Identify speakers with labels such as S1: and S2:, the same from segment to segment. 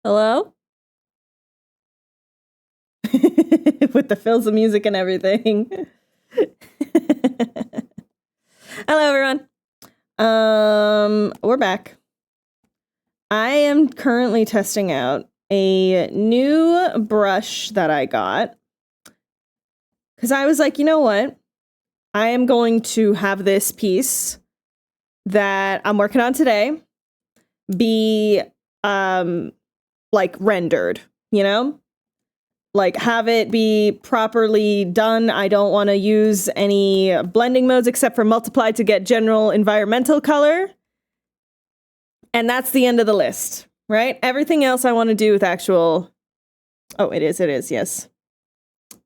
S1: Hello? With the fills of music and everything. Hello, everyone. We're back. I am currently testing out a new brush that I got. Because I was like, you know what? I am going to have this piece that I'm working on today be, like, rendered, you know? Like, have it be properly done. I don't want to use any blending modes except for multiply to get general environmental color. And that's the end of the list, right? Everything else I want to do with actual... Oh, it is, yes.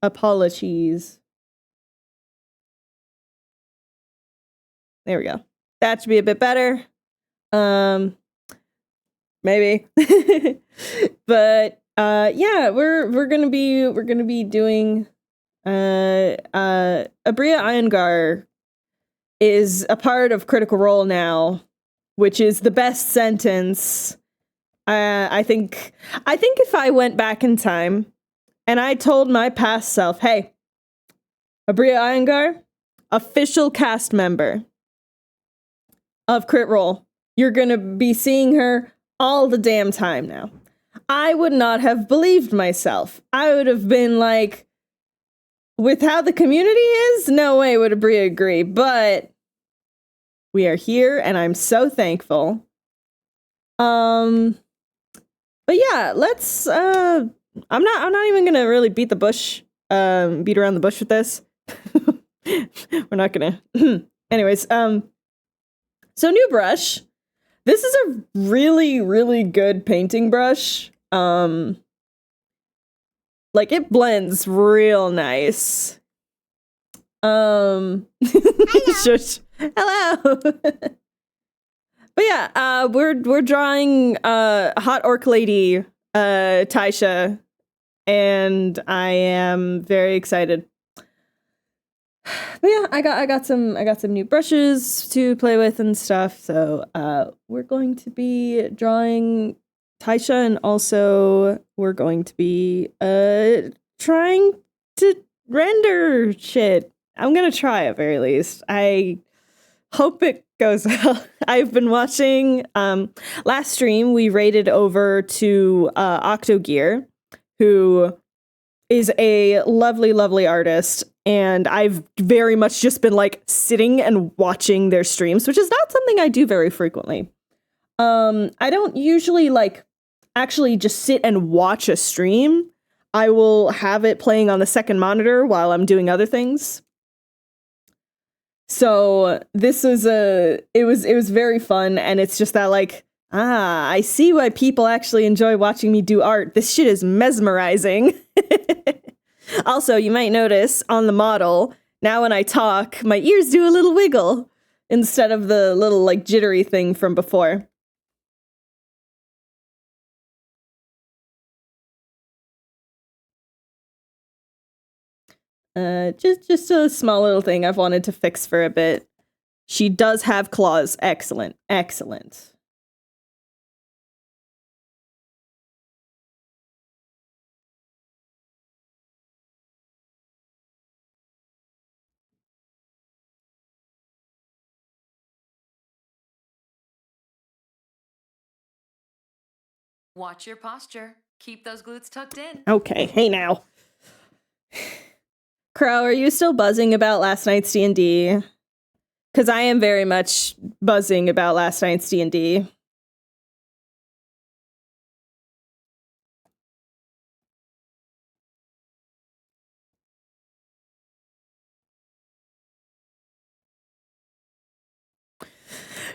S1: Apologies. There we go. That should be a bit better. Maybe. But yeah, we're gonna be doing Abria Iyengar is a part of Critical Role now, which is the best sentence. I think if I went back in time and I told my past self, hey, Abria Iyengar, official cast member of Crit Role, you're gonna be seeing her all the damn time now, I would not have believed myself. I would have been like, with how the community is, no way would Abria agree, but we are here and I'm so thankful. But yeah, let's I'm not even gonna really beat around the bush with this. We're not gonna anyways, so new brush. This is a really, really good painting brush. Like, it blends real nice. Hello. Shush. Hello. But yeah, we're drawing Hot Orc Lady, Thaisha, and I am very excited. But yeah, I got some new brushes to play with and stuff. So we're going to be drawing Thaisha, and also we're going to be trying to render shit. I'm gonna try at very least. I hope it goes well. I've been watching last stream we raided over to Octogear, who is a lovely, lovely artist. And I've very much just been like sitting and watching their streams, which is not something I do very frequently. I don't usually like actually just sit and watch a stream. I will have it playing on the second monitor while I'm doing other things. So this was it was very fun, and it's just that like, I see why people actually enjoy watching me do art. This shit is mesmerizing. Also, you might notice on the model, now when I talk, my ears do a little wiggle instead of the little, like, jittery thing from before. Just a small little thing I've wanted to fix for a bit. She does have claws. Excellent. Excellent.
S2: Watch your posture. Keep those glutes tucked in.
S1: Okay, hey now. Crow, are you still buzzing about last night's D&D? Because I am very much buzzing about last night's D&D.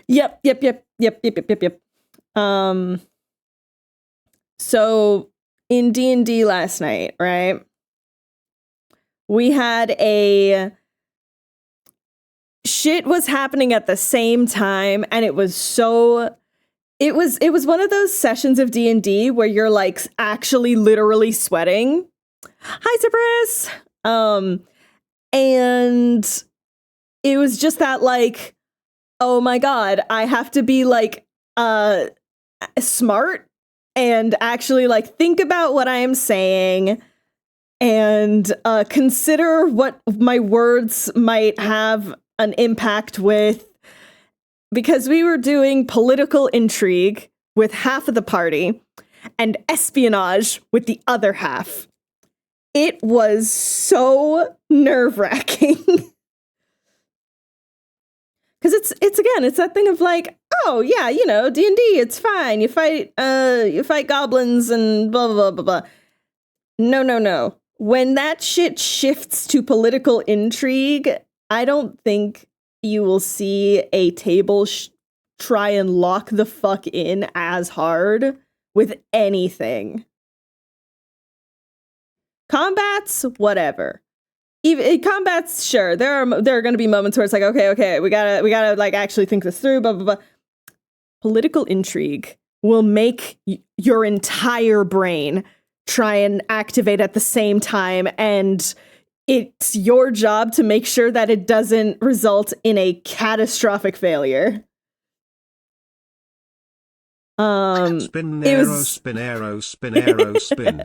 S1: Yep. So in D&D last night, right? We had shit was happening at the same time, and it was one of those sessions of D&D where you're like actually literally sweating. Hi, Cypress. And it was just that like, oh my god, I have to be like smart and actually like think about what I am saying and consider what my words might have an impact with, because we were doing political intrigue with half of the party and espionage with the other half. It was so nerve-wracking. Because it's that thing of like, oh yeah, you know, D&D, it's fine. You fight goblins and blah blah blah blah blah. No. When that shit shifts to political intrigue, I don't think you will see a table try and lock the fuck in as hard with anything. Combats, whatever. Even combats, sure. There are going to be moments where it's like, okay, we gotta like actually think this through. Blah blah blah. Political intrigue will make your entire brain try and activate at the same time, and it's your job to make sure that it doesn't result in a catastrophic failure.
S3: Spin arrow, spin arrow, spin arrow, spin.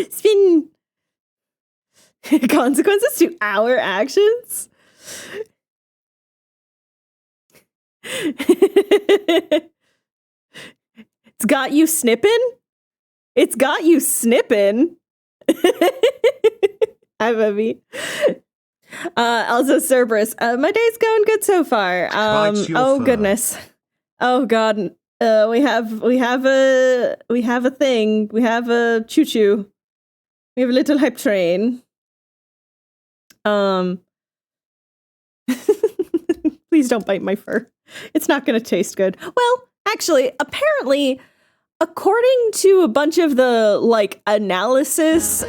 S1: Spin. Consequences to our actions? It's got you snipping? It's got you snipping. Hi, Bubby. Also, Cerberus. My day's going good so far. Oh, goodness. Oh, God. We have a thing. We have a choo-choo. We have a little hype train. Please don't bite my fur. It's not going to taste good. Well, actually, apparently, according to a bunch of the analysis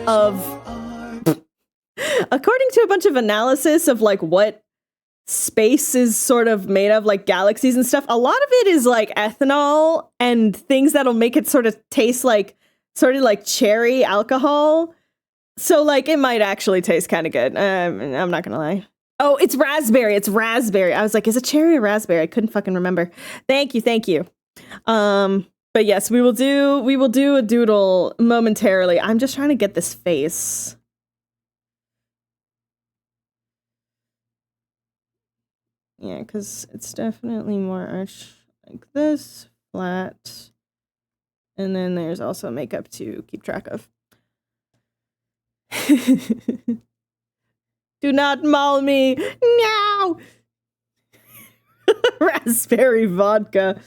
S1: of like what space is sort of made of, like galaxies and stuff, a lot of it is like ethanol and things that'll make it sort of taste like cherry alcohol. So, like, it might actually taste kind of good. I'm not gonna lie. Oh, it's raspberry. It's raspberry. I was like, is it cherry or raspberry? I couldn't fucking remember. Thank you. But yes, we will do a doodle momentarily. I'm just trying to get this face. Yeah, because it's definitely more arch like this, flat. And then there's also makeup to keep track of. Do not maul me. No. Raspberry vodka.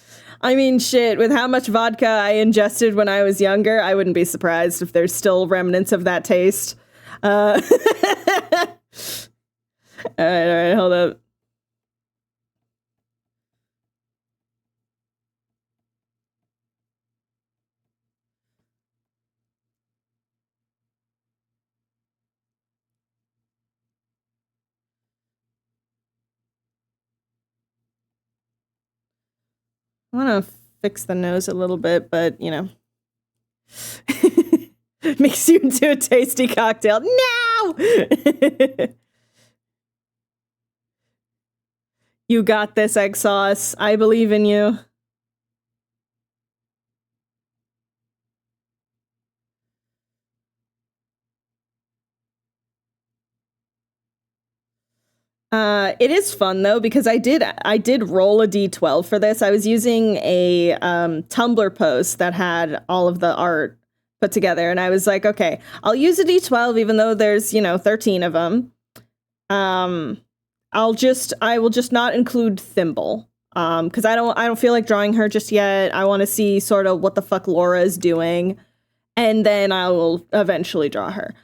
S1: I mean, shit, with how much vodka I ingested when I was younger, I wouldn't be surprised if there's still remnants of that taste. All right, hold up. I want to fix the nose a little bit, but, you know. Makes you into a tasty cocktail. No! You got this, egg sauce. I believe in you. It is fun though, because I did roll a d12 for this. I was using a Tumblr post that had all of the art put together, and I was like, okay, I'll use a d12 even though there's 13 of them. I will just not include Thimble, because I don't feel like drawing her just yet. I want to see sort of what the fuck Laura is doing, and then I will eventually draw her.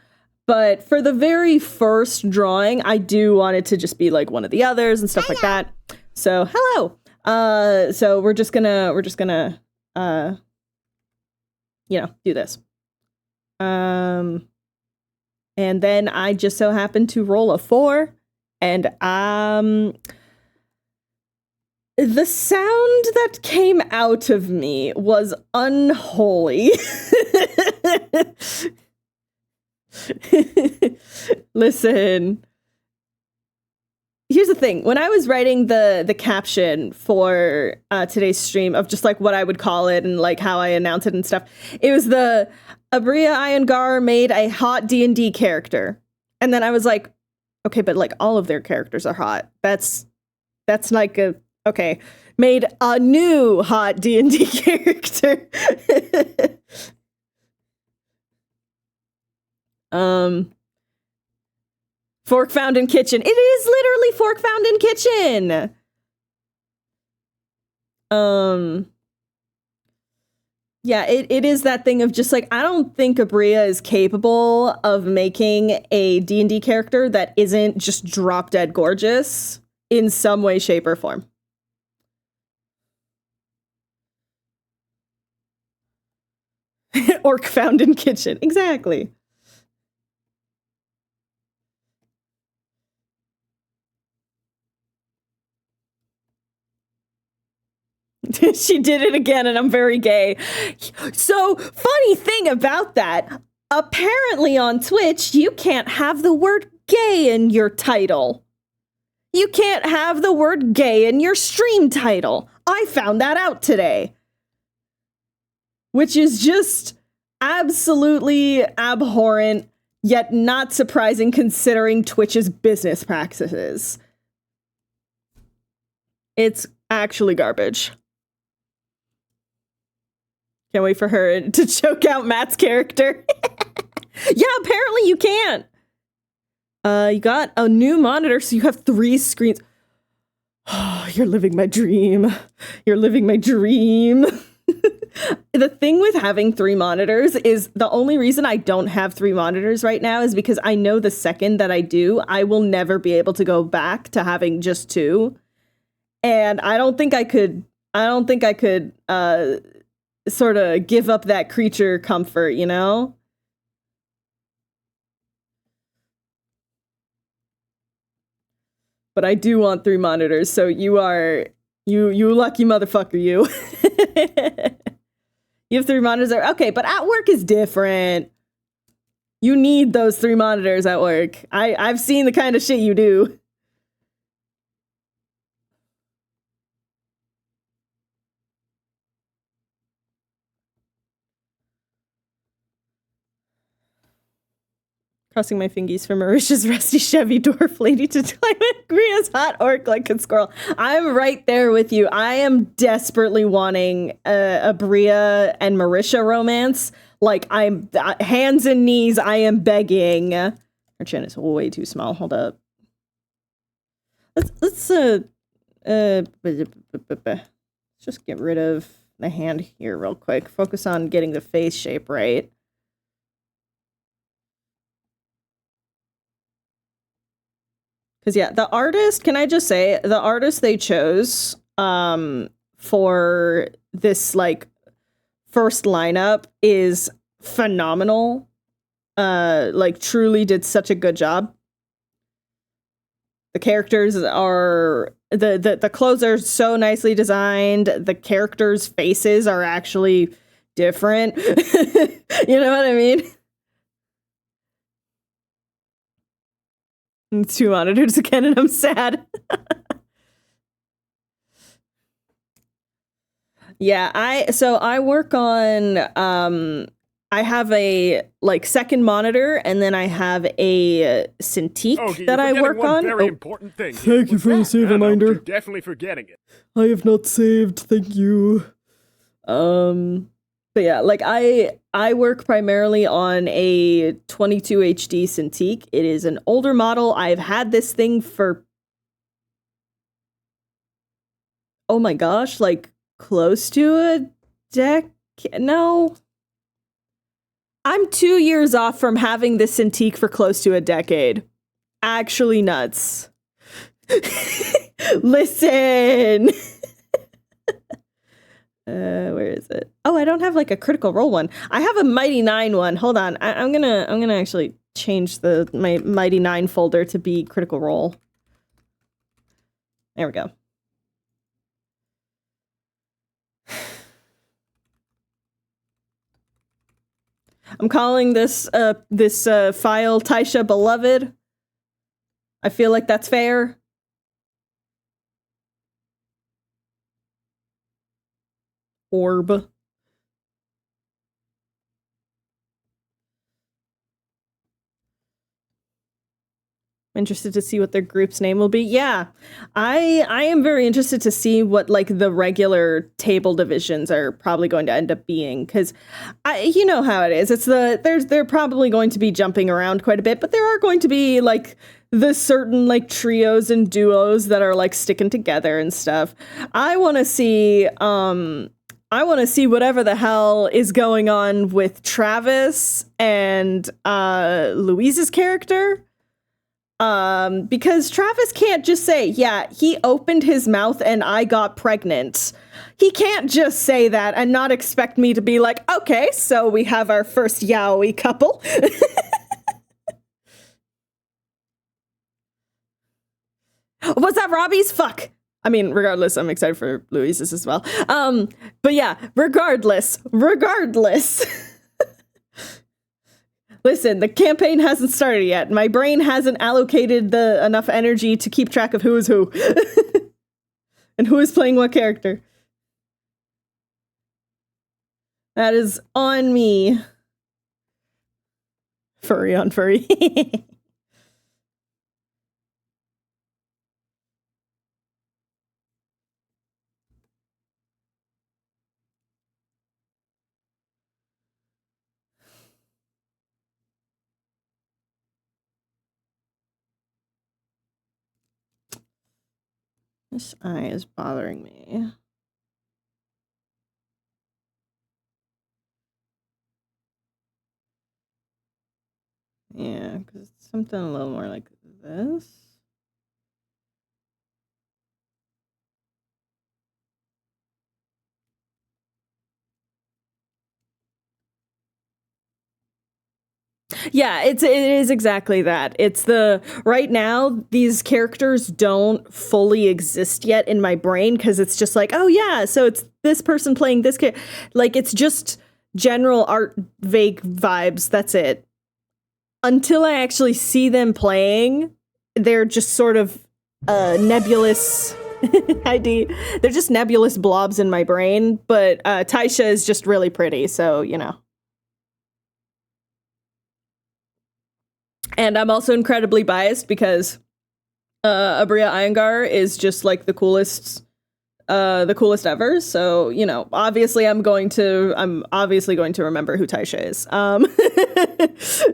S1: But for the very first drawing, I do want it to just be like one of the others and stuff like that. So, hello. So we're just gonna do this. And then I just so happened to roll a 4, and the sound that came out of me was unholy. Listen. here's the thing. When I was writing the caption for today's stream of just like what I would call it and like how I announce it and stuff, it was the Abria Iyengar made a hot D&D character. And then I was like, okay, but like all of their characters are hot. That's like a, okay, made a new hot D&D character. Fork found in kitchen. It is literally fork found in kitchen. Yeah, it is that thing of just like, I don't think Abria is capable of making a D&D character that isn't just drop dead gorgeous in some way, shape, or form. Orc found in kitchen. Exactly. She did it again, and I'm very gay. So, funny thing about that, apparently on Twitch, you can't have the word gay in your title. You can't have the word gay in your stream title. I found that out today. Which is just absolutely abhorrent, yet not surprising considering Twitch's business practices. It's actually garbage. Can't wait for her to choke out Matt's character. Yeah, apparently you can't. You got a new monitor, so you have 3 screens. Oh, you're living my dream. You're living my dream. The thing with having 3 monitors is the only reason I don't have 3 monitors right now is because I know the second that I do, I will never be able to go back to having just 2. And I don't think I could sort of give up that creature comfort, you know? But I do want 3 monitors, so you lucky motherfucker, you. You have 3 monitors. Okay, but at work is different. You need those 3 monitors at work. I've seen the kind of shit you do. Crossing my fingies for Marisha's rusty Chevy dwarf lady to climb Gria's hot orc like a squirrel. I'm right there with you. I am desperately wanting a Bria and Marisha romance. Like, I'm hands and knees, I am begging. Her chin is way too small. Hold up. Let's just get rid of the hand here real quick. Focus on getting the face shape right. Because, yeah, the artist, can I just say, the artist they chose for this, like, first lineup is phenomenal. Like, truly did such a good job. The characters are... The clothes are so nicely designed. The characters' faces are actually different. You know what I mean? 2 monitors again, and I'm sad. Yeah, I work on I have a like second monitor, and then I have a Cintiq that I work on.
S4: Very important thing.
S1: Thank you for the save reminder.
S4: You're definitely forgetting it.
S1: I have not saved. Thank you. But yeah, like I work primarily on a 22 HD Cintiq. It is an older model. I've had this thing for, oh my gosh, like close to a decade. No, I'm 2 years off from having this Cintiq for close to a decade. Actually nuts. Listen. Where is it? Oh, I don't have like a Critical Role one. I have a Mighty 9 one. Hold on. I'm gonna actually change my Mighty 9 folder to be Critical Role. There we go. I'm calling this file Thaisha Beloved. I feel like that's fair. orb. Interested to see what their group's name will be. Yeah, I am very interested to see what like the regular table divisions are probably going to end up being, because you know how it is. It's they're probably going to be jumping around quite a bit, but there are going to be like the certain like trios and duos that are like sticking together and stuff. I want to see whatever the hell is going on with Travis and Louise's character. Because Travis can't just say, yeah, he opened his mouth and I got pregnant. He can't just say that and not expect me to be like, okay, so we have our first yaoi couple. Was that Robbie's? Fuck. I mean, regardless, I'm excited for Louise's as well. But yeah, regardless. Listen, the campaign hasn't started yet. My brain hasn't allocated enough energy to keep track of who is who. And who is playing what character. That is on me. Furry on furry. This eye is bothering me. Yeah, because it's something a little more like this. Yeah, it is exactly that. It's right now, these characters don't fully exist yet in my brain because it's just like, oh yeah, so it's this person playing this character. Like, it's just general art vague vibes. That's it. Until I actually see them playing, they're just sort of nebulous. ID. They're just nebulous blobs in my brain, but Thaisha is just really pretty, so, you know. And I'm also incredibly biased because Abria Iyengar is just like the coolest ever. So, you know, obviously I'm obviously going to remember who Thaisha is.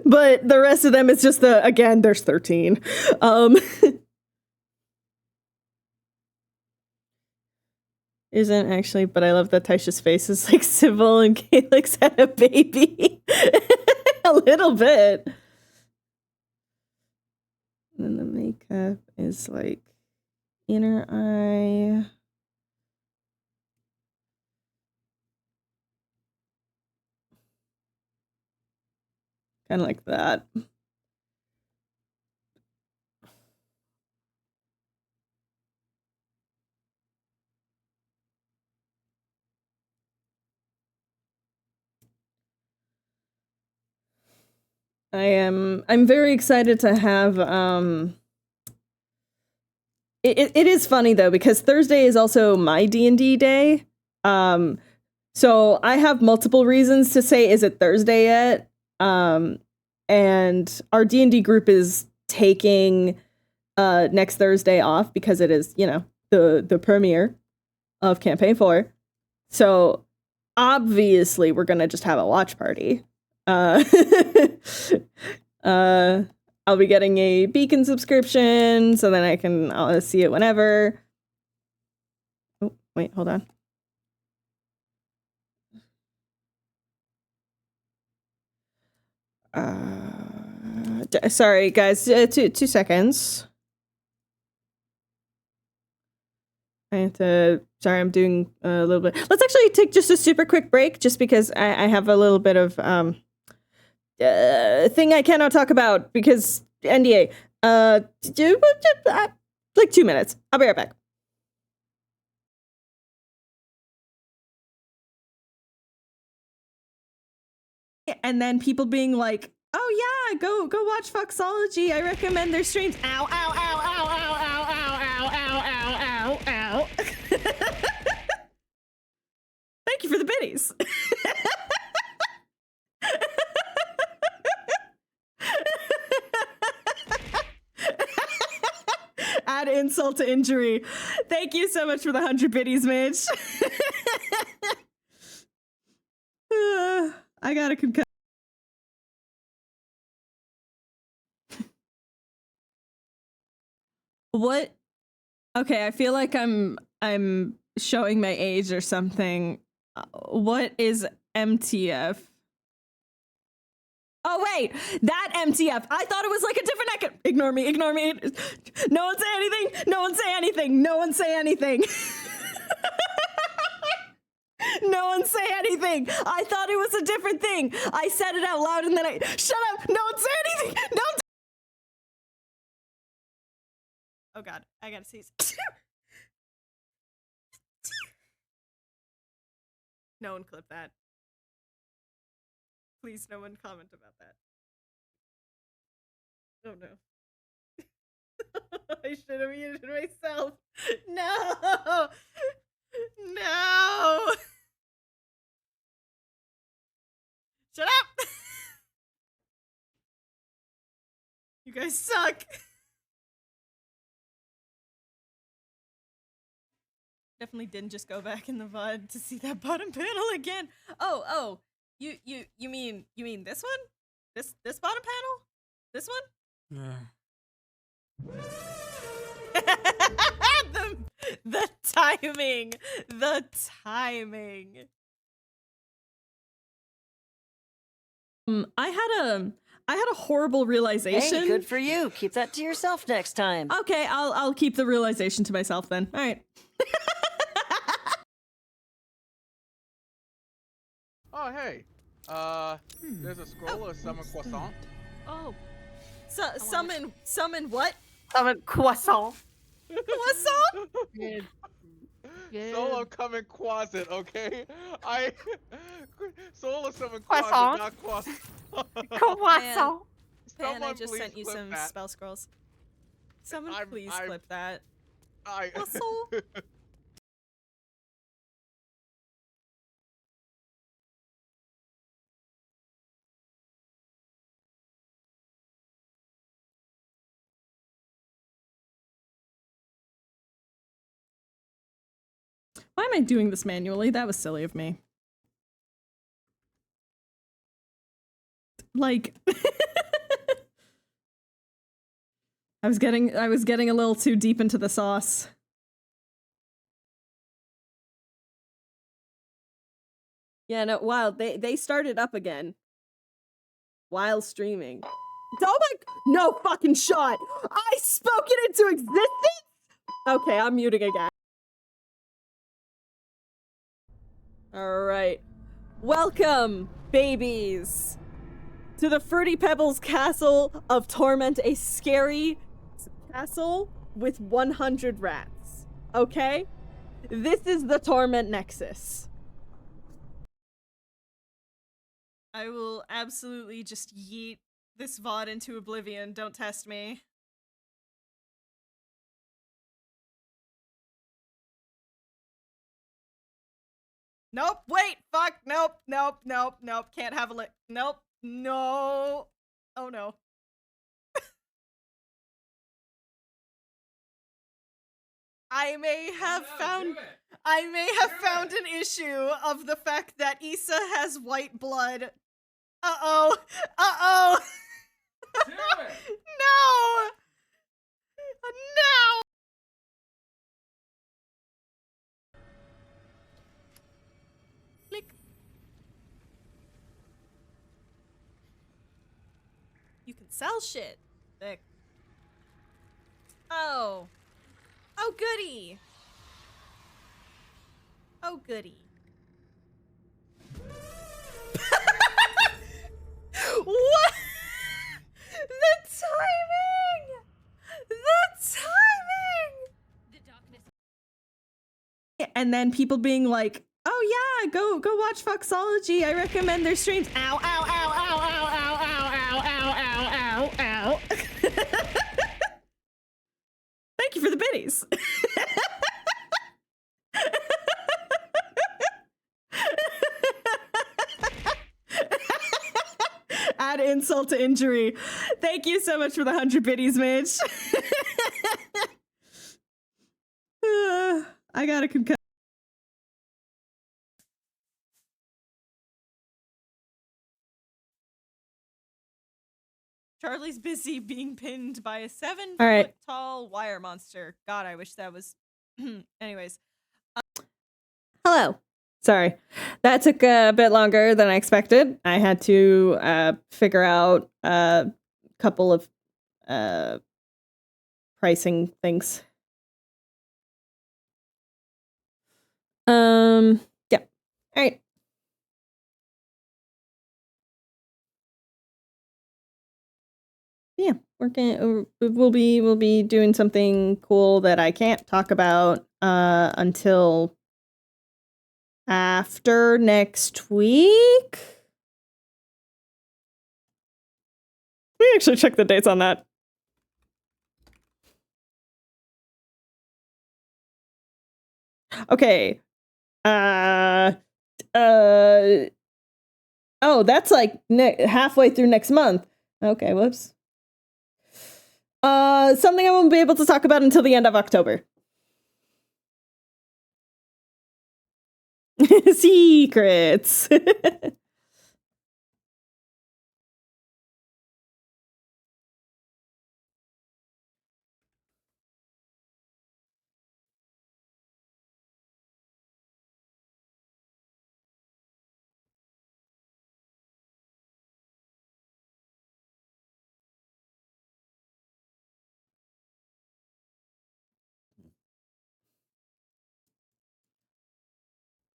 S1: But the rest of them, it's just again, there's 13. Isn't actually, but I love that Taisha's face is like civil and Calyx had a baby. A little bit. And then the makeup is like inner eye. Kind of like that. I'm very excited to have it is funny though, because Thursday is also my D&D day. So I have multiple reasons to say, is it Thursday yet? And our D&D group is taking next Thursday off because it is, you know, the premiere of campaign 4. So obviously we're gonna just have a watch party. I'll be getting a Beacon subscription, so then I'll see it whenever. Oh, wait, hold on. Sorry, guys. 2 seconds. I have to. Sorry, I'm doing a little bit. Let's actually take just a super quick break, just because I have a little bit of thing I cannot talk about because NDA. Like 2 minutes. I'll be right back. And then people being like, "Oh yeah, go watch Foxology. I recommend their streams." Ow, ow, ow, ow, ow, ow, ow, ow, ow, ow, ow, ow. Thank you for the biddies. Add insult to injury. Thank you so much for the 100 biddies, Mitch. I got a concussion. What? Okay, I feel like I'm showing my age or something. What is MTF? Oh wait, that MTF. I thought it was like a different acronym. Ignore me, ignore me. No one say anything. No one say anything. No one say anything. No one say anything. I thought it was a different thing. I said it out loud and then I shut up. No one say anything. No one. Oh god, I gotta sneeze. No one clip that. Please, no one comment about that. Oh no. I should have muted myself. No! No! Shut up! You guys suck. Definitely didn't just go back in the VOD to see that bottom panel again. Oh, you mean this one? This bottom panel? This one? The timing. The timing. I had a horrible realization.
S5: Hey, good for you. Keep that to yourself next time.
S1: Okay, I'll keep the realization to myself then. All right.
S6: Oh, hey. There's a scroll of summon croissant.
S1: Oh. Summon what?
S5: Summon croissant.
S1: Croissant?
S6: Solo coming quasit, okay? Solo summon
S5: Croissant.
S6: quasit, not croissant.
S5: Croissant.
S1: Pan, I just
S6: please
S1: sent you
S6: flip
S1: some
S6: that.
S1: spell scrolls. Someone please
S6: I'm-
S1: flip that.
S6: I
S1: Croissant. Why am I doing this manually? That was silly of me. Like I was getting a little too deep into the sauce. Yeah, no, wow, they started up again while streaming. Oh my, no fucking shot. I spoke it into existence. Okay, I'm muting again. All right. Welcome, babies, to the Fruity Pebbles Castle of Torment, a scary castle with 100 rats. Okay? This is the Torment Nexus. I will absolutely just yeet this VOD into oblivion. Don't test me. Nope, wait, fuck, nope, can't have a lick. Nope, no. Oh no. I may have found an issue of the fact that Issa has white blood. Uh-oh. Uh-oh.
S7: Do it!
S1: No! No! Click. You can sell shit. Thick. Oh. Oh, goody. Oh, goody. What? The timing! The timing! And then people being like, oh yeah, go watch Foxology. I recommend their streams. Ow, ow, ow, ow, ow, ow, ow, ow, ow, ow, ow, ow. Thank you for the biddies. Add insult to injury. Thank you so much for the 100 biddies, Mitch. I got a concussion.
S8: Charlie's busy being pinned by a 7
S1: All right.
S8: foot tall wire monster. God, I wish that was. Anyways.
S1: Hello. Sorry. That took a bit longer than I expected. I had to figure out a couple of pricing things. Yeah. All right. Yeah, we'll be doing something cool that I can't talk about until after next week. Let me actually check the dates on that. Okay. Oh, that's like halfway through next month. Okay, whoops. Something I won't be able to talk about until the end of October. Secrets.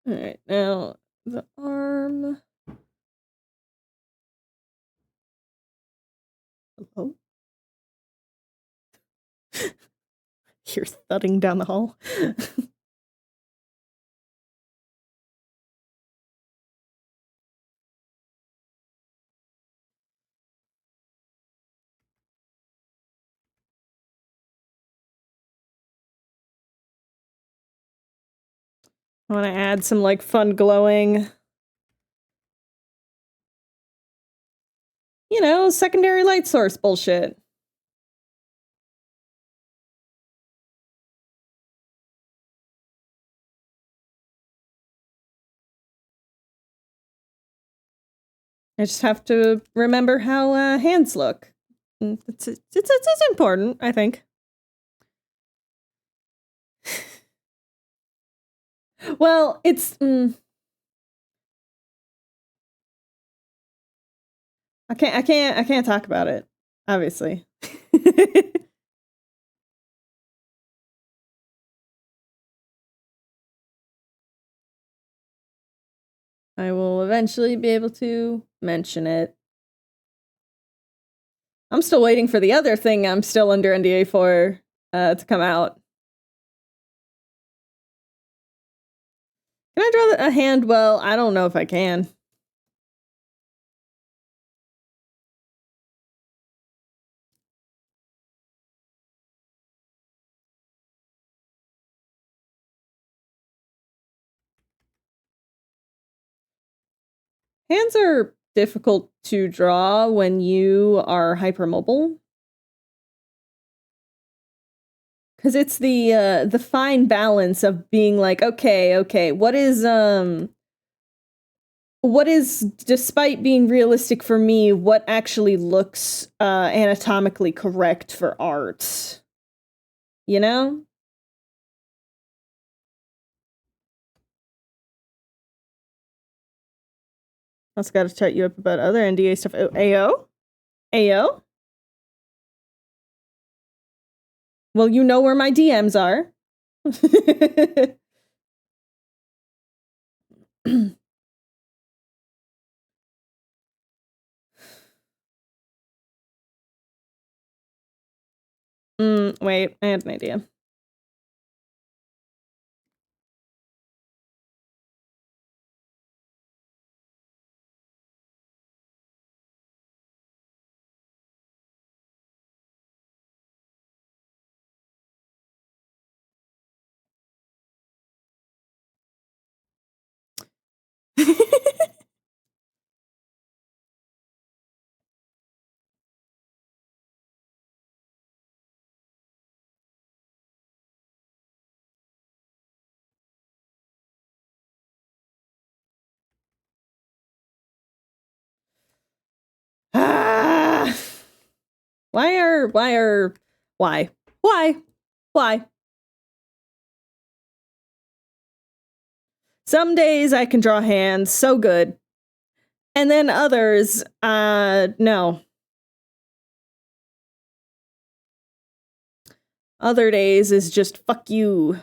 S1: All right, now the arm. Hello? You're thudding down the hall. I want to add some like fun glowing, you know, secondary light source bullshit. I just have to remember how hands look. It's important, I think. Well, it's I can't talk about it, obviously. I will eventually be able to mention it. I'm still waiting for the other thing I'm still under NDA for to come out. Can I draw a hand? Well, I don't know if I can. Hands are difficult to draw when you are hypermobile. Because it's the fine balance of being like, okay, what is, despite being realistic for me, what actually looks anatomically correct for art? You know? Also gotta chat you up about other NDA stuff. Oh, AO? AO? Well, you know where my DMs are. Wait, I had an idea. Why? Some days I can draw hands so good. And then others, no. Other days is just fuck you.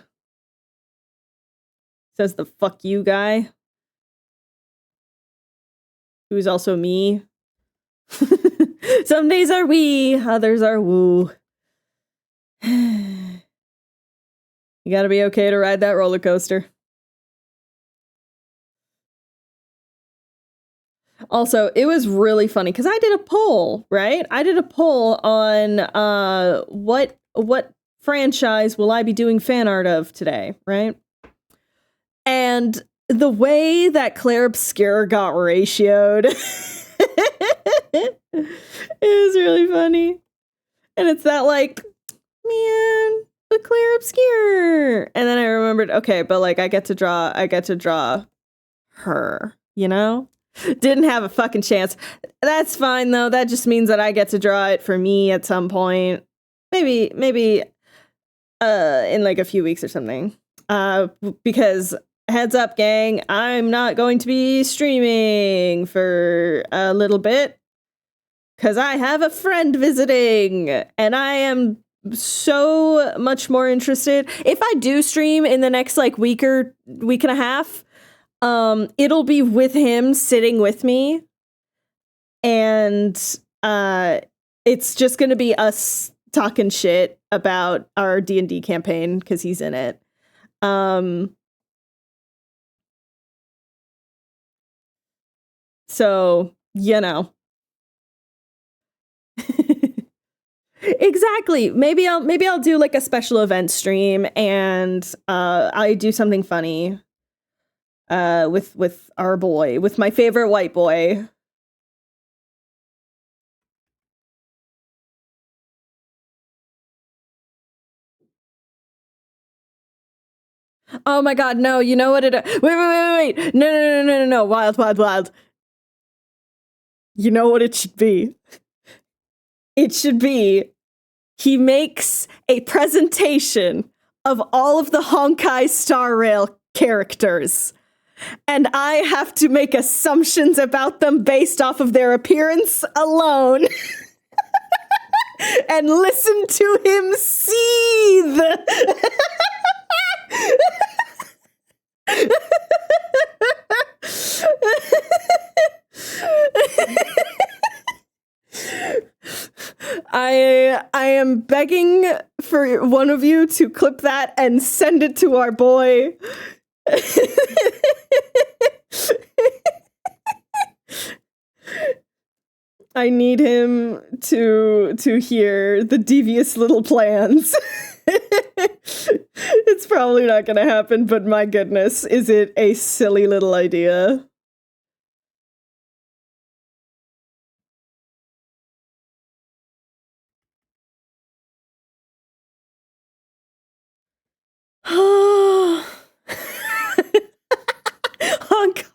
S1: Says the fuck you guy. Who's also me. Some days are we, others are woo. You gotta be okay to ride that roller coaster. Also, it was really funny because I did a poll, right? I did a poll on what franchise will I be doing fan art of today, right? And the way that Claire Obscure got ratioed it was really funny. And it's that like, man, the Claire Obscure. And then I remembered, okay, but like I get to draw her, you know? Didn't have a fucking chance. That's fine though. That just means that I get to draw it for me at some point. Maybe in like a few weeks or something. Because heads up gang, I'm not going to be streaming for a little bit because I have a friend visiting and I am so much more interested. If I do stream in the next like week and a half, it'll be with him sitting with me, and it's just gonna be us talking shit about our D&D campaign because he's in it. So you know. Exactly. Maybe I'll do like a special event stream and I do something funny. With our boy, with my favorite white boy. Oh my god, no, you know what it wait. No. Wild. You know what it should be? It should be he makes a presentation of all of the Honkai Star Rail characters. And I have to make assumptions about them based off of their appearance alone. And listen to him seethe. I am begging for one of you to clip that and send it to our boy. I need him to hear the devious little plans. It's probably not gonna happen, but my goodness, is it a silly little idea?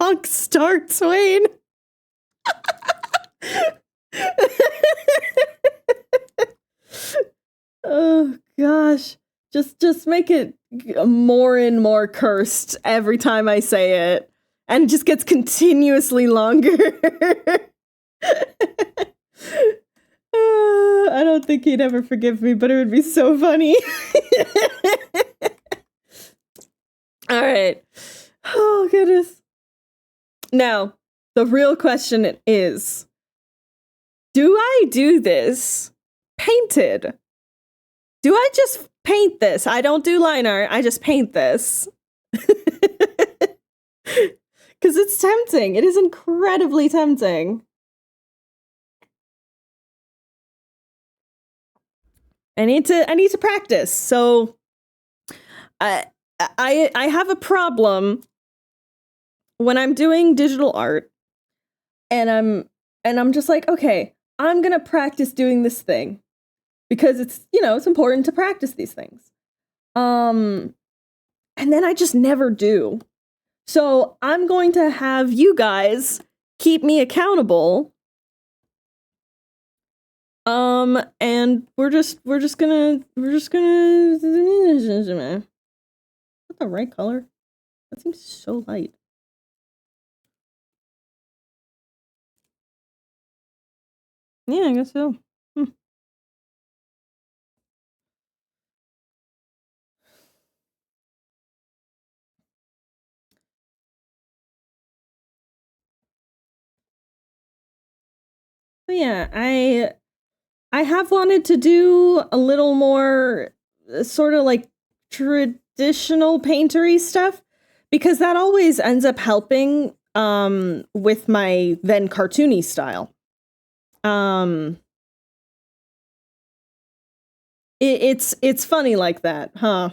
S1: Honk Star Twain. Oh gosh. Just make it more and more cursed every time I say it. And it just gets continuously longer. I don't think he'd ever forgive me, but it would be so funny. All right. Oh, goodness. Now, the real question is, do I do this painted? Do I just paint this? I don't do line art. I just paint this. Because it's tempting. It is incredibly tempting. I need to practice. So I have a problem when I'm doing digital art and I'm just like, okay, I'm going to practice doing this thing because it's, it's important to practice these things. And then I just never do. So I'm going to have you guys keep me accountable And we're just gonna is that the right color? That seems so light. Yeah, I guess so. But yeah, I have wanted to do a little more sort of like traditional paintery stuff because that always ends up helping with my then cartoony style. It's funny like that, huh?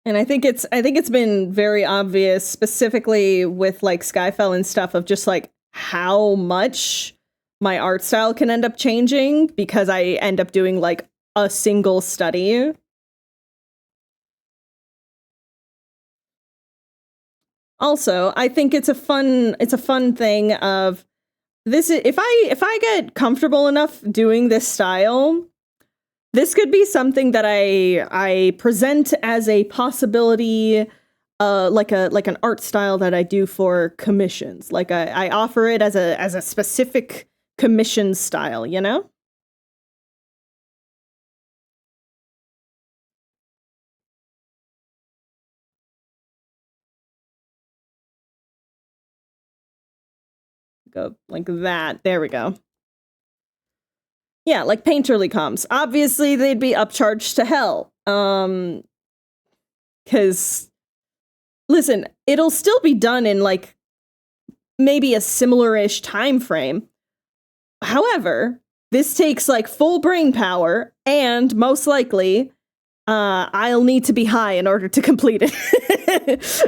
S1: And I think it's been very obvious, specifically with like Skyfell and stuff, of just like how much my art style can end up changing because I end up doing like a single study. Also, I think it's a fun thing of this. If I get comfortable enough doing this style, this could be something that I present as a possibility, like an art style that I do for commissions. Like I offer it as a specific commission style, you know? Go like that. There we go. Yeah, like painterly comms. Obviously, they'd be upcharged to hell. Because listen, it'll still be done in like maybe a similar-ish time frame. However, this takes like full brain power, and most likely, I'll need to be high in order to complete it.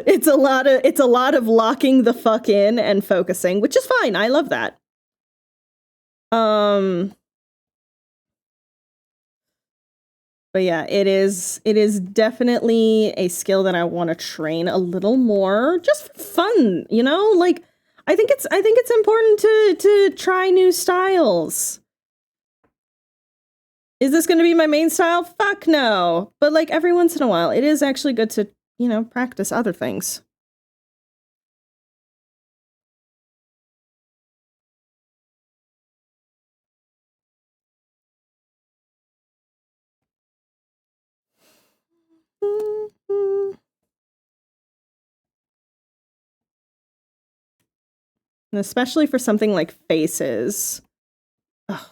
S1: It's a lot of locking the fuck in and focusing, which is fine. I love that. But yeah, it is definitely a skill that I want to train a little more, just for fun, you know? Like, I think it's important to try new styles. Is this going to be my main style? Fuck no. But like every once in a while, it is actually good to, you know, practice other things. And especially for something like faces. Ugh.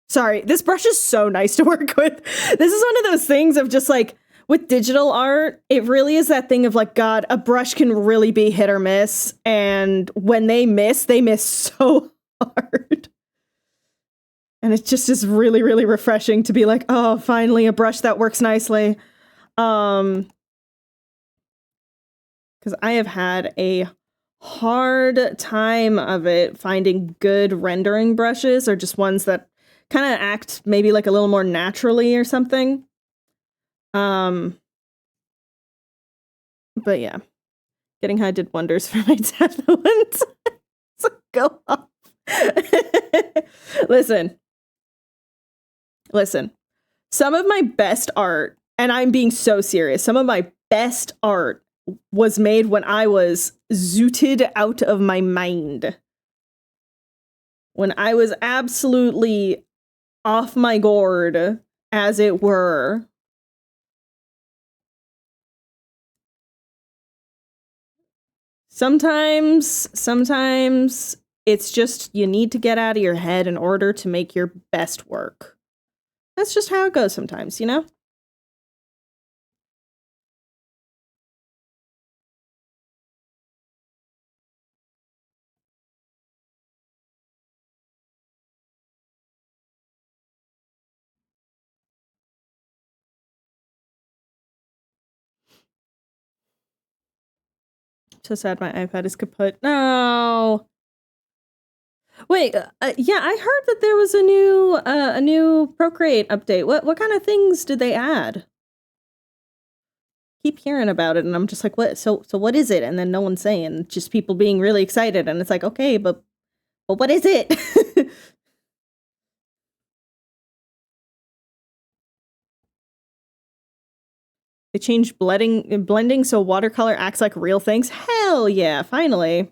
S1: Sorry, this brush is so nice to work with. This is one of those things of just like, with digital art, it really is that thing of like, God, a brush can really be hit or miss. And when they miss so hard. And it just is really, really refreshing to be like, oh, finally a brush that works nicely. Because I have had a hard time of it finding good rendering brushes, or just ones that kind of act maybe like a little more naturally or something. But yeah, getting high did wonders for my talent. So go off. Listen. Some of my best art, and I'm being so serious, some of my best art was made when I was zooted out of my mind. When I was absolutely off my gourd, as it were. Sometimes it's just you need to get out of your head in order to make your best work. That's just how it goes sometimes, you know? So sad my iPad is kaput. No. Wait, yeah, I heard that there was a new Procreate update. What kind of things did they add? Keep hearing about it, and I'm just like, what? So what is it? And then no one's saying. Just people being really excited, and it's like, okay, but what is it? They changed blending so watercolor acts like real things. Hell yeah, finally.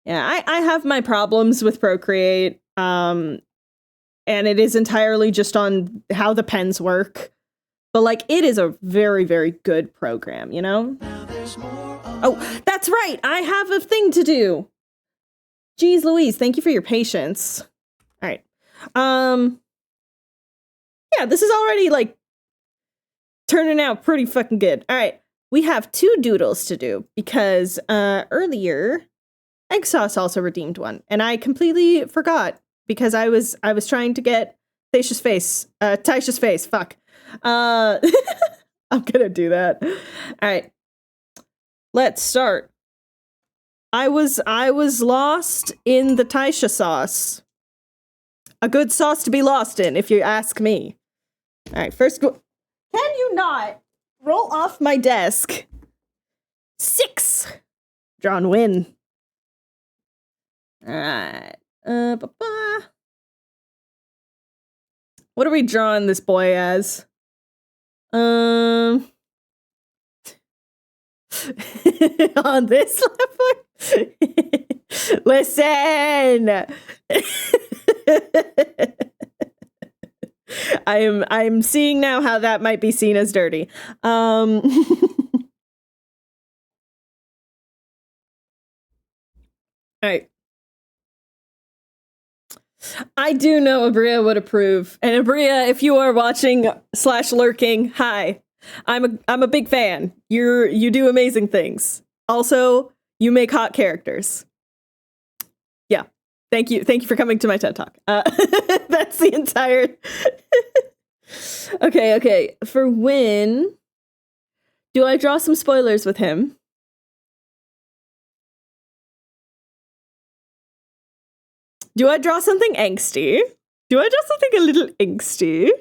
S1: Yeah, I have my problems with Procreate, and it is entirely just on how the pens work. But, like, it is a very, very good program, you know? Oh, that's right! I have a thing to do! Jeez Louise, thank you for your patience. Alright. Yeah, this is already, like, turning out pretty fucking good. Alright, we have 2 doodles to do, because, earlier, Egg Sauce also redeemed one, and I completely forgot, because I was trying to get Thaisha's face, fuck. I'm gonna do that. Alright. Let's start. I was lost in the Thaisha sauce. A good sauce to be lost in, if you ask me. Alright, first can you not roll off my desk? 6! Drawn win. Alright. What are we drawing this boy as? On this level? Listen! I'm seeing now how that might be seen as dirty. Alright. I do know Abria would approve. And Abria, if you are watching / lurking, hi. I'm a big fan. You do amazing things. Also, you make hot characters. Yeah. Thank you for coming to my TED Talk. That's the entire Okay. For Win, do I draw some spoilers with him? Do I draw something angsty? Do I draw something a little angsty?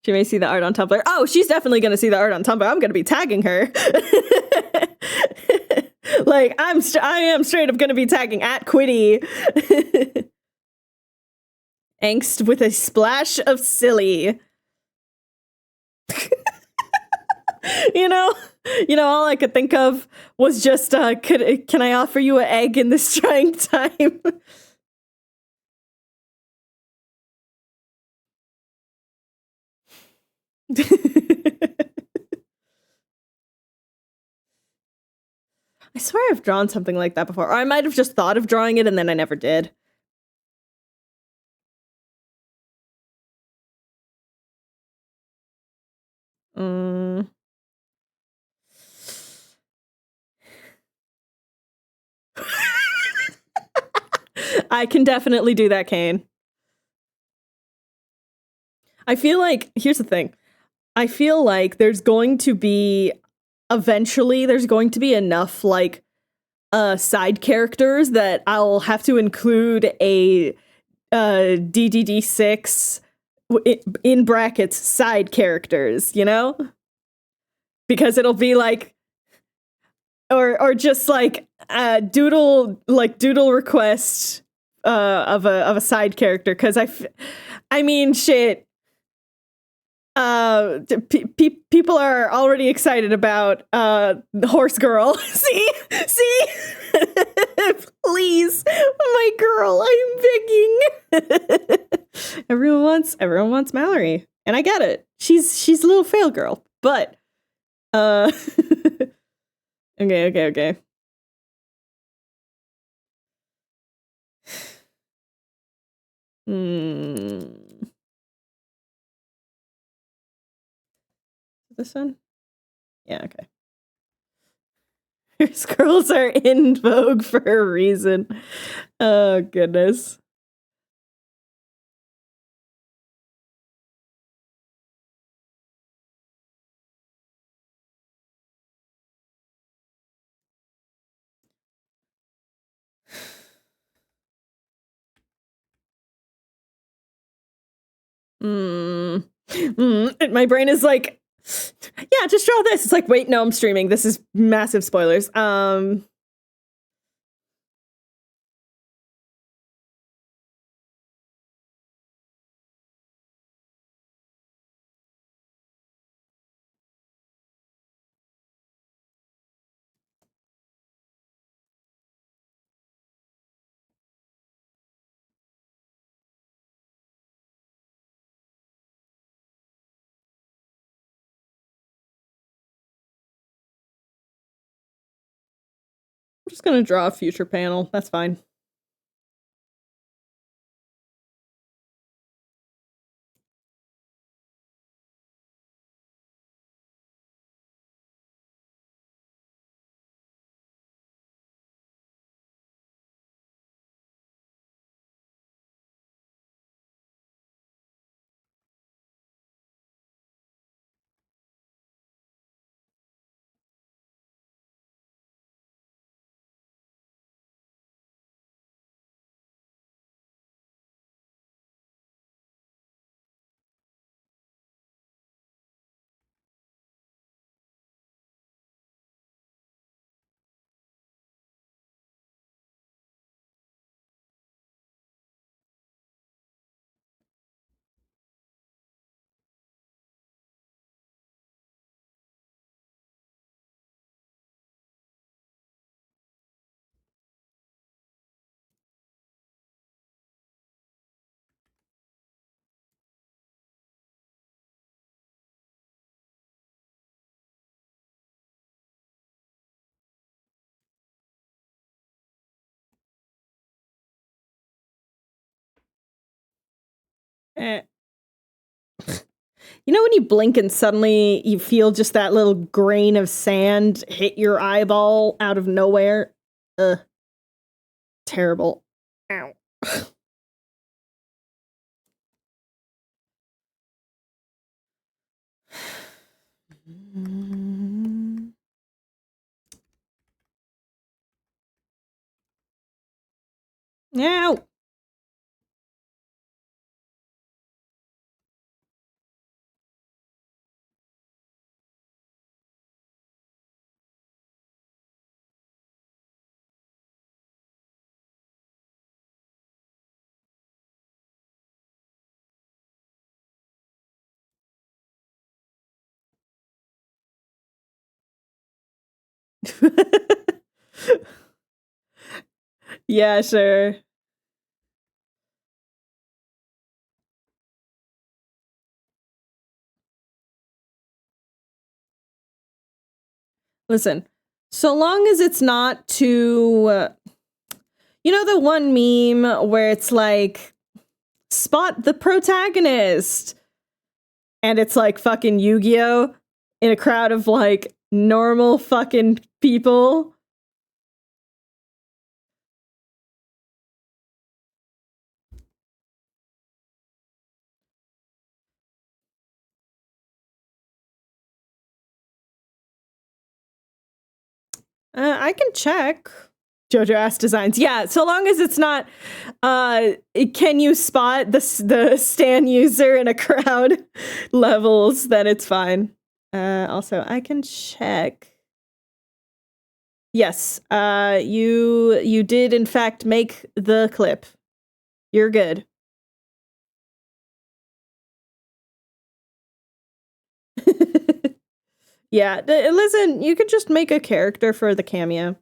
S1: She may see the art on Tumblr. Oh, she's definitely gonna see the art on Tumblr. I'm gonna be tagging her. Like, I am straight up gonna be tagging at Quiddy. Angst with a splash of silly. You know, all I could think of was just, can I offer you an egg in this trying time? I swear I've drawn something like that before. Or I might have just thought of drawing it and then I never did. I can definitely do that, Kane. I feel like, here's the thing. I feel like eventually there's going to be enough, like, side characters that I'll have to include a DDD6 in brackets side characters, you know? Because it'll be like, or just like doodle request of a side character, because I mean, shit. People are already excited about the horse girl. See, please, my girl, I'm begging. Everyone wants Mallory, and I get it. She's a little fail girl, but okay. This one? Yeah, okay. Squirrels are in vogue for a reason. Oh, goodness. And my brain is like, yeah, just draw this. It's like, wait, no, I'm streaming. This is massive spoilers. I'm just gonna draw a future panel. That's fine. Eh. You know when you blink and suddenly you feel just that little grain of sand hit your eyeball out of nowhere? Ugh. Terrible. Ow. Ow. Yeah, sure. Listen, so long as it's not too, you know, the one meme where it's like, spot the protagonist, and it's like fucking Yu-Gi-Oh! In a crowd of like normal fucking people. I can check. Jojo ass designs. Yeah, so long as it's not can you spot the Stan user in a crowd levels, then it's fine. Also, I can check. Yes, you did in fact make the clip. You're good. Yeah, listen, you could just make a character for the cameo.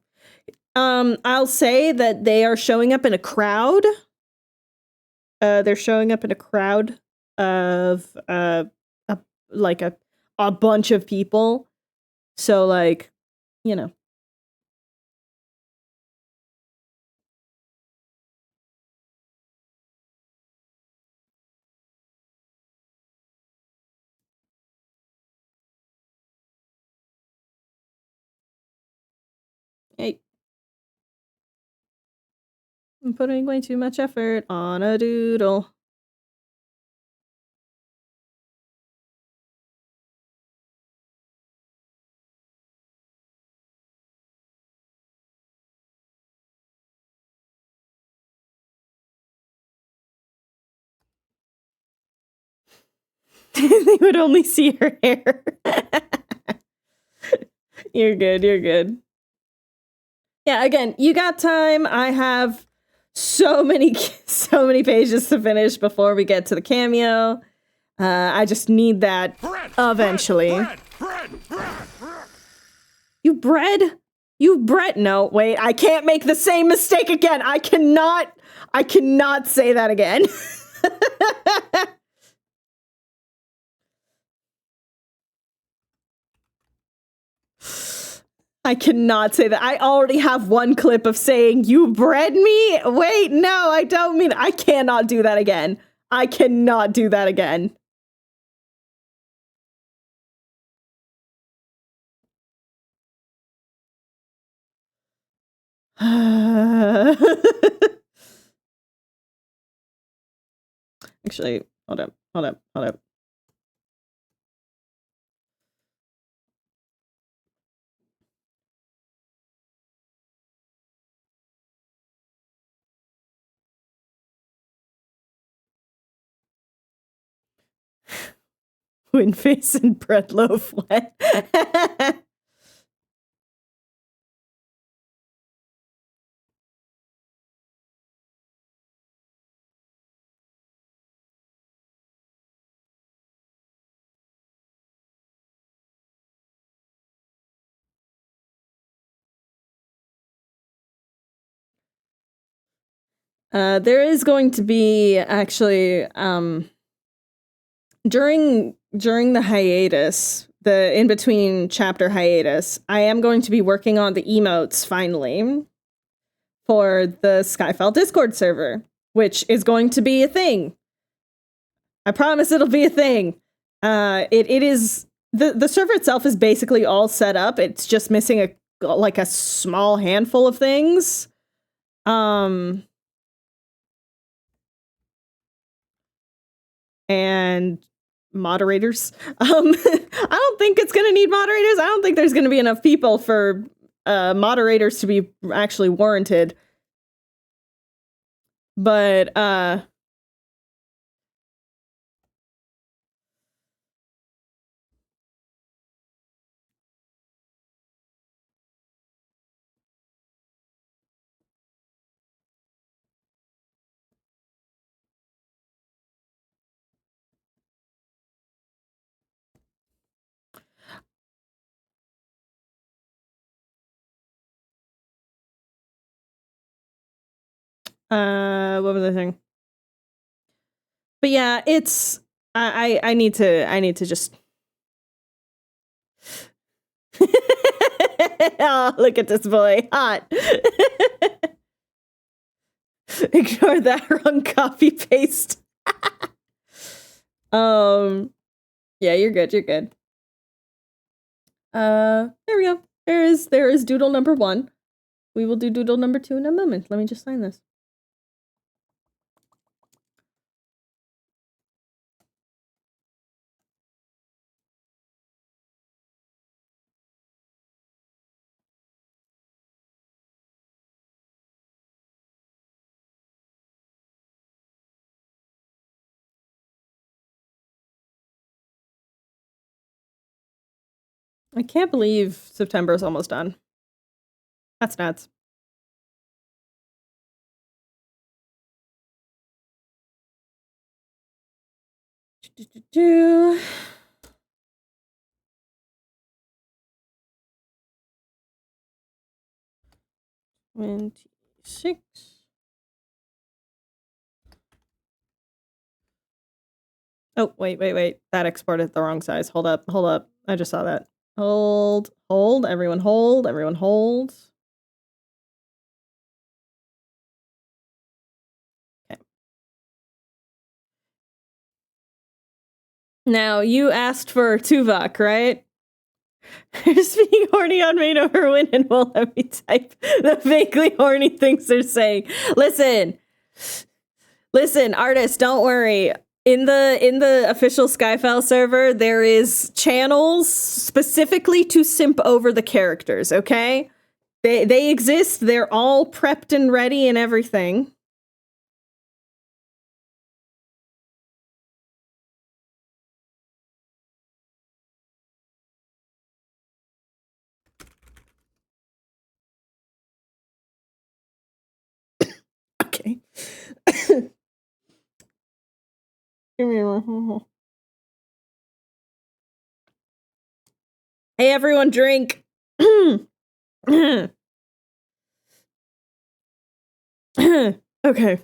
S1: I'll say that they are showing up in a crowd. They're showing up in a crowd of like a bunch of people. So like, you know. Hey. I'm putting way too much effort on a doodle. They would only see her hair. You're good. You're good. Yeah, again, you got time. I have so many pages to finish before we get to the cameo. I just need that eventually. You bread. No, wait, I can't make the same mistake again. I cannot say that again. I cannot say that. I already have one clip of saying, you bred me? Wait, no, I don't mean, I cannot do that again. I cannot do that again. Actually, hold up. Wind face and bread loaf wet. There is going to be actually during the hiatus, the in between chapter hiatus, I am going to be working on the emotes finally for the Skyfall Discord server, which is going to be a thing. I promise it'll be a thing. It is the server itself is basically all set up. It's just missing a small handful of things. And moderators. I don't think it's going to need moderators. I don't think there's going to be enough people for moderators to be actually warranted. But what was I saying? But yeah, it's I need to just oh, look at this boy. Hot. Ignore that wrong copy paste. Yeah, you're good. There we go. There is doodle number 1. We will do doodle number 2 in a moment. Let me just sign this. I can't believe September is almost done. That's nuts. Do 26. Oh, wait. That exported the wrong size. Hold up. I just saw that. Hold. Everyone hold. Okay. Now, you asked for Tuvok, right? Just being horny on Main over Win and won't let me type the vaguely horny things they're saying. Listen, artists, don't worry. In the official Skyfall server, there is channels specifically to simp over the characters, okay? They exist, they're all prepped and ready and everything. Give me one. Hey, everyone, drink. Okay. Okay.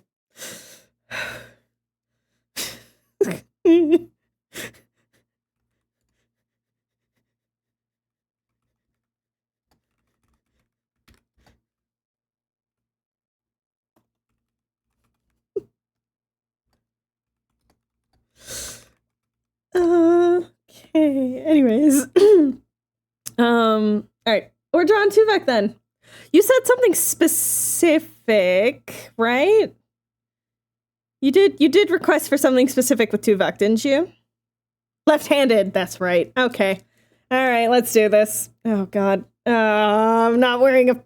S1: Anyways. All right. We're drawing Tuvok then. You said something specific, right? You did request for something specific with Tuvok, didn't you? Left-handed, that's right. Okay. All right, let's do this. Oh god. I'm not wearing a...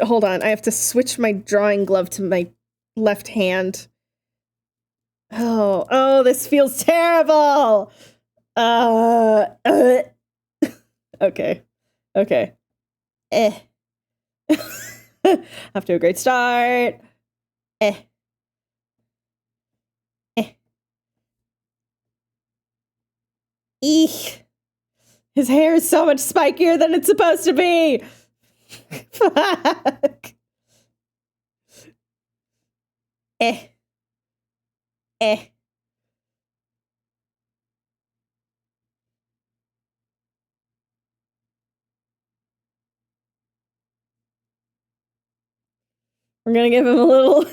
S1: Hold on, I have to switch my drawing glove to my left hand. Oh, this feels terrible! Okay. Off to a great start. Eek. His hair is so much spikier than it's supposed to be. Fuck. We're gonna give him a little...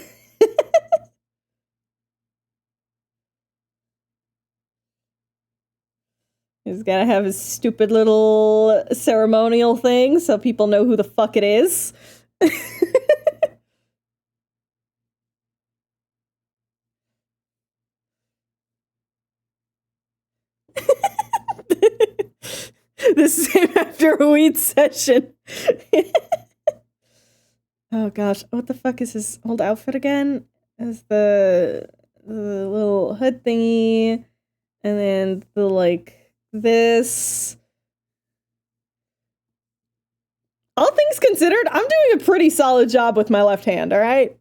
S1: He's gotta have his stupid little ceremonial thing so people know who the fuck it is. This is him after a weed session. Oh gosh, what the fuck is his old outfit again? Is the little hood thingy, and then the like this. All things considered, I'm doing a pretty solid job with my left hand, all right?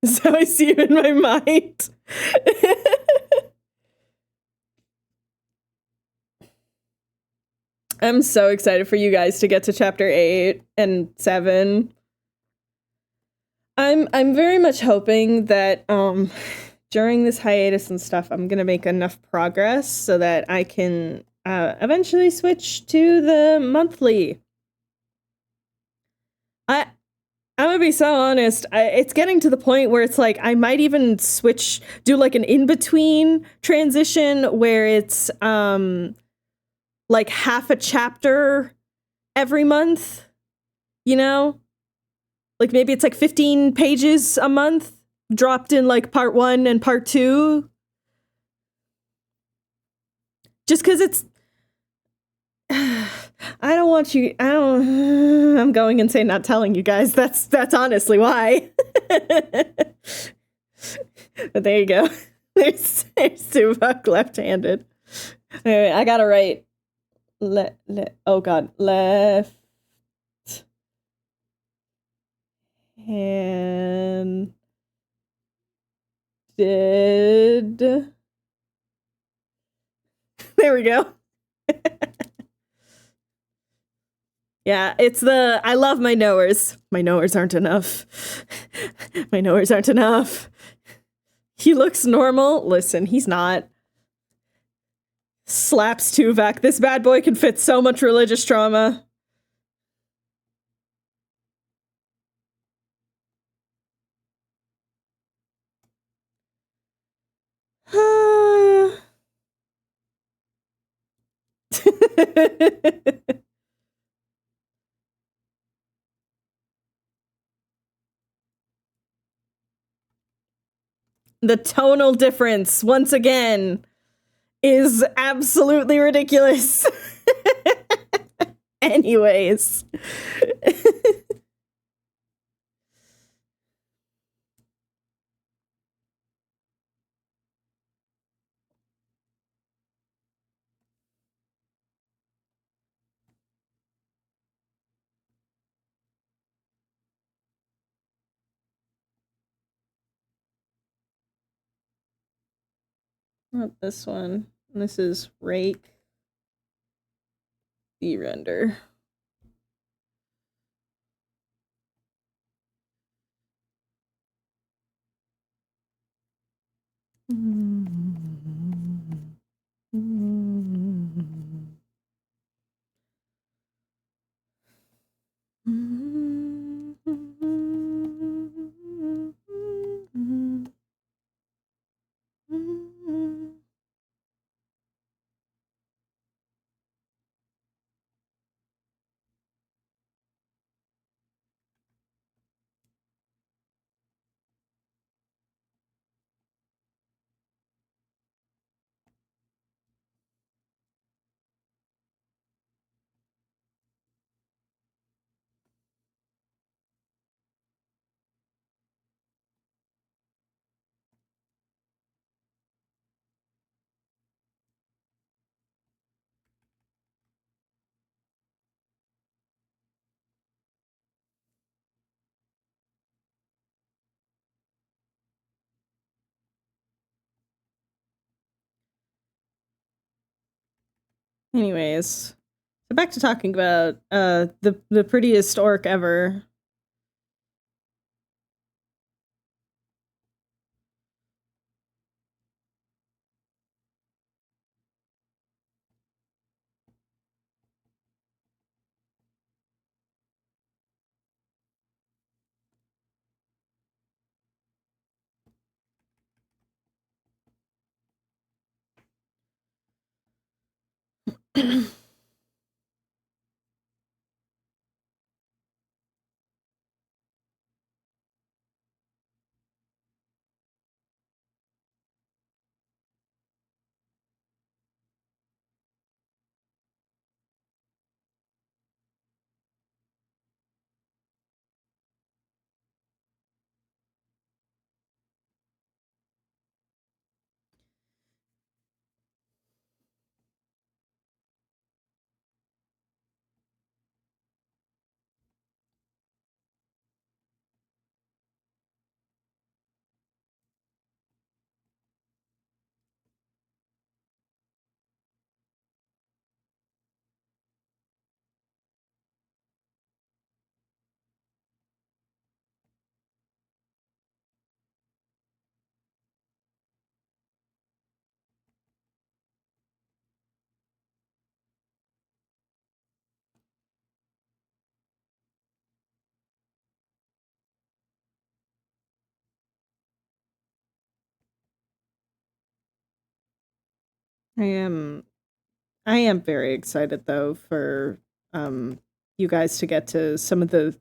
S1: So I see you in my mind. I'm so excited for you guys to get to chapter 8 and 7. I'm very much hoping that during this hiatus and stuff, I'm gonna make enough progress so that I can eventually switch to the monthly. I'm gonna be so honest, it's getting to the point where it's like I might even do like an in-between transition where it's like half a chapter every month, you know? Like maybe it's like 15 pages a month dropped in like part 1 and part 2. Just because it's... I'm going insane not telling you guys. That's honestly why. But there you go. There's Tuvok left-handed. Anyway, I gotta write. Oh god. Left hand did. There we go. Yeah, it's the I love my knowers. My knowers aren't enough. My knowers aren't enough. He looks normal. Listen, he's not. Slaps Tuvok. This bad boy can fit so much religious trauma. The tonal difference, once again, is absolutely ridiculous. Anyways. Not this one. This is rake the render. Anyways, so back to talking about the prettiest orc ever. I am very excited though for you guys to get to some of the,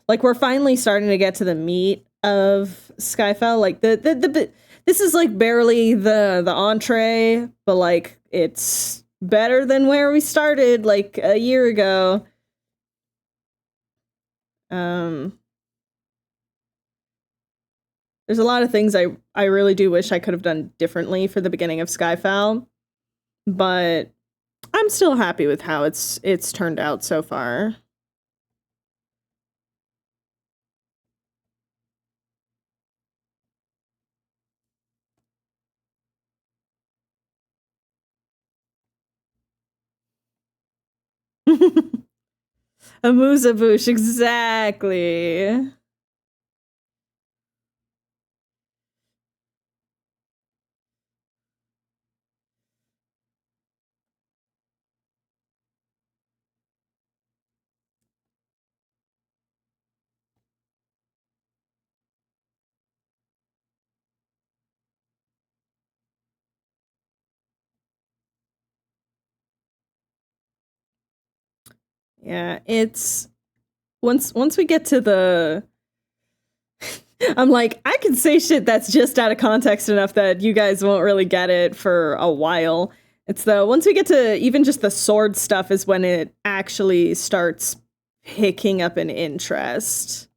S1: like, we're finally starting to get to the meat of Skyfell. Like this is like barely the entree, but like it's better than where we started like a year ago. There's a lot of things I really do wish I could have done differently for the beginning of Skyfall, but I'm still happy with how it's turned out so far. A Musabush, exactly. Yeah, it's once we get to the I'm like, I can say shit that's just out of context enough that you guys won't really get it for a while. It's the once we get to even just the sword stuff is when it actually starts picking up an interest.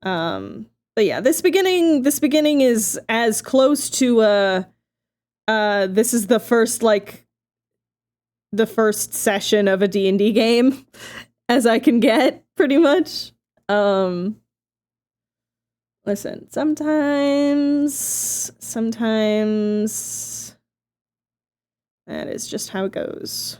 S1: But yeah, this beginning is as close to this is the first session of a D&D game as I can get, pretty much. Listen, sometimes that is just how it goes.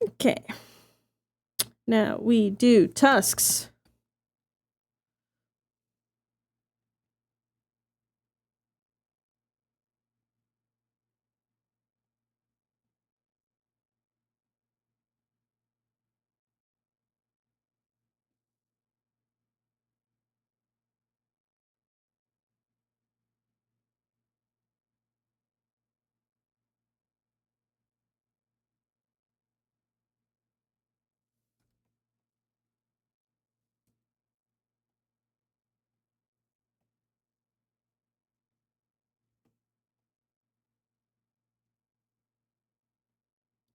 S1: Okay. Now we do tusks.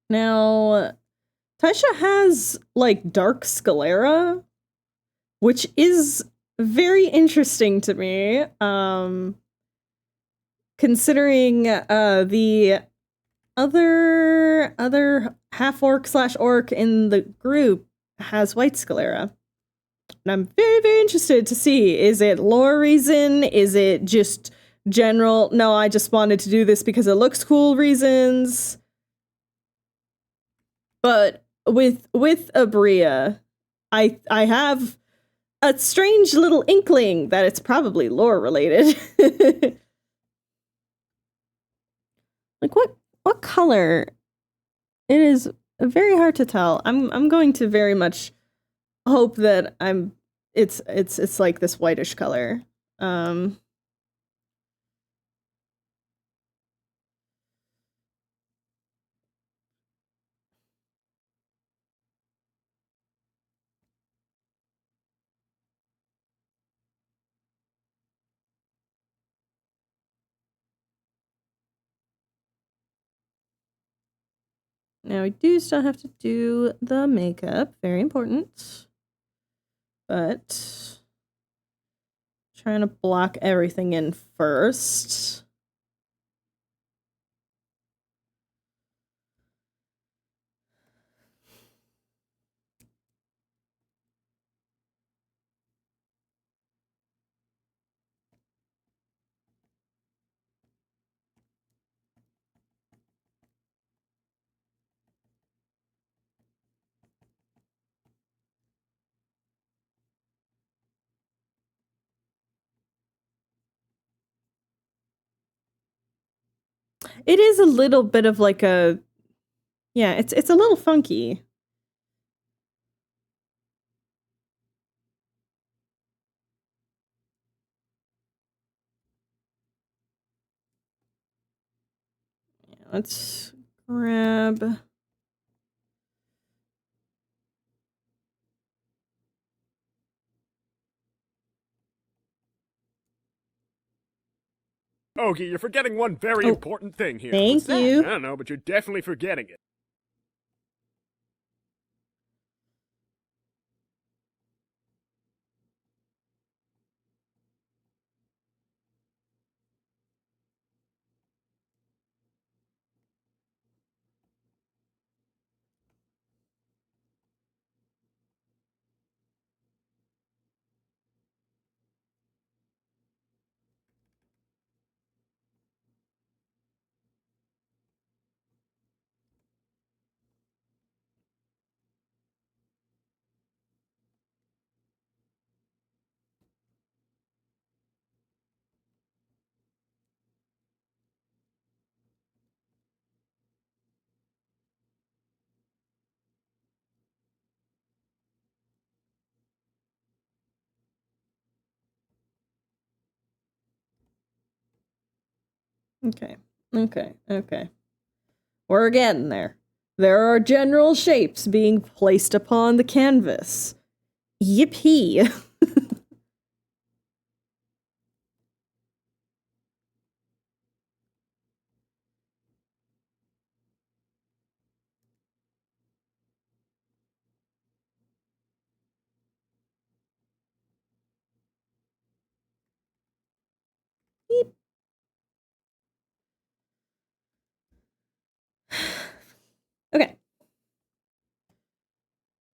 S1: Now, Thaisha has like dark sclera, which is very interesting to me. Considering the other half orc / orc in the group has white sclera. And I'm very, very interested to see, is it lore reason? Is it just general, no, I just wanted to do this because it looks cool reasons? But with Abria, I have a strange little inkling that it's probably lore related. Like what color? It is very hard to tell. I'm going to very much hope that it's like this whitish color. Now we do still have to do the makeup, very important. But trying to block everything in first. It is a little bit of like a, yeah, it's a little funky. Let's grab.
S4: Ogie, you're forgetting one very
S1: Oh,
S4: important thing here.
S1: Thank
S4: What's that?
S1: you.
S4: I don't know, but you're definitely forgetting it.
S1: Okay. Okay. Okay. We're getting there. There are general shapes being placed upon the canvas. Yippee. Beep. Okay.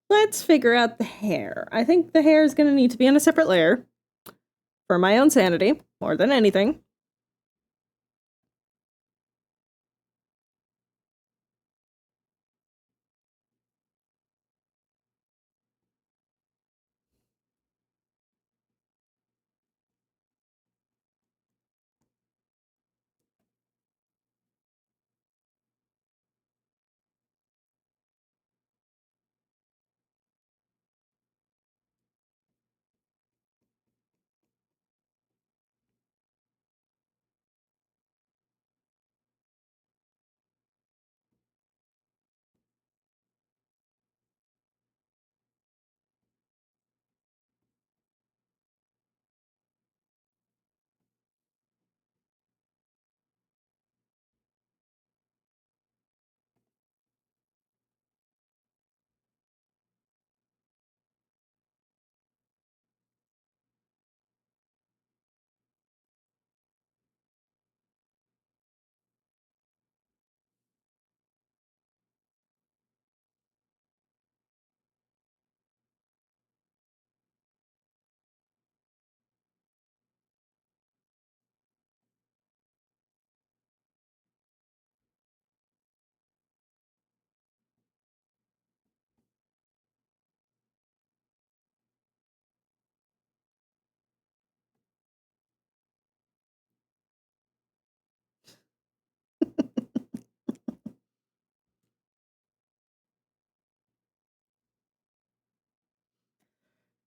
S1: Let's figure out the hair. I think the hair is going to need to be on a separate layer for my own sanity, more than anything.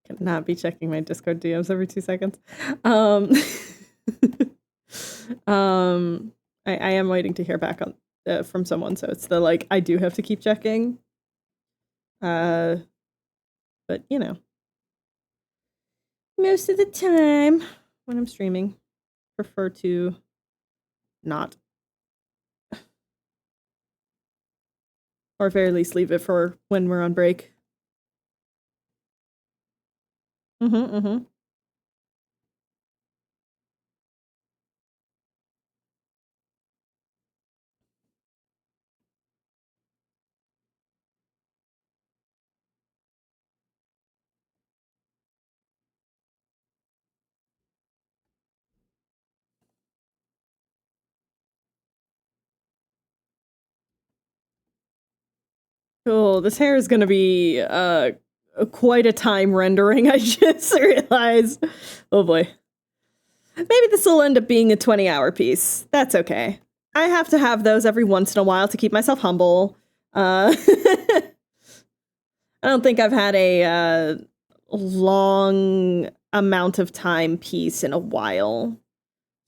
S1: Cannot be checking my Discord DMs every 2 seconds. Um, I am waiting to hear back on from someone, so it's the like I do have to keep checking. But you know, most of the time when I'm streaming, prefer to not, or at very least leave it for when we're on break. Mm-hmm. Cool. This hair is gonna be quite a time rendering. I just realized. Oh boy. Maybe this will end up being a 20-hour piece. That's okay. I have to have those every once in a while to keep myself humble. I don't think I've had a long amount of time piece in a while.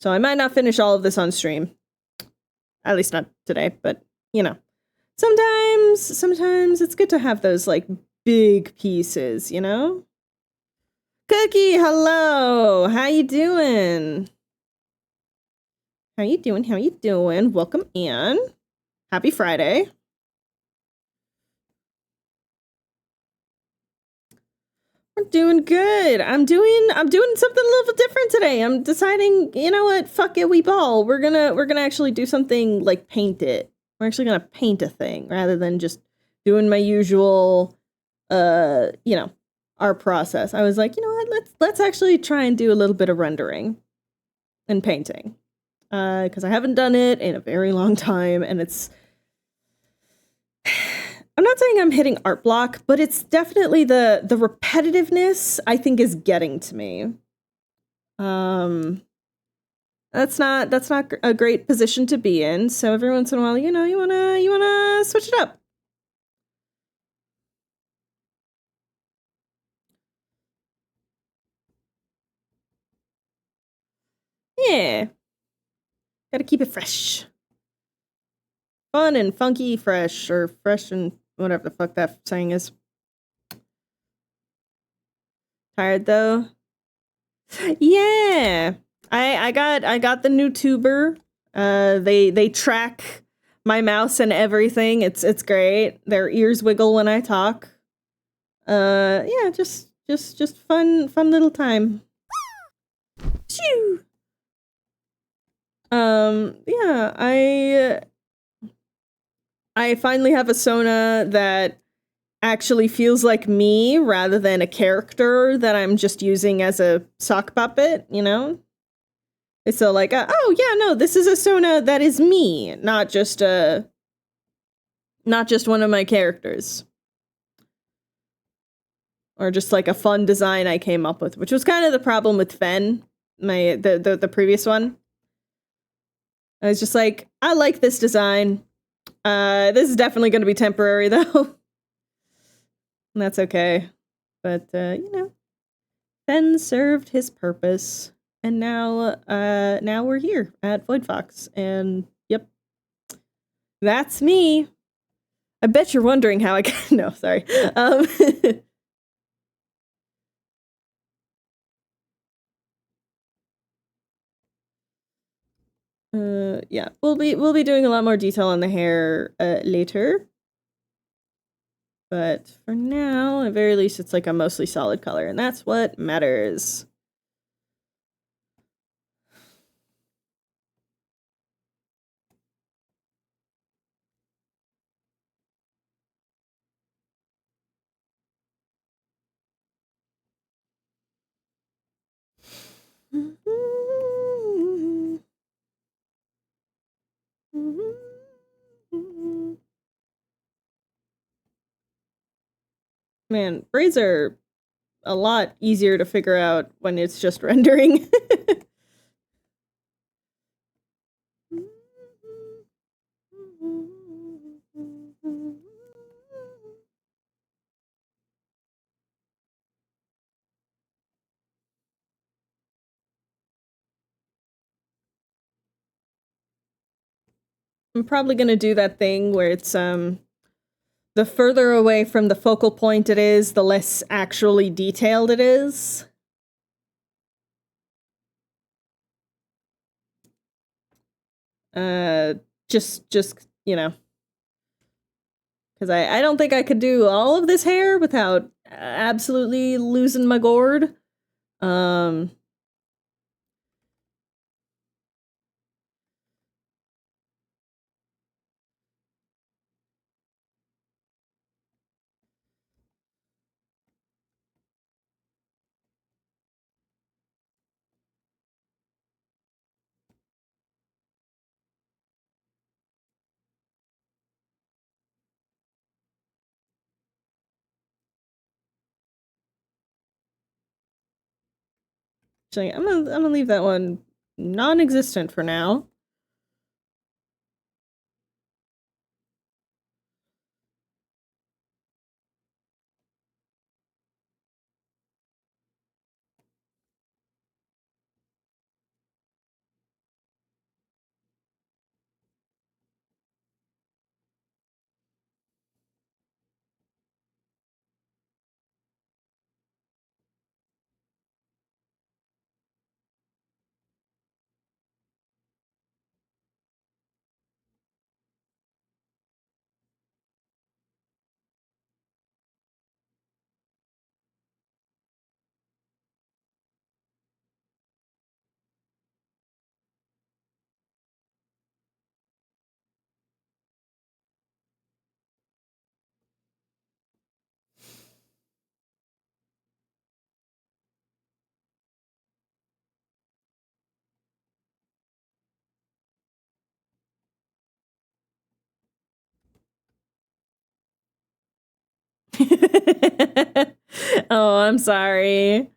S1: So I might not finish all of this on stream. At least not today, but you know. Sometimes it's good to have those like big pieces, you know? Cookie, hello. How you doing? How you doing? How you doing? Welcome in. Happy Friday. We're doing good. I'm doing something a little different today. I'm deciding, you know what? Fuck it, we ball. We're gonna actually do something like paint it. We're actually gonna paint a thing rather than just doing my usual you know, our process. I was like, you know what? Let's actually try and do a little bit of rendering and painting. Because I haven't done it in a very long time, and it's I'm not saying I'm hitting art block, but it's definitely the repetitiveness I think is getting to me. That's not a great position to be in. So every once in a while, you know, you wanna switch it up. Yeah. Gotta keep it fresh. Fun and funky fresh, or fresh and whatever the fuck that saying is. Tired though? Yeah. I got the new tuber. They track my mouse and everything. It's great. Their ears wiggle when I talk. Yeah, just fun little time. Phew. Yeah, I finally have a Sona that actually feels like me rather than a character that I'm just using as a sock puppet, you know? It's so like, oh yeah, no, this is a Sona that is me, not just one of my characters. Or just like a fun design I came up with, which was kind of the problem with Fen, the previous one. I was just like, I like this design. This is definitely going to be temporary though. And that's okay. But, you know, Fen served his purpose. And now we're here at Void Fox. And, yep. That's me. I bet you're wondering how I got... No, sorry. Yeah, we'll be doing a lot more detail on the hair later. But for now, at very least, it's like a mostly solid color, and that's what matters. Man, braids are a lot easier to figure out when it's just rendering. I'm probably gonna do that thing where it's the further away from the focal point it is, the less actually detailed it is. Just, you know. Because I don't think I could do all of this hair without absolutely losing my gourd. Actually, I'm gonna leave that one non-existent for now. Oh, I'm sorry.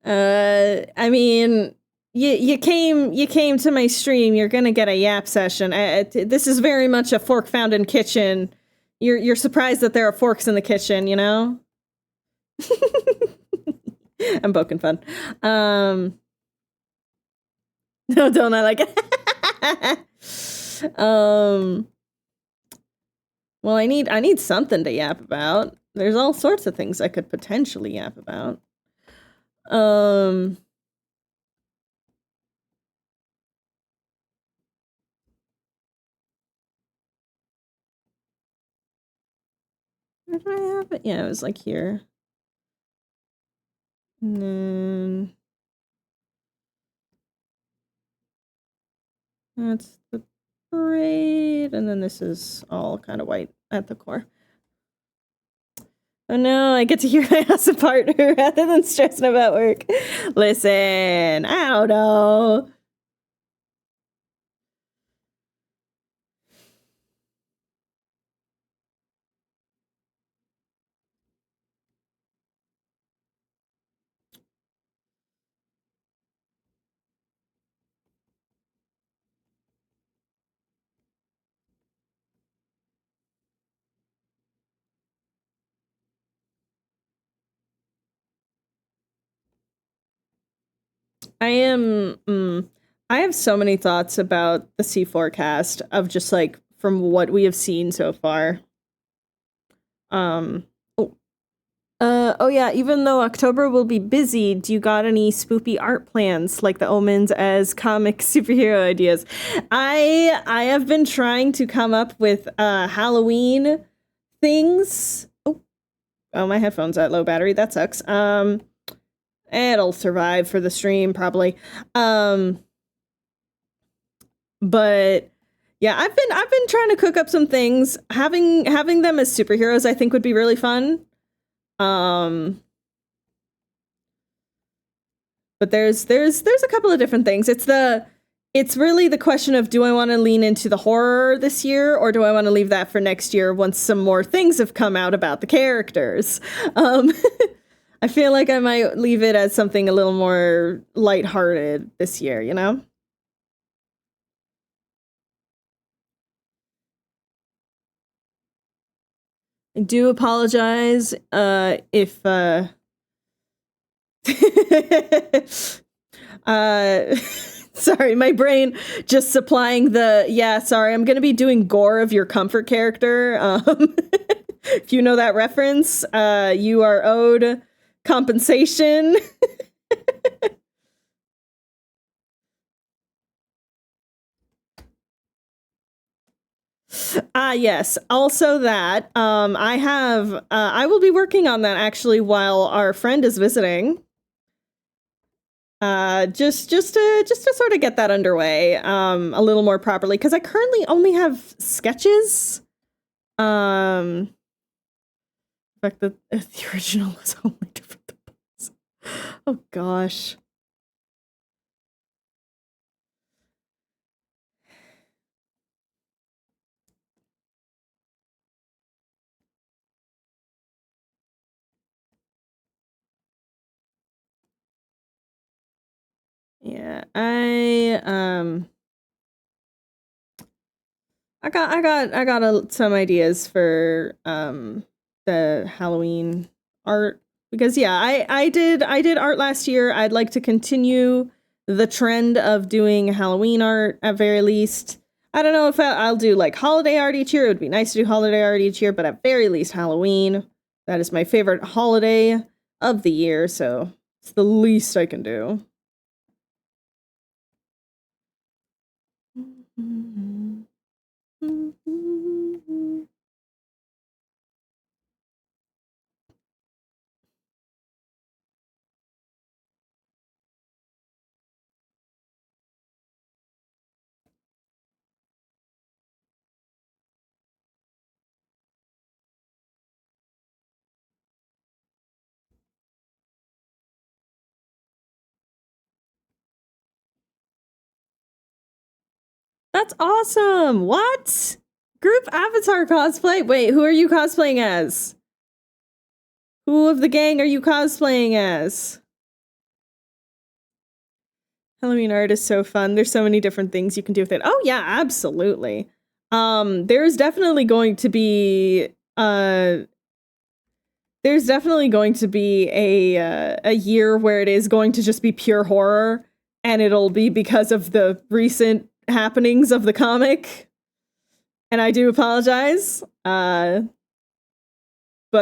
S1: I mean, you came to my stream. You're gonna get a yap session. This is very much a fork found in kitchen. You're surprised that there are forks in the kitchen, you know? I'm poking fun. No, don't I like it? Well, I need something to yap about. There's all sorts of things I could potentially yap about. Where did I have it? Yeah, it was like here. And then that's the braid, and then this is all kind of white at the core. Oh no, I get to hear my awesome partner rather than stressing about work. Listen, I don't know. I have so many thoughts about the C forecast of just like from what we have seen so far. Oh yeah, even though October will be busy, do you got any spoopy art plans like the omens as comic superhero ideas? I have been trying to come up with Halloween things. Oh, my headphone's at low battery. That sucks. It'll survive for the stream probably. But yeah, I've been trying to cook up some things. Having them as superheroes I think would be really fun. But there's a couple of different things. It's really the question of, do I want to lean into the horror this year, or do I want to leave that for next year once some more things have come out about the characters? I feel like I might leave it as something a little more lighthearted this year, you know? I do apologize if sorry, my brain just supplying the sorry, I'm gonna be doing gore of your comfort character. If you know that reference, you are owed compensation. Yes. Also that I will be working on that actually while our friend is visiting. Just to sort of get that underway a little more properly, because I currently only have sketches. In fact, the original was only different than books. Oh gosh. Yeah, I got some ideas for the Halloween art, because I did art last year. I'd like to continue the trend of doing Halloween art at very least. I don't know if I'll do like holiday art each year. It would be nice to do holiday art each year, but at very least Halloween. That is my favorite holiday of the year, so it's the least I can do. That's awesome! What? Group avatar cosplay? Wait, who are you cosplaying as? Who of the gang are you cosplaying as? Halloween art is so fun. There's so many different things you can do with it. Oh yeah, absolutely. There's definitely going to be a year where it is going to just be pure horror. and it'll be because of the recent happenings of the comic. And I do apologize. But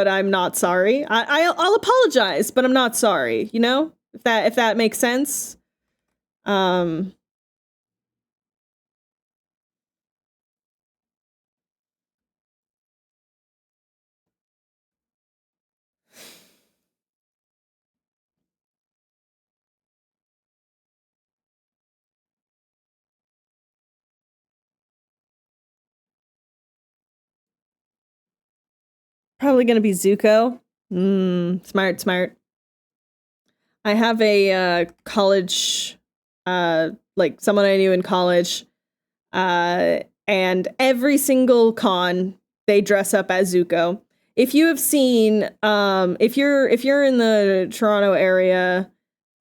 S1: I'm not sorry. I'll apologize, but I'm not sorry, you know? If that makes sense. Probably gonna be Zuko. Smart. I have a college, like someone I knew in college, and every single con they dress up as Zuko. If you have seen, if you're in the Toronto area,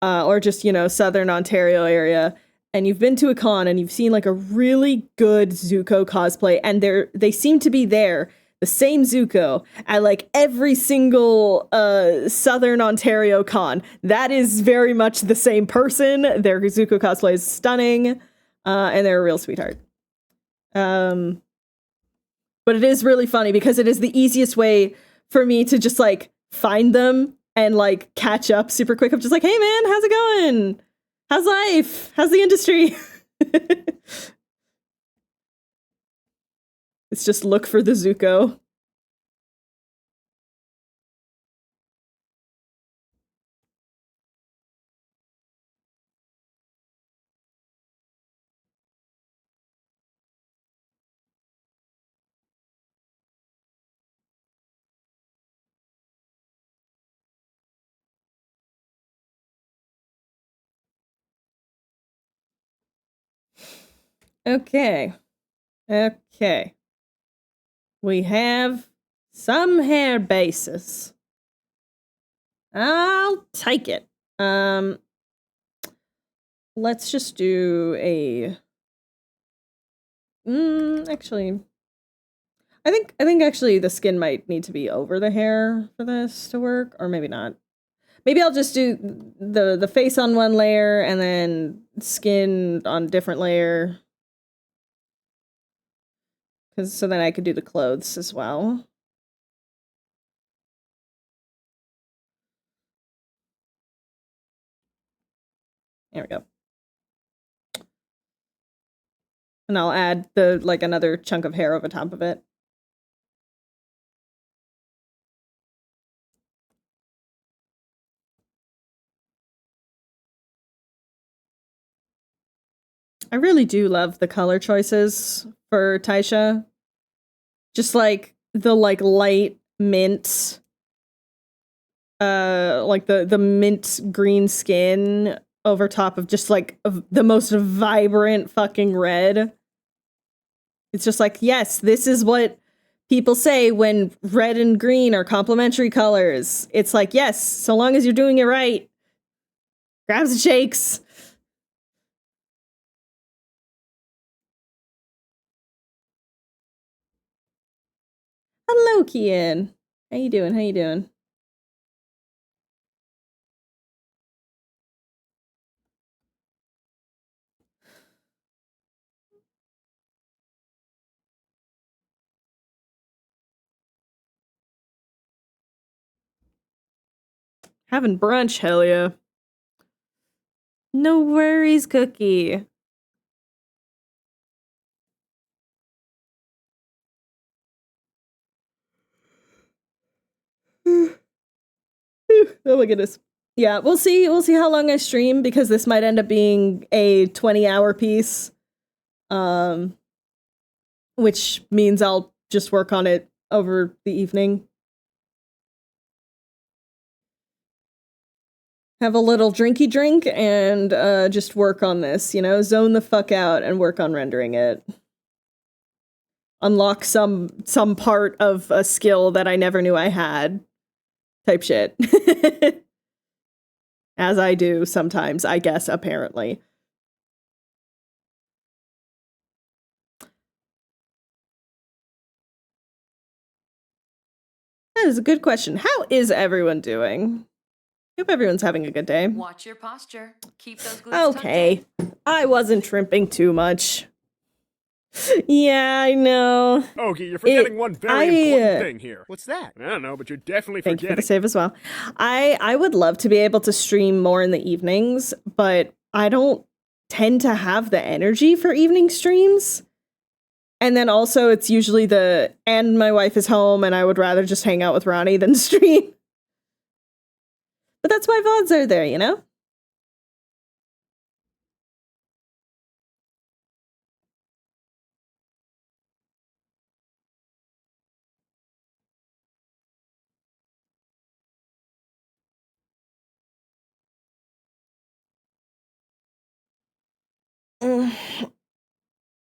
S1: or just Southern Ontario area, and you've been to a con and you've seen like a really good Zuko cosplay, and they seem to be there. The same Zuko at like every single Southern Ontario con. That is very much the same person. Their Zuko cosplay is stunning, and they're a real sweetheart. But it is really funny because it is the easiest way for me to just like find them and like catch up super quick. I'm just like, hey man, how's it going? How's life? How's the industry? It's just look for the Zuko. Okay. We have some hair bases. I'll take it. Let's just do a actually I think actually the skin might need to be over the hair for this to work, or maybe not. Maybe I'll just do the face on one layer and then skin on a different layer. So then I could do the clothes as well. There we go. And I'll add another chunk of hair over top of it. I really do love the color choices for Thaisha. Just like the light mint, like the mint green skin over top of just like the most vibrant fucking red. It's just like, yes, this is what people say when red and green are complementary colors. It's like, yes, so long as you're doing it right. Grabs and shakes. Hello, Kian. How you doing? Having brunch, hell yeah. No worries, Cookie. Oh my goodness. Yeah, we'll see how long I stream, because this might end up being a 20-hour piece. Which means I'll just work on it over the evening. Have a little drinky drink and just work on this, zone the fuck out and work on rendering it. Unlock some part of a skill that I never knew I had. Type shit. As I do sometimes, I guess, apparently. That is a good question. How is everyone doing? Hope everyone's having a good day.
S2: Watch your posture. Keep those glutes tucked
S1: Okay.
S2: in.
S1: I wasn't shrimping too much. Yeah, I know.
S4: Ogie, you're forgetting one very important thing here.
S3: What's that?
S4: I don't know, but you're definitely
S1: Thank you for the
S4: forgetting.
S1: save as well. I would love to be able to stream more in the evenings, but I don't tend to have the energy for evening streams. And then also it's usually and my wife is home and I would rather just hang out with Ronnie than stream. But that's why VODs are there, you know?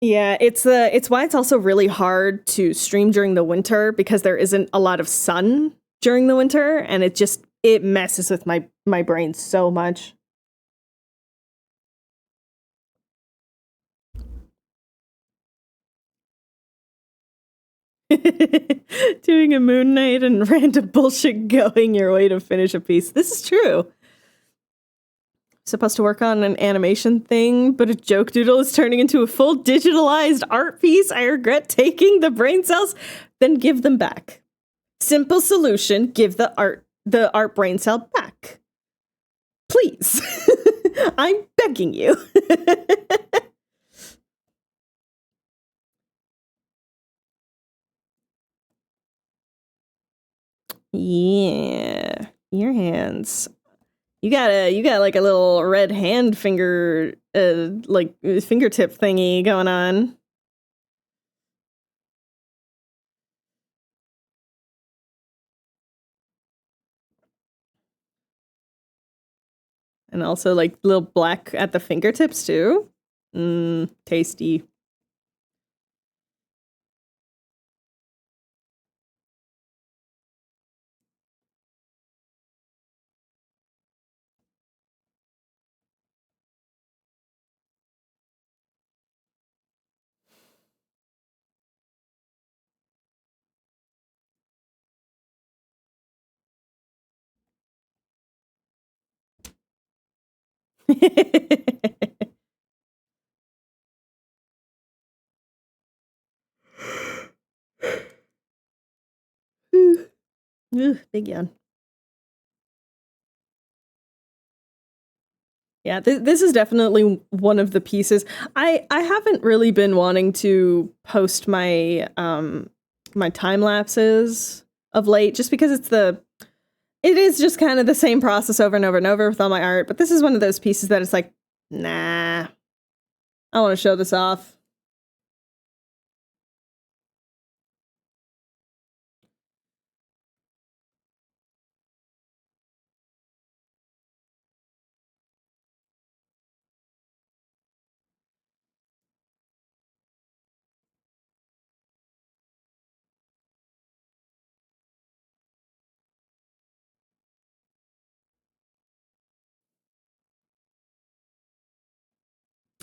S1: Yeah, it's why it's also really hard to stream during the winter because there isn't a lot of sun during the winter and it messes with my brain so much. Doing a moon night and random bullshit going your way to finish a piece. This is true. Supposed to work on an animation thing, but a joke doodle is turning into a full digitalized art piece. I regret taking the brain cells, then give them back. Simple solution, give the art brain cell back. Please. I'm begging you. Yeah. Your hands. You got like a little red hand finger, like fingertip thingy going on. And also like little black at the fingertips too. Tasty. Big yawn. Yeah, this is definitely one of the pieces. I haven't really been wanting to post my my time lapses of late, just because it is just kind of the same process over and over and over with all my art. But this is one of those pieces that it's like, nah, I want to show this off.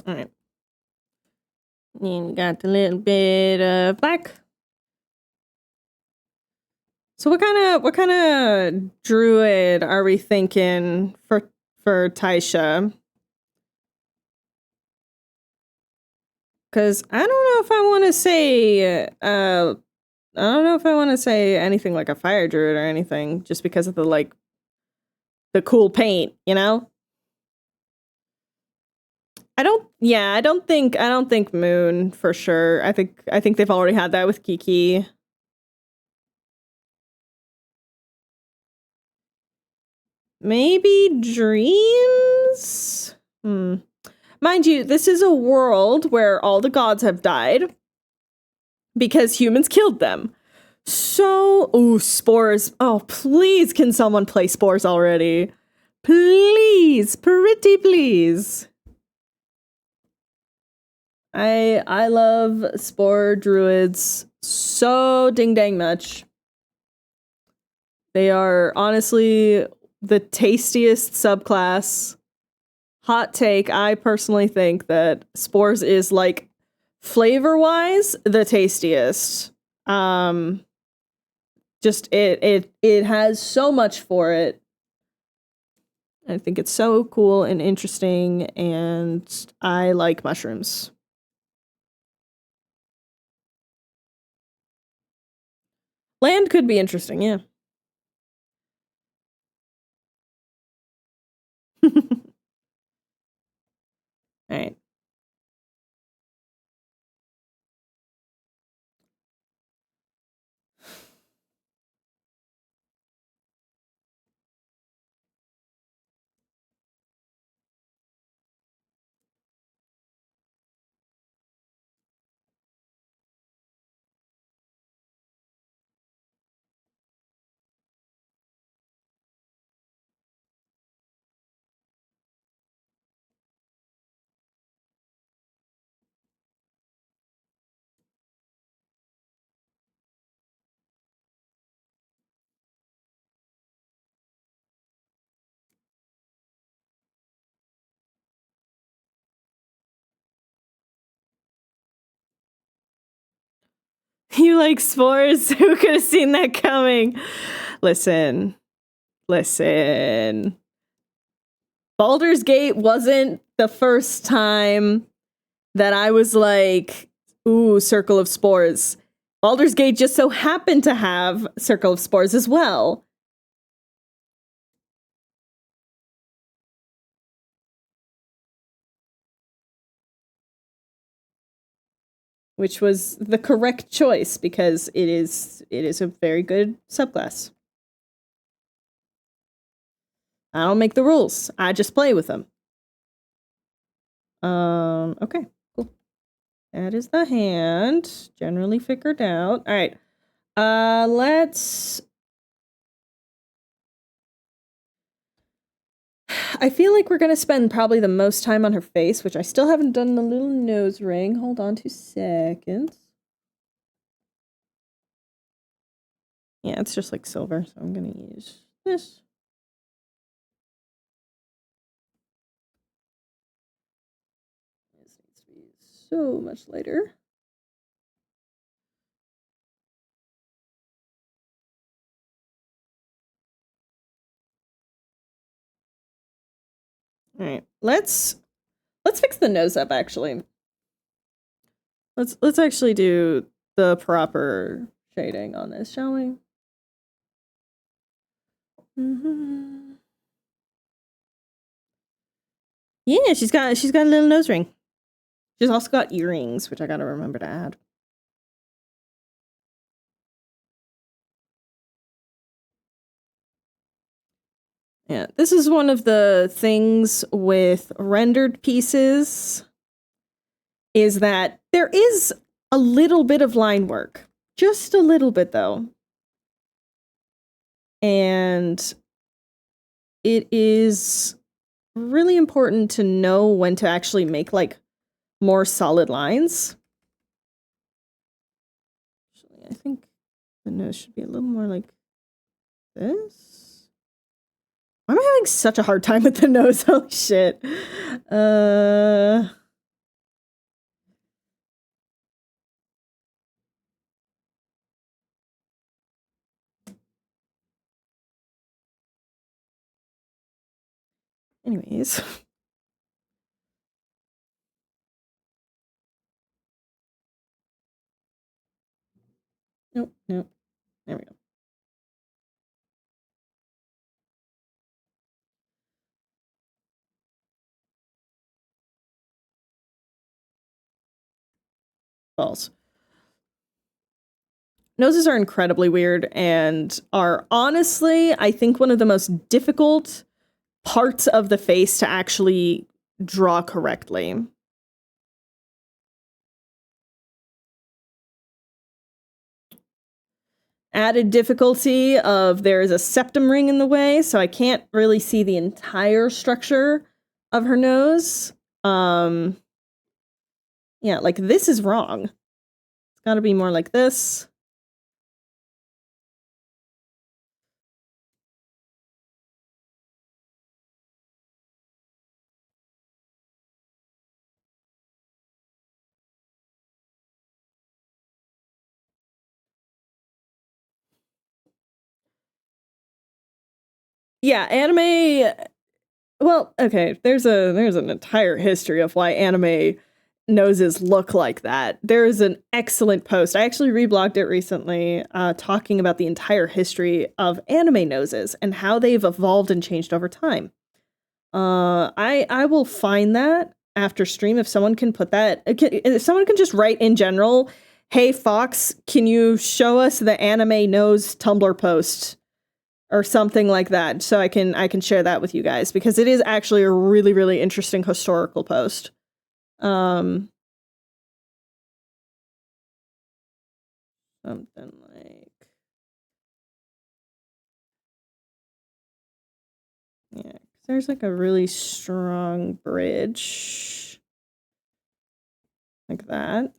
S1: All right. And got a little bit of black. So what kind of druid are we thinking for Thaisha? Because I don't know if I want to say I don't know if I want to say anything like a fire druid or anything, just because of the cool paint, you know? I don't think moon for sure. I think they've already had that with Kiki. Maybe dreams? Mind you, this is a world where all the gods have died because humans killed them. So, spores. Oh, please, can someone play spores already? Please, pretty please. I love spore druids so ding dang much. They are honestly the tastiest subclass. Hot take, I personally think that spores is like flavor-wise the tastiest. Just, it has so much for it. I think it's so cool and interesting, and I like mushrooms. Land could be interesting, yeah. Alright. You like spores? Who could have seen that coming? Listen. Baldur's Gate wasn't the first time that I was like, ooh, Circle of Spores. Baldur's Gate just so happened to have Circle of Spores as well. Which was the correct choice because it is a very good subclass. I don't make the rules. I just play with them. Okay, cool. That is the hand. Generally figured out. All right. Let's... I feel like we're gonna spend probably the most time on her face, which I still haven't done the little nose ring. Hold on 2 seconds. Yeah, it's just like silver, so I'm gonna use this. This needs to be so much lighter. All right, let's fix the nose up. Actually, let's actually do the proper shading on this, shall we? Yeah, she's got a little nose ring. She's also got earrings, which I gotta remember to add. Yeah, this is one of the things with rendered pieces is that there is a little bit of line work. Just a little bit, though. And it is really important to know when to actually make, like, more solid lines. Actually, I think the nose should be a little more like this. Why am I having such a hard time with the nose? Holy shit. Anyways. Nope. There we go. Balls. Noses are incredibly weird and are honestly, I think, one of the most difficult parts of the face to actually draw correctly. Added difficulty of there is a septum ring in the way, so I can't really see the entire structure of her nose. Yeah, like this is wrong. It's gotta be more like this. Yeah, anime well, okay, there's an entire history of why anime noses look like that. There is an excellent post. I actually reblogged it recently, talking about the entire history of anime noses and how they've evolved and changed over time. I will find that after stream if someone can put that. If someone can just write in general, "Hey Fox, can you show us the anime nose Tumblr post?" or something like that, so I can share that with you guys, because it is actually a really, really interesting historical post. Something like, yeah, 'cause there's like a really strong bridge like that.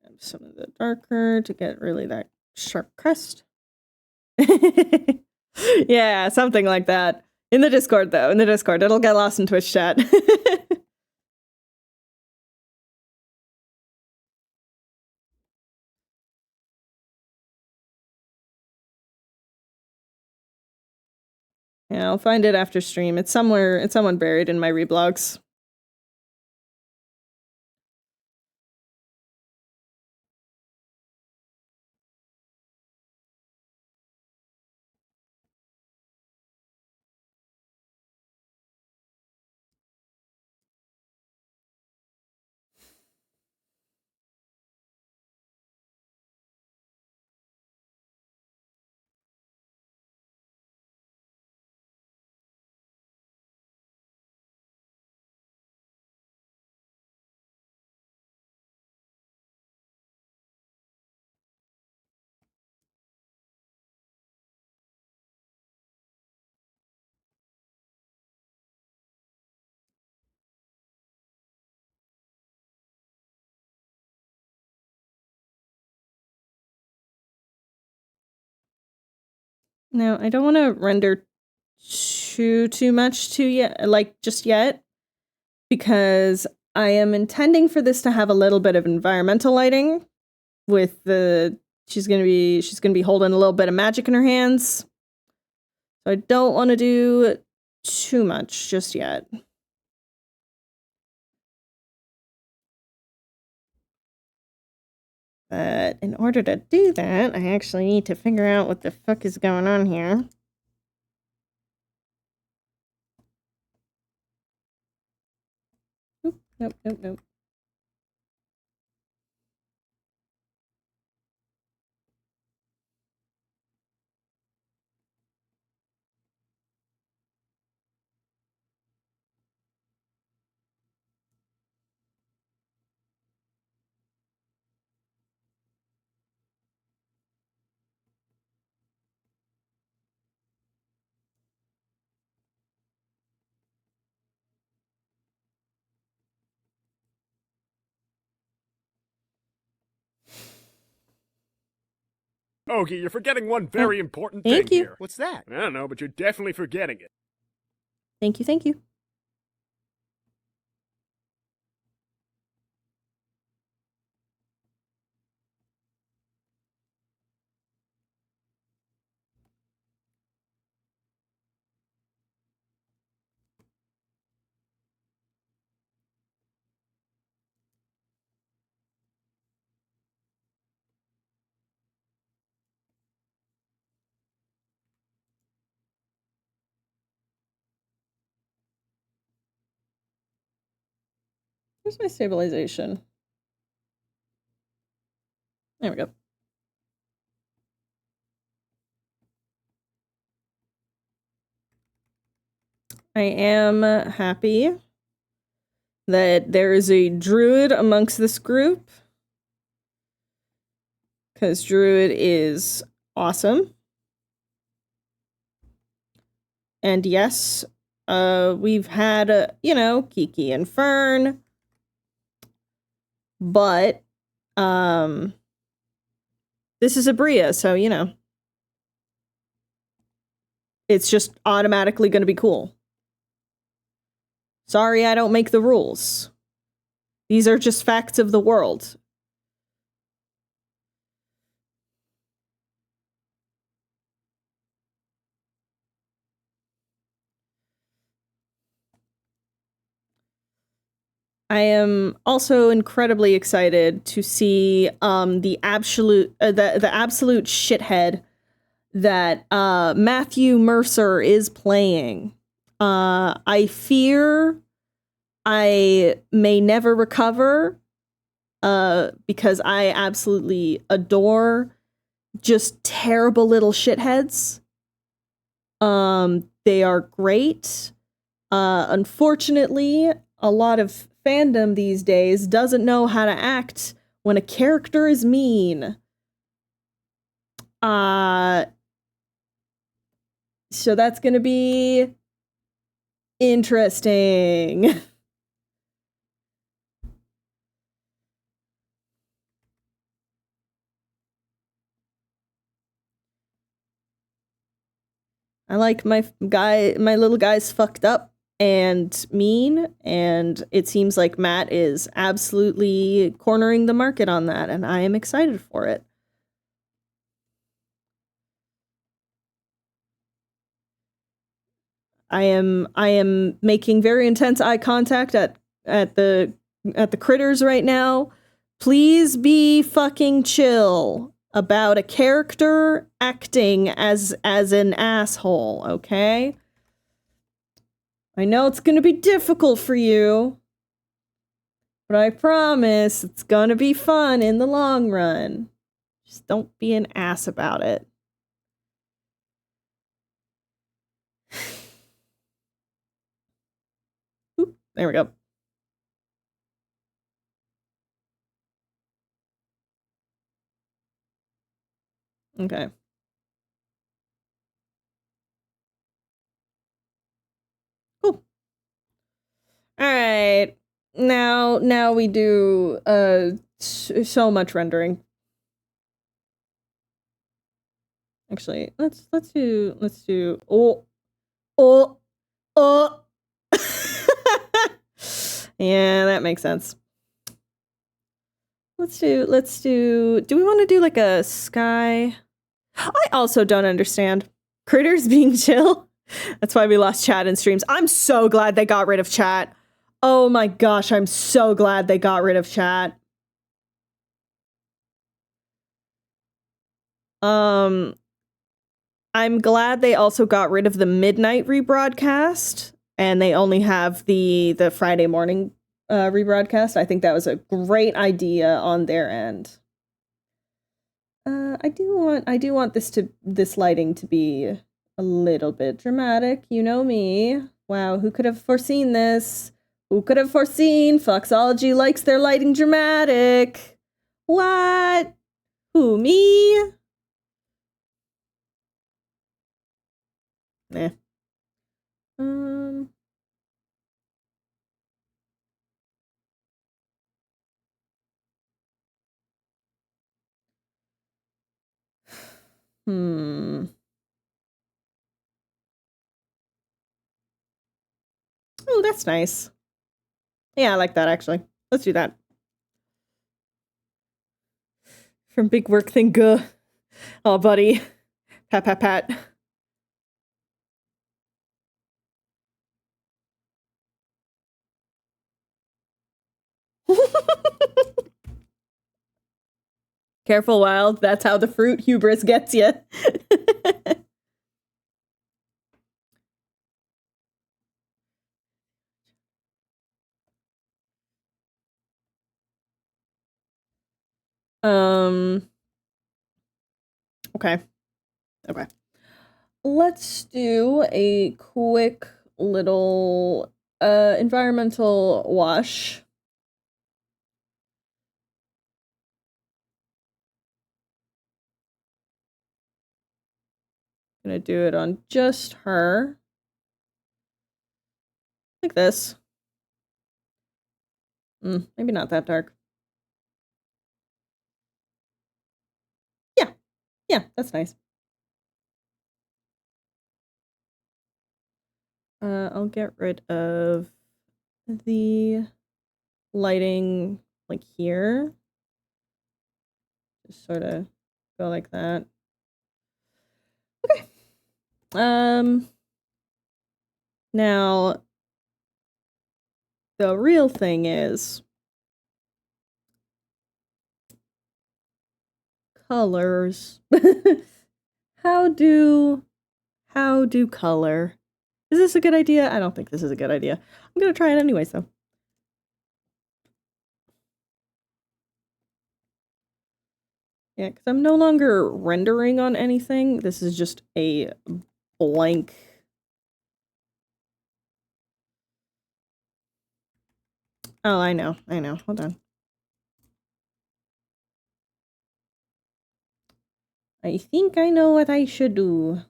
S1: And some of the darker to get really that sharp crest. Yeah, something like that. In the Discord, though. In the Discord. It'll get lost in Twitch chat. Yeah, I'll find it after stream. It's somewhere buried in my reblogs. Now, I don't want to render too much just yet, because I am intending for this to have a little bit of environmental lighting with she's gonna be holding a little bit of magic in her hands. So I don't want to do too much just yet. But in order to do that, I actually need to figure out what the fuck is going on here. Oop, nope.
S4: Ogie, you're forgetting one very important
S1: thank
S4: thing
S1: you.
S4: here.
S6: What's that?
S4: I don't know, but you're definitely forgetting it.
S1: Thank you. Where's my stabilization? There we go. I am happy that there is a druid amongst this group, because druid is awesome. And yes, we've had, Kiki and Fern, but this is a Bria, so, it's just automatically going to be cool. Sorry, I don't make the rules. These are just facts of the world. I am also incredibly excited to see the absolute shithead that Matthew Mercer is playing. I fear I may never recover because I absolutely adore just terrible little shitheads. They are great. Unfortunately, a lot of fandom these days doesn't know how to act when a character is mean. So that's gonna be interesting. I like my little guy's fucked up and mean, and it seems like Matt is absolutely cornering the market on that, and I am excited for it. I am making very intense eye contact at the critters right now. Please be fucking chill about a character acting as an asshole, okay? I know it's gonna be difficult for you, but I promise it's gonna be fun in the long run. Just don't be an ass about it. Oop, there we go. Okay. Cool. All right. Now we do so much rendering. Actually, let's do oh. Yeah, that makes sense. Let's do do we want to do like a sky? I also don't understand. Critters being chill. That's why we lost chat and streams. I'm so glad they got rid of chat. Oh my gosh, I'm so glad they got rid of chat. I'm glad they also got rid of the midnight rebroadcast and they only have the Friday morning rebroadcast. I think that was a great idea on their end. I do want this lighting to be a little bit dramatic. You know me. Wow, who could have foreseen this? Who could have foreseen Foxology likes their lighting dramatic? What? Who, me? Nah. Oh, that's nice. Yeah, I like that, actually. Let's do that. From Big Work Thing, guh. Oh, buddy. Pat, pat, pat. Careful, Wild. That's how the fruit hubris gets you. Okay. Okay. Let's do a quick little environmental wash. I'm gonna do it on just her. Like this. Maybe not that dark. Yeah. Yeah, that's nice. I'll get rid of the lighting like here. Just sort of go like that. Okay. Now the real thing is colors. How do color? Is this a good idea? I don't think this is a good idea. I'm gonna try it anyways, though. Yeah, because I'm no longer rendering on anything. This is just a blank. Oh, I know. Hold on. I think I know what I should do.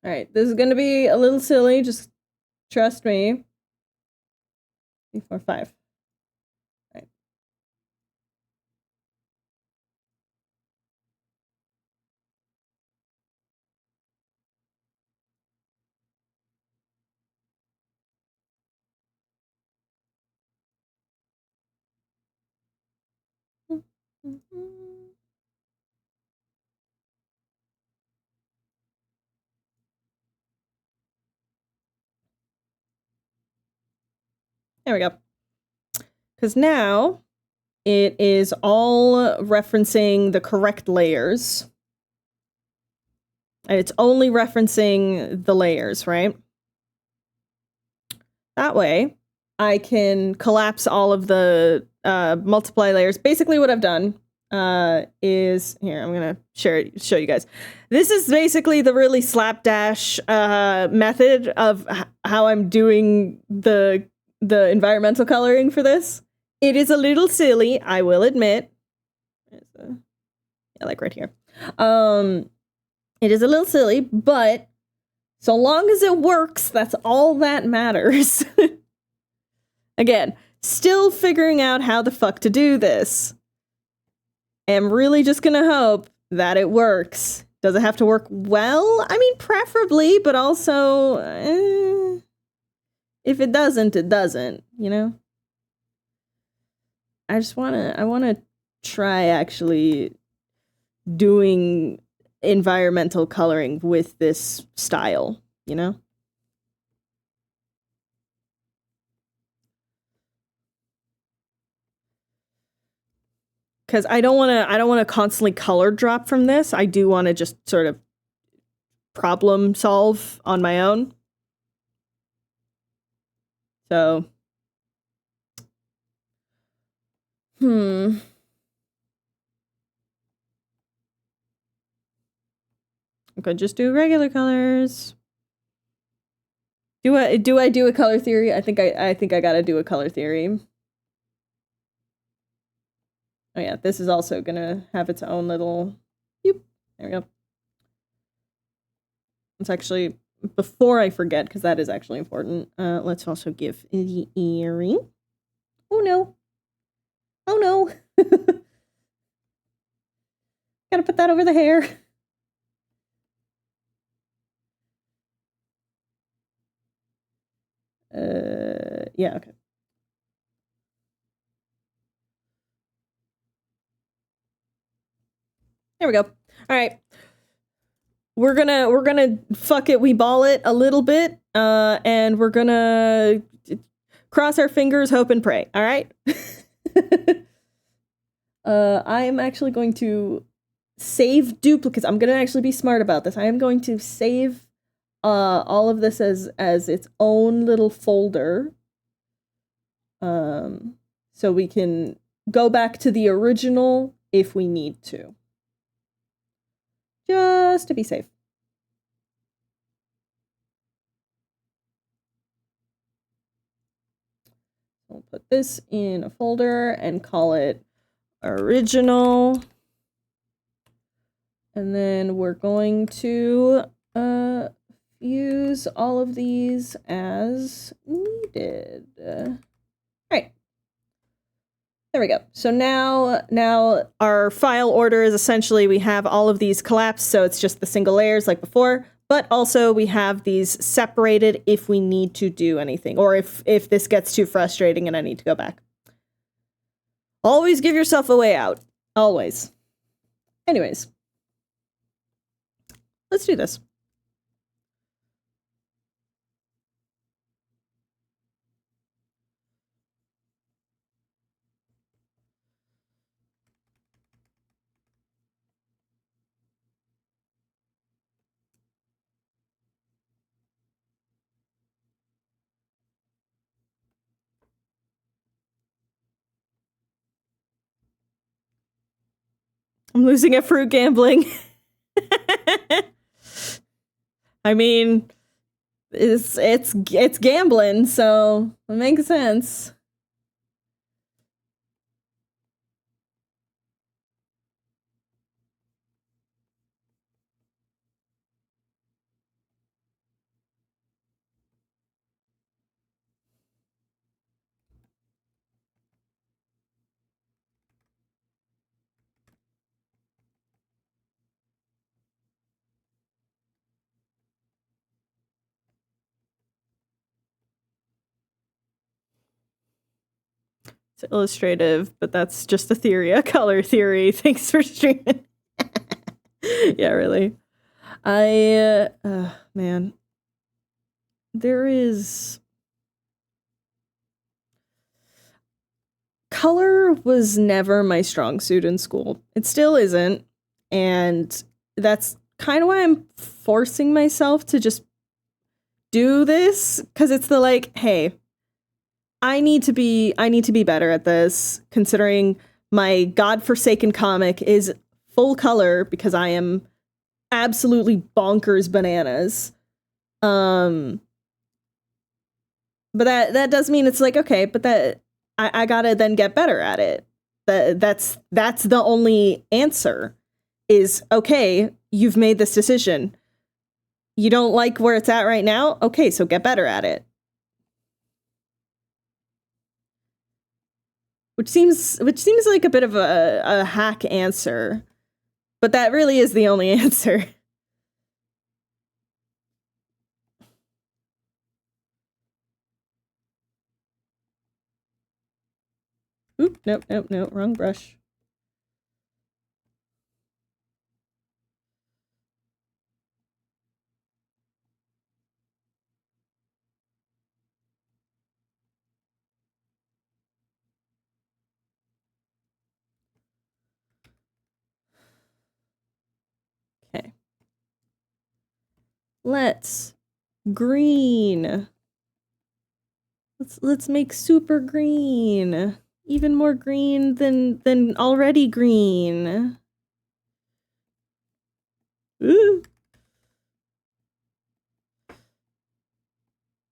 S1: Alright, this is gonna be a little silly, just trust me. 3, 4, 5. Alright. There we go. Because now it is all referencing the correct layers. And it's only referencing the layers, right? That way, I can collapse all of the multiply layers. Basically what I've done is... Here, I'm going to show you guys. This is basically the really slapdash method of how I'm doing the environmental coloring for this. It is a little silly, I will admit. Yeah, like right here. It is a little silly, but so long as it works, that's all that matters. Again, still figuring out how the fuck to do this. I'm really just gonna hope that it works. Does it have to work well? I mean, preferably, but also, if it doesn't, it doesn't, you know? I wanna try actually doing environmental coloring with this style, you know? Because I don't want to constantly color drop from this. I do want to just sort of problem solve on my own. So, I could just do regular colors. Do I do a color theory? I think I gotta do a color theory. Oh yeah, this is also gonna have its own little... There we go. It's actually, before I forget, because that is actually important, let's also give the earring. Oh no. Oh no. Gotta put that over the hair. Yeah, okay. There we go. All right. We're gonna fuck it, we ball it a little bit, and we're gonna cross our fingers, hope and pray. All right. I'm actually going to save duplicates. I'm gonna actually be smart about this. I am going to save all of this as its own little folder, so we can go back to the original if we need to. Just to be safe. We'll put this in a folder and call it original. And then we're going to use all of these as needed. All right. There we go. So now our file order is essentially, we have all of these collapsed, so it's just the single layers like before, but also we have these separated if we need to do anything, or if this gets too frustrating and I need to go back. Always give yourself a way out. Always. Anyways. Let's do this. I'm losing at fruit gambling. I mean, it's gambling, so it makes sense. It's illustrative, but that's just a theory, a color theory. Thanks for streaming. Yeah, really. Man. There is... Color was never my strong suit in school. It still isn't. And that's kind of why I'm forcing myself to just do this. Because it's the like, hey, I need to be better at this, considering my godforsaken comic is full color because I am absolutely bonkers bananas. But that does mean it's like, okay, but that I gotta then get better at it. That's the only answer is, okay, you've made this decision. You don't like where it's at right now? Okay, so get better at it. Which seems like a bit of a hack answer, but that really is the only answer. Oop, nope, wrong brush. Okay. Let's green. Let's make super green. Even more green than already green. Ooh.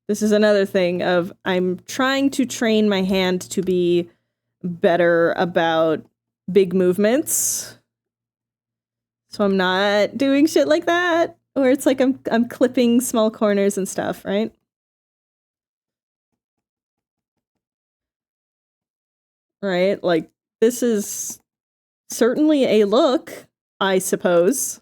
S1: This is another thing of I'm trying to train my hand to be better about big movements. So I'm not doing shit like that, where it's like I'm clipping small corners and stuff, right? Right? Like, this is certainly a look, I suppose.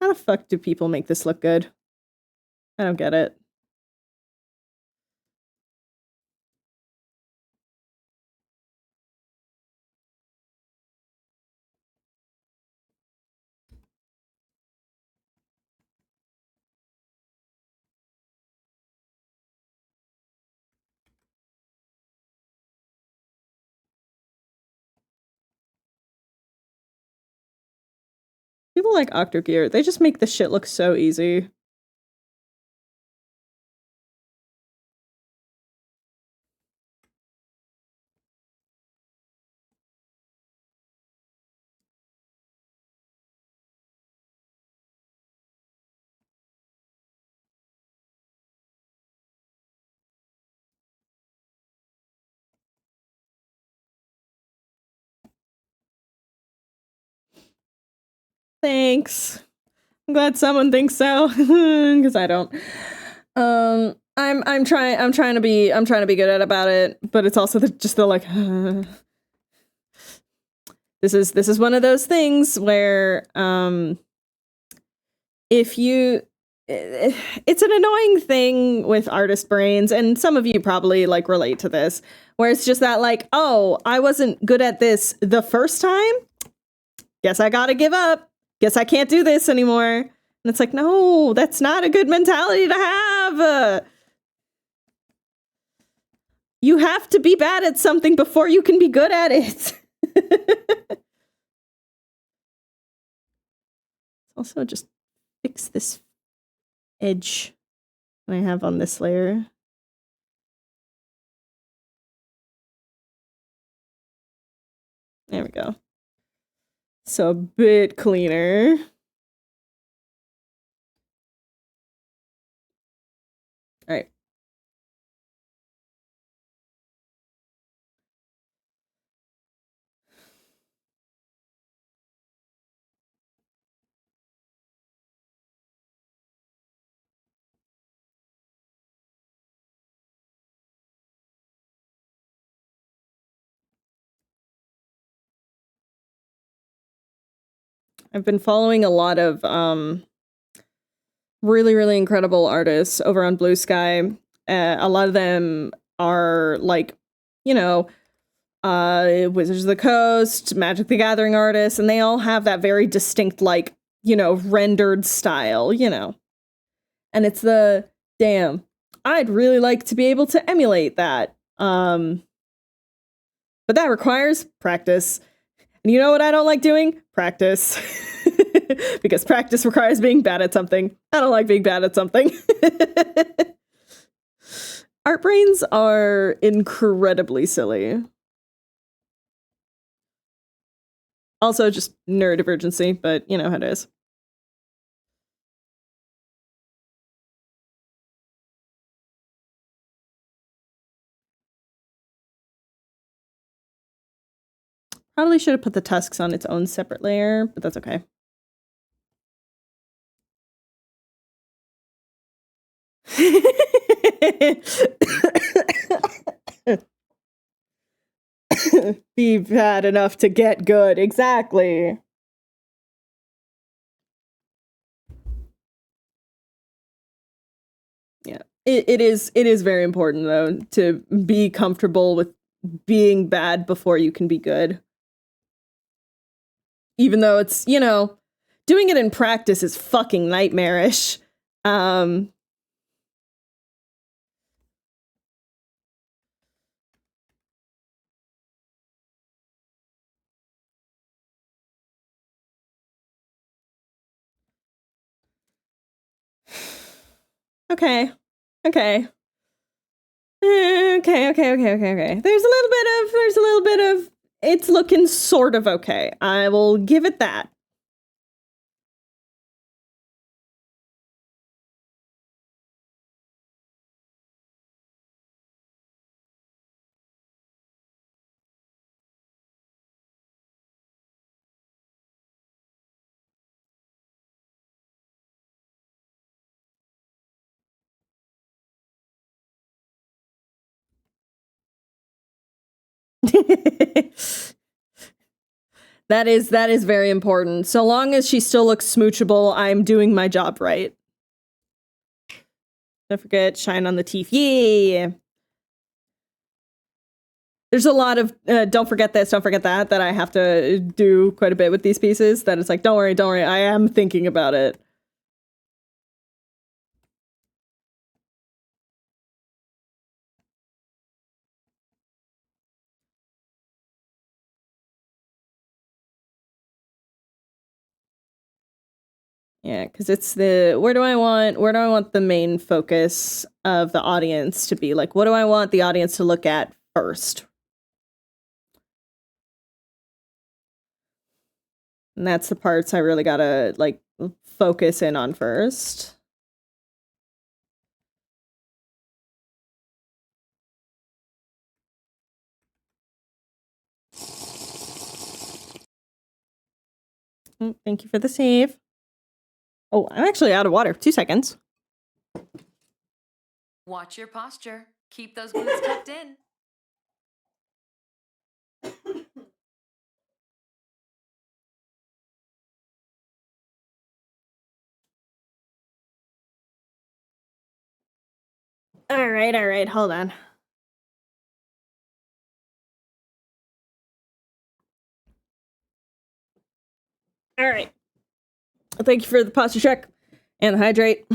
S1: How the fuck do people make this look good? I don't get it. People like Octogear, they just make this shit look so easy. Thanks. I'm glad someone thinks so, because I don't. I'm trying to be good at about it, but it's also just the like. This is one of those things where if you it's an annoying thing with artist brains, and some of you probably like relate to this, where it's just that like, oh, I wasn't good at this the first time. Guess I gotta give up. Guess I can't do this anymore. And it's like, no, that's not a good mentality to have. You have to be bad at something before you can be good at it. Also, just fix this edge that I have on this layer. There we go. So a bit cleaner. All right. I've been following a lot of really, really incredible artists over on Blue Sky. A lot of them are like, you know, Wizards of the Coast, Magic the Gathering artists, and they all have that very distinct, like, you know, rendered style, you know. And it's the, damn, I'd really like to be able to emulate that. But that requires practice. And you know what I don't like doing? Practice. Because practice requires being bad at something. I don't like being bad at something. Art brains are incredibly silly. Also just neurodivergency, but you know how it is. Probably should have put the tusks on its own separate layer, but that's okay. Be bad enough to get good. Exactly. Yeah. It is very important though to be comfortable with being bad before you can be good. Even though it's, you know, doing it in practice is fucking nightmarish. Okay. Okay. Okay. There's a little bit of, it's looking sort of okay. I will give it that. That is very important. So long as she still looks smoochable, I'm doing my job right. Don't forget, shine on the teeth. Yeah. There's a lot of don't forget this, don't forget that I have to do quite a bit with these pieces. That it's like, don't worry, I am thinking about it. Yeah, because it's the where do I want the main focus of the audience to be? Like, what do I want the audience to look at first? And that's the parts I really gotta like focus in on first. Thank you for the save. Oh, I'm actually out of water. 2 seconds.
S2: Watch your posture. Keep those glutes tucked in.
S1: All right. Hold on. All right. Thank you for the posture check and the hydrate.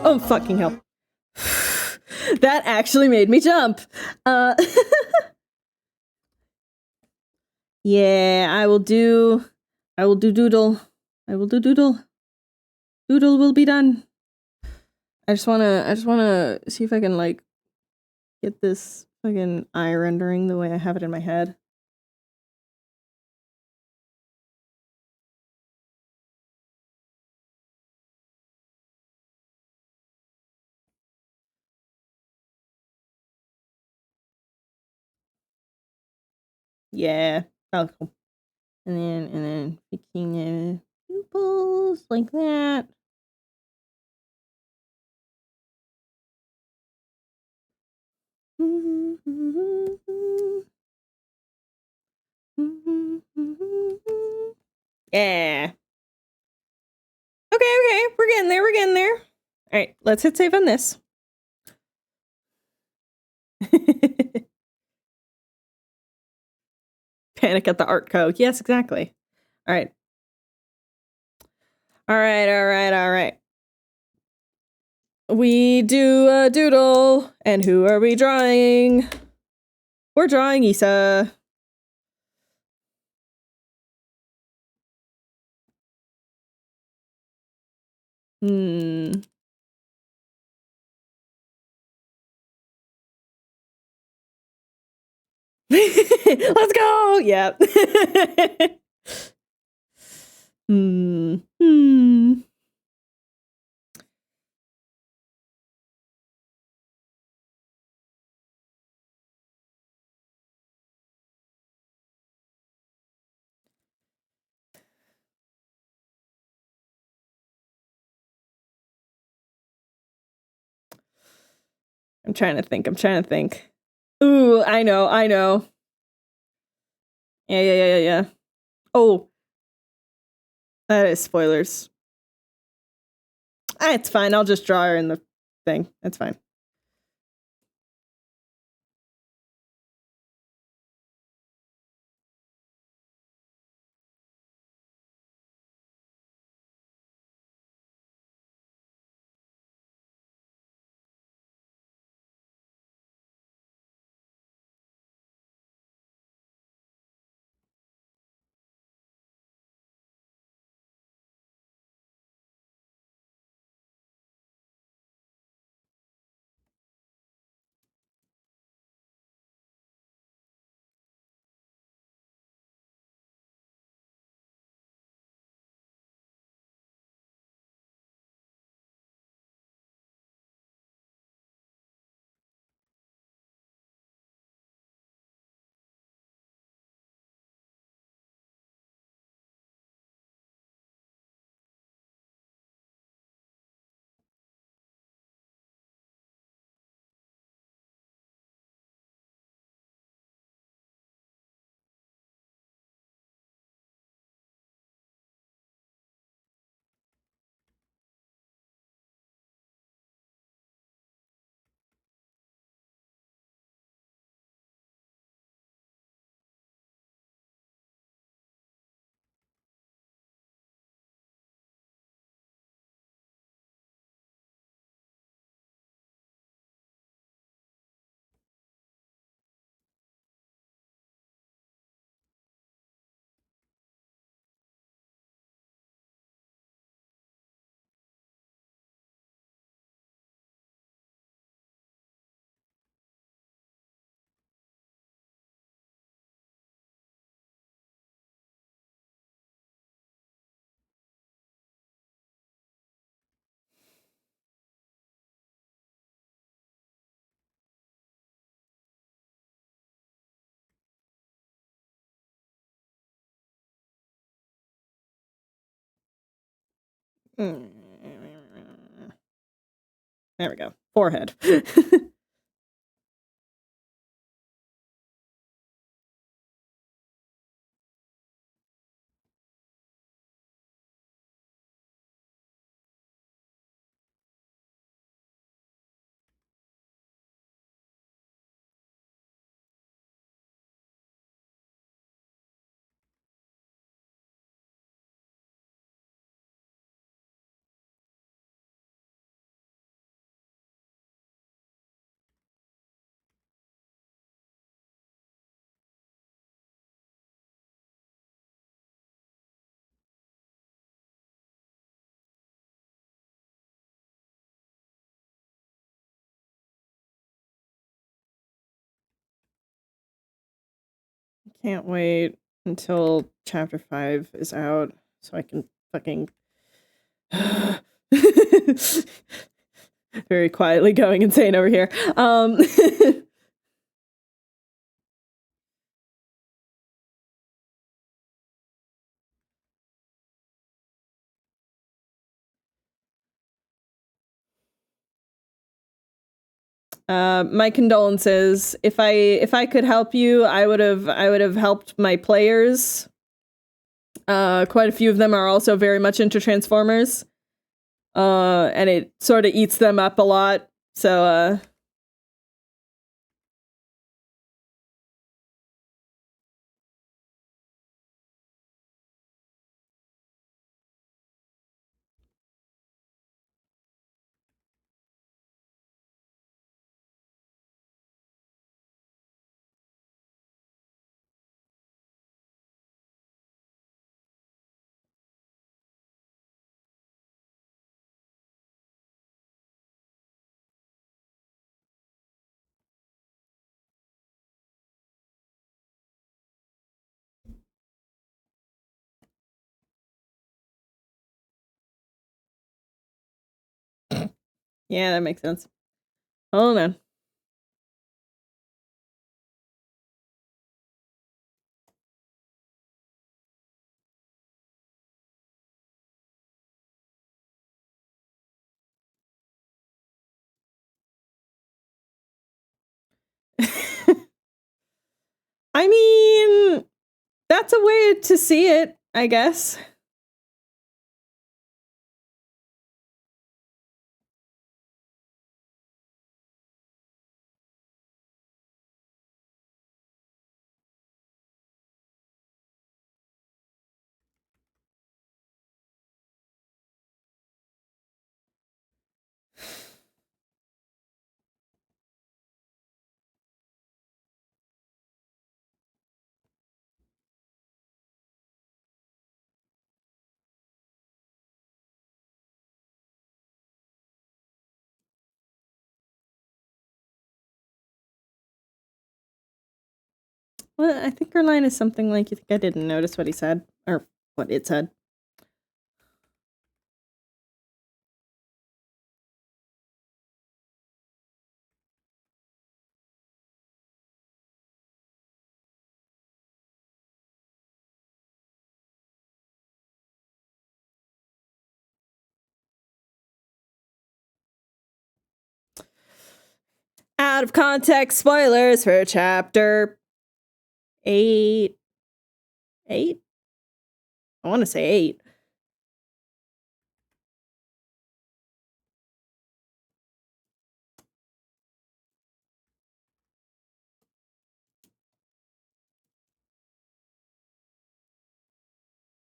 S1: Oh, fucking hell. That actually made me jump. Yeah, I will do doodle. Doodle will be done. I just wanna see if I can, like, get this fucking eye rendering the way I have it in my head. Yeah, that was cool. And then picking the pupils like that. Yeah. Okay, we're getting there. All right, let's hit save on this. Panic at the art code. Yes, exactly. All right. We do a doodle, and who are we drawing? We're drawing Issa. Let's go! Yep. I'm trying to think. Ooh, I know. Yeah. Oh. That is spoilers. It's fine. I'll just draw her in the thing. That's fine. There we go. Forehead. Can't wait until chapter 5 is out so I can fucking very quietly going insane over here. My condolences. If I could help you, I would have helped my players. Quite a few of them are also very much into Transformers. And it sort of eats them up a lot. So yeah, that makes sense. Hold on. I mean, that's a way to see it, I guess. Well, I think her line is something like, "You think I didn't notice what he said?" Or what it said. Out of context spoilers for chapter 8. 8? I want to say 8.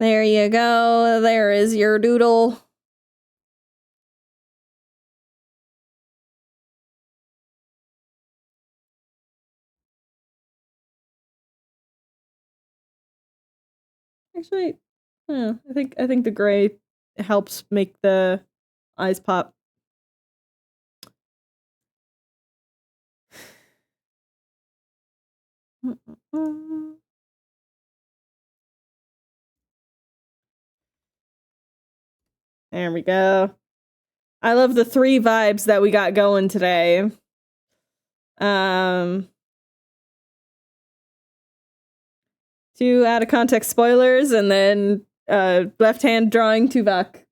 S1: There you go. There is your doodle. Actually, I think the gray helps make the eyes pop. There we go. I love the 3 vibes that we got going today. 2 out of context spoilers, and then left hand drawing Tuvok.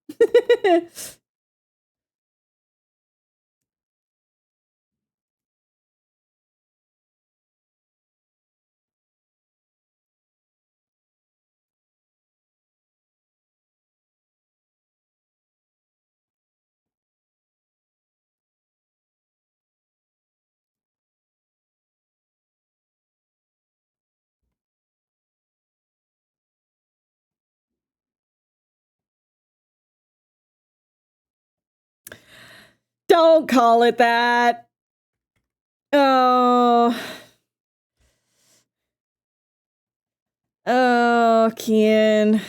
S1: Don't call it that. Oh. Oh, Kian.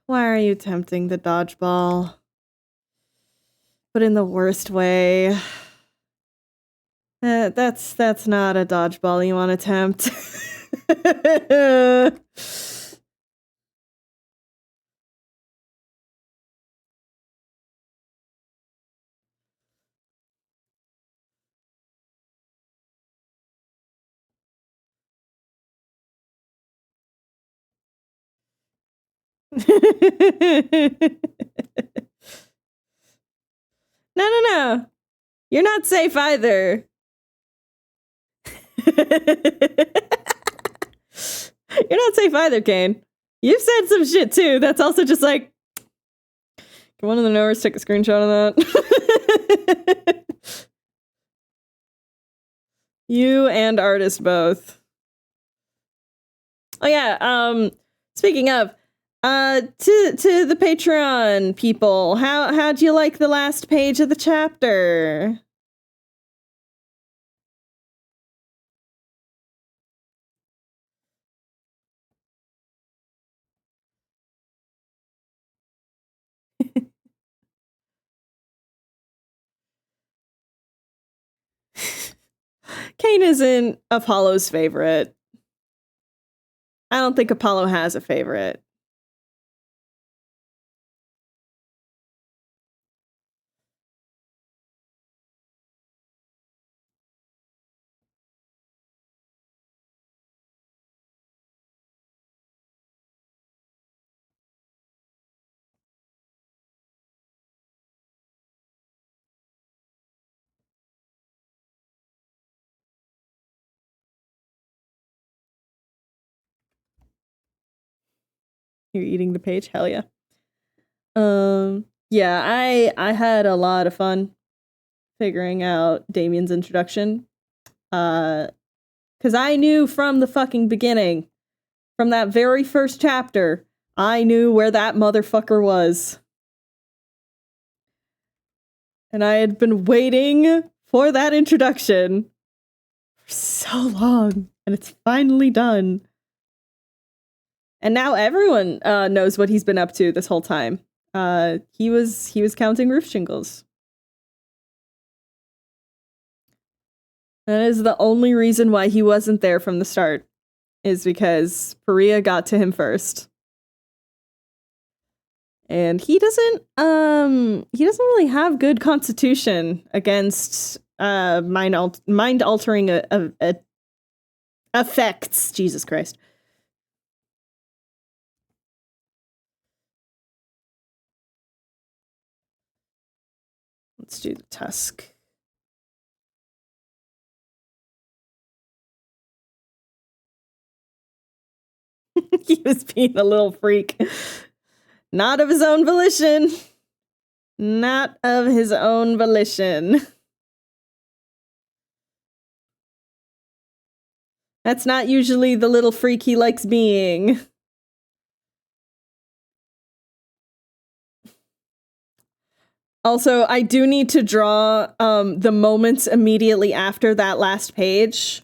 S1: Why are you tempting the dodgeball? But in the worst way. That's not a dodgeball you want to tempt. No. You're not safe either. You're not safe either, Kane. You've said some shit too. That's also just like, can one of the knowers take a screenshot of that? You and artist both. Oh yeah, speaking of, to the Patreon people, how'd you like the last page of the chapter? Kane isn't Apollo's favorite. I don't think Apollo has a favorite. You're eating the page? Hell yeah. Yeah, I had a lot of fun figuring out Damien's introduction. Because I knew from the fucking beginning, from that very first chapter, I knew where that motherfucker was. And I had been waiting for that introduction for so long, and it's finally done. And now everyone knows what he's been up to this whole time. He was counting roof shingles. That is the only reason why he wasn't there from the start, is because Paria got to him first. And he doesn't really have good constitution against mind altering effects. Jesus Christ. Let's do the tusk. He was being a little freak. Not of his own volition. Not of his own volition. That's not usually the little freak he likes being. Also, I do need to draw the moments immediately after that last page.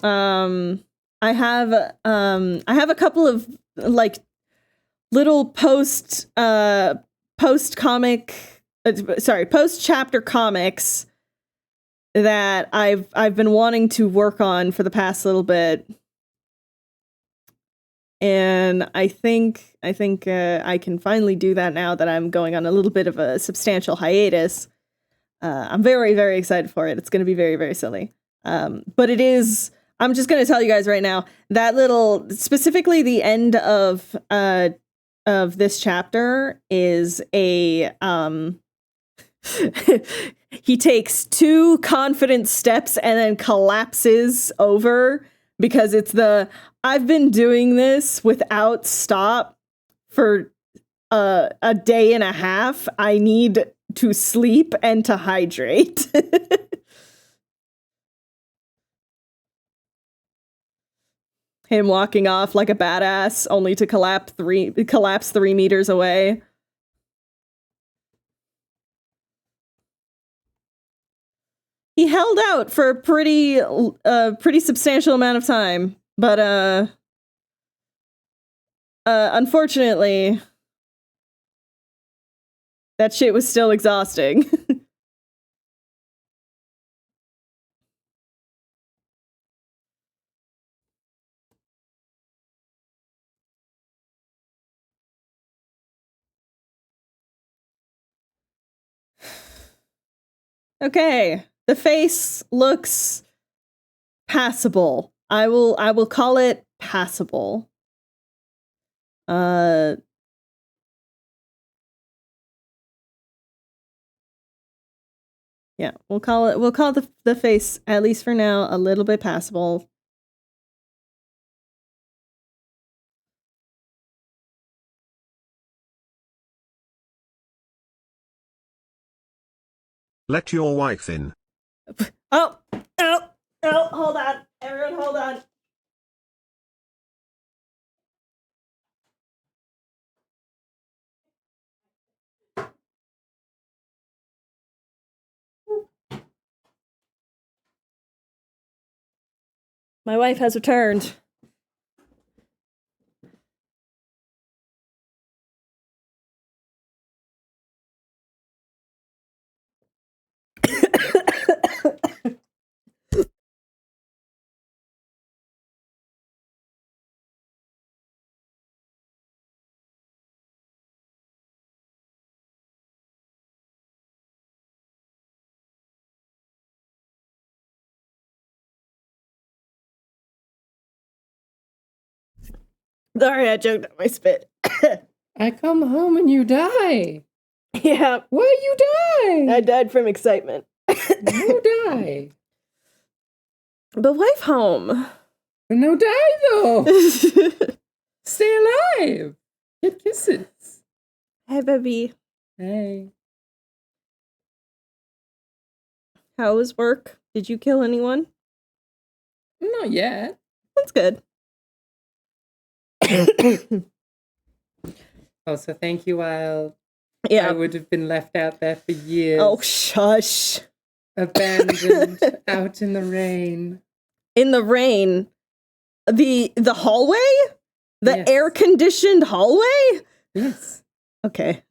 S1: I have a couple of like little post chapter comics that I've been wanting to work on for the past little bit. And I think I can finally do that now that I'm going on a little bit of a substantial hiatus. I'm very, very excited for it. It's going to be very, very silly. But it is, I'm just going to tell you guys right now, that little, specifically the end of this chapter is a, he takes 2 confident steps and then collapses over because it's the, I've been doing this without stop for a day and a half. I need to sleep and to hydrate. Him walking off like a badass, only to collapse 3 meters away. He held out for a pretty substantial amount of time, but unfortunately, that shit was still exhausting. Okay. The face looks passable. I will call it passable. Yeah, we'll call the face, at least for now, a little bit passable.
S3: Let your wife in.
S1: Oh, hold on. Everyone hold on. My wife has returned. Sorry, I choked on my spit.
S9: I come home and you die.
S1: Yeah.
S9: Why you die?
S1: I died from excitement.
S9: You die.
S1: But wife home.
S9: No die though. Stay alive. Get kisses.
S1: Hi, baby.
S9: Hey.
S1: How was work? Did you kill anyone?
S9: Not yet.
S1: That's good.
S9: Oh, so thank you, Wild.
S1: Yeah.
S9: I would have been left out there for years.
S1: Oh, shush.
S9: Abandoned out in the rain.
S1: In the rain. The hallway? The
S9: Yes.
S1: air-conditioned hallway?
S9: Yes.
S1: Okay.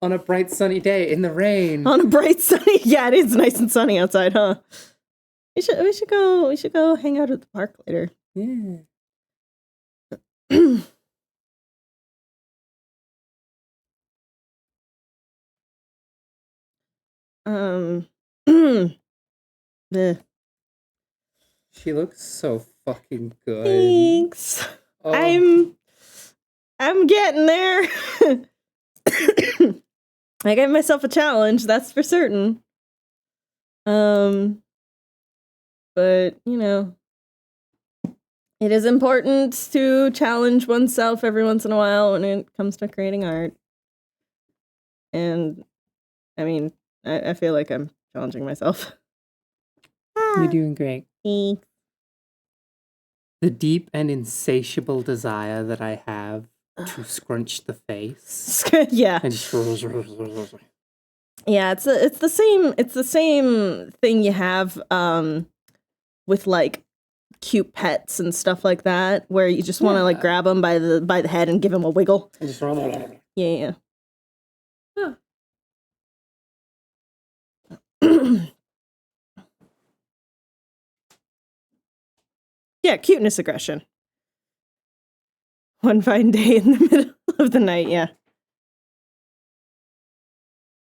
S9: On a bright sunny day in the rain.
S1: On a bright sunny. Yeah, it is nice and sunny outside, huh? We should go hang out at the park later.
S9: Yeah.
S1: Bleh.
S9: She looks so fucking good.
S1: Thanks.
S9: Oh.
S1: I'm getting there. I gave myself a challenge, that's for certain. But, you know, it is important to challenge oneself every once in a while when it comes to creating art. And, I mean, I feel like I'm challenging myself.
S9: You're doing great.
S1: Thanks.
S9: The deep and insatiable desire that I have to scrunch the face.
S1: Yeah.
S9: And
S1: Yeah, it's the same thing you have with like cute pets and stuff like that, where you just want to like grab them by the head and give them a wiggle. Yeah. Yeah, cuteness aggression. One fine day in the middle of the night, yeah.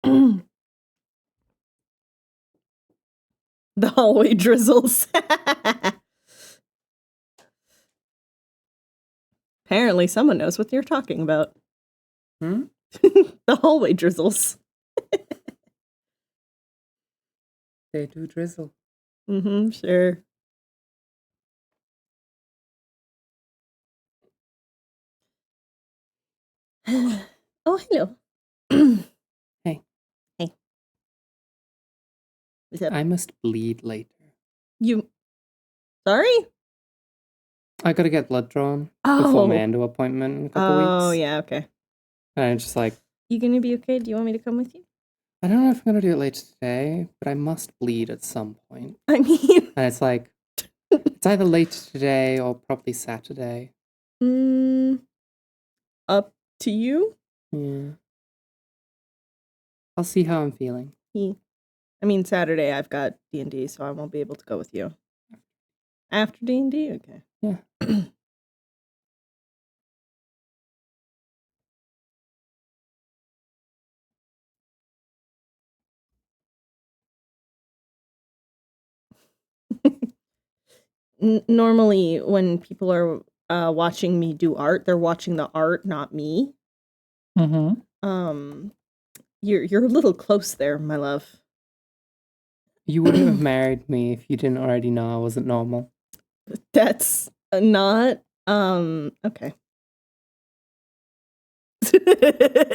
S1: The hallway drizzles. Apparently someone knows what you're talking about.
S9: Hmm?
S1: The hallway drizzles.
S9: They do drizzle.
S1: Mm-hmm, sure. Oh, hello.
S9: Hey.
S1: Hey. What's up?
S9: I must bleed later.
S1: You... Sorry?
S9: I gotta get blood drawn
S1: Oh.
S9: before my endo appointment in a couple weeks.
S1: Oh, yeah, okay.
S9: And I'm just like,
S1: You gonna be okay? Do you want me to come with you?
S9: I don't know if I'm gonna do it later today, but I must bleed at some point.
S1: I mean...
S9: And it's like, it's either later today or probably Saturday.
S1: Up to you?
S9: Yeah. I'll see how I'm feeling.
S1: I mean, Saturday I've got D&D, so I won't be able to go with you. After D&D? Okay.
S9: Yeah.
S1: Normally, when people are watching me do art, they're watching the art, not me.
S9: Mm-hmm.
S1: You're a little close there, my love.
S9: You wouldn't have married me if you didn't already know I wasn't normal.
S1: That's not okay.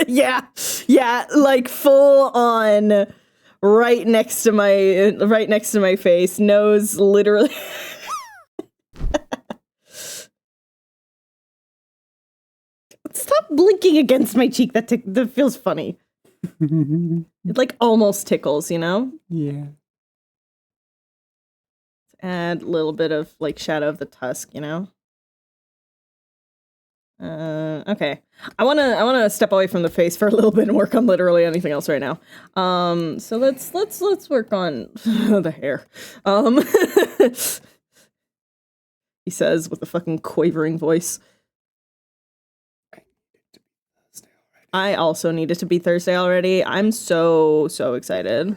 S1: Yeah, like full on right next to my face, nose literally. Stop blinking against my cheek. That feels funny. It like almost tickles, you know?
S9: Yeah.
S1: Add a little bit of like shadow of the tusk, you know? Okay. I wanna step away from the face for a little bit and work on literally anything else right now. So let's work on the hair. He says with a fucking quavering voice. I also need it to be Thursday already. I'm so excited.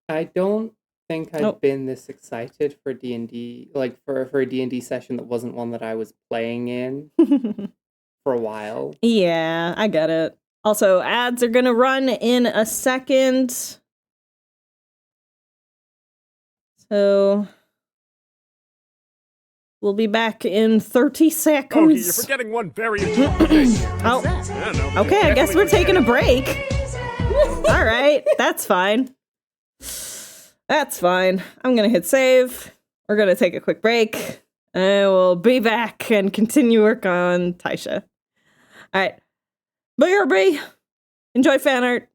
S9: I don't think I've been this excited for D&D, like for a D&D session that wasn't one that I was playing in for a while.
S1: Yeah, I get it. Also, ads are gonna run in a second. So we'll be back in 30 seconds.
S4: Oh, you're forgetting one very important thing.
S1: Oh,
S4: I don't know, but
S1: okay,
S4: you're
S1: I guess we're
S4: definitely
S1: taking a
S4: forgetting-
S1: break. All right, that's fine. That's fine. I'm gonna hit save. We're gonna take a quick break. And we'll be back and continue work on Thaisha. All right. Bye, everybody. Enjoy fan art.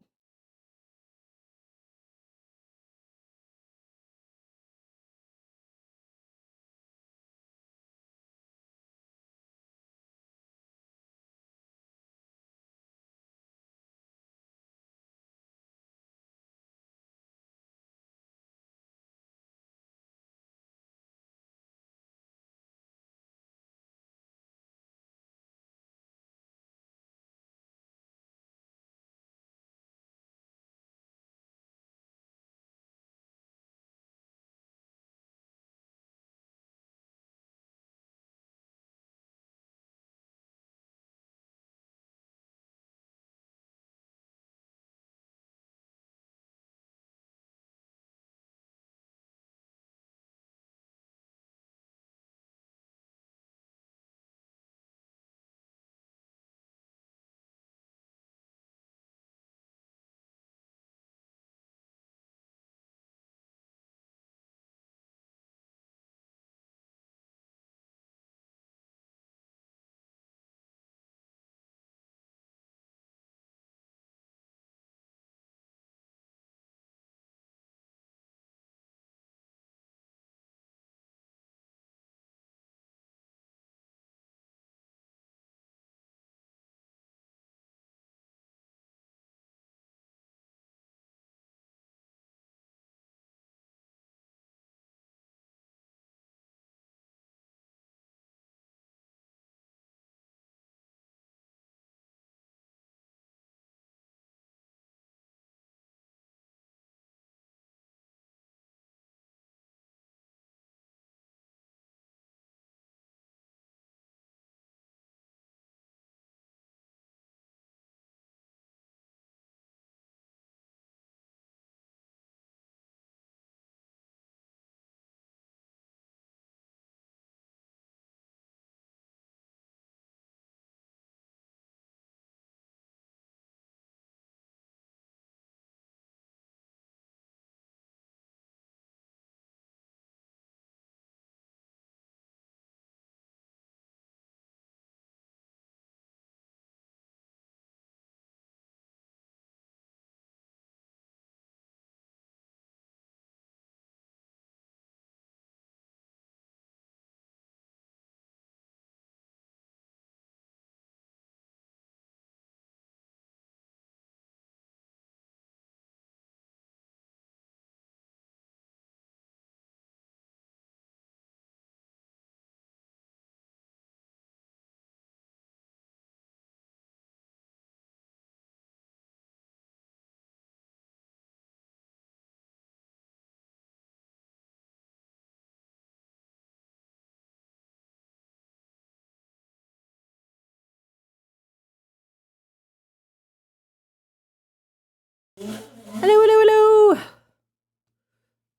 S1: Hello.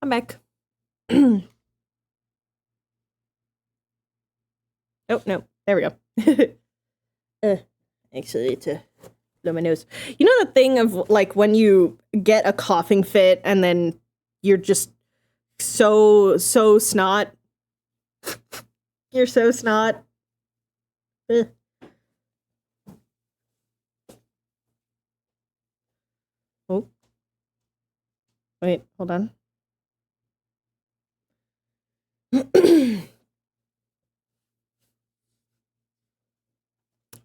S1: I'm back. Oh, no. There we go. Actually, to blow my nose. You know the thing of, like, when you get a coughing fit and then you're just so snot? You're so snot. Ugh. Oh. Wait, hold on.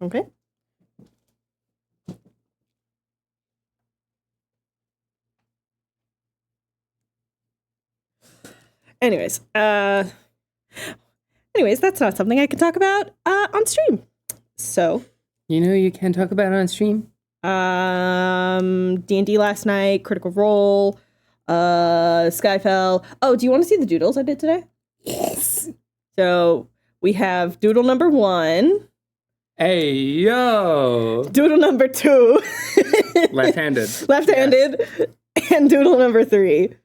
S1: Okay. Anyways, that's not something I can talk about on stream. So,
S9: You know you can talk about it on stream?
S1: D&D last night, Critical Role, Skyfell. Oh, do you want to see the doodles I did today?
S9: Yes.
S1: So, we have doodle number 1.
S9: Hey, yo!
S1: Doodle number 2.
S9: Left-handed.
S1: Left-handed. Yes. And doodle number 3.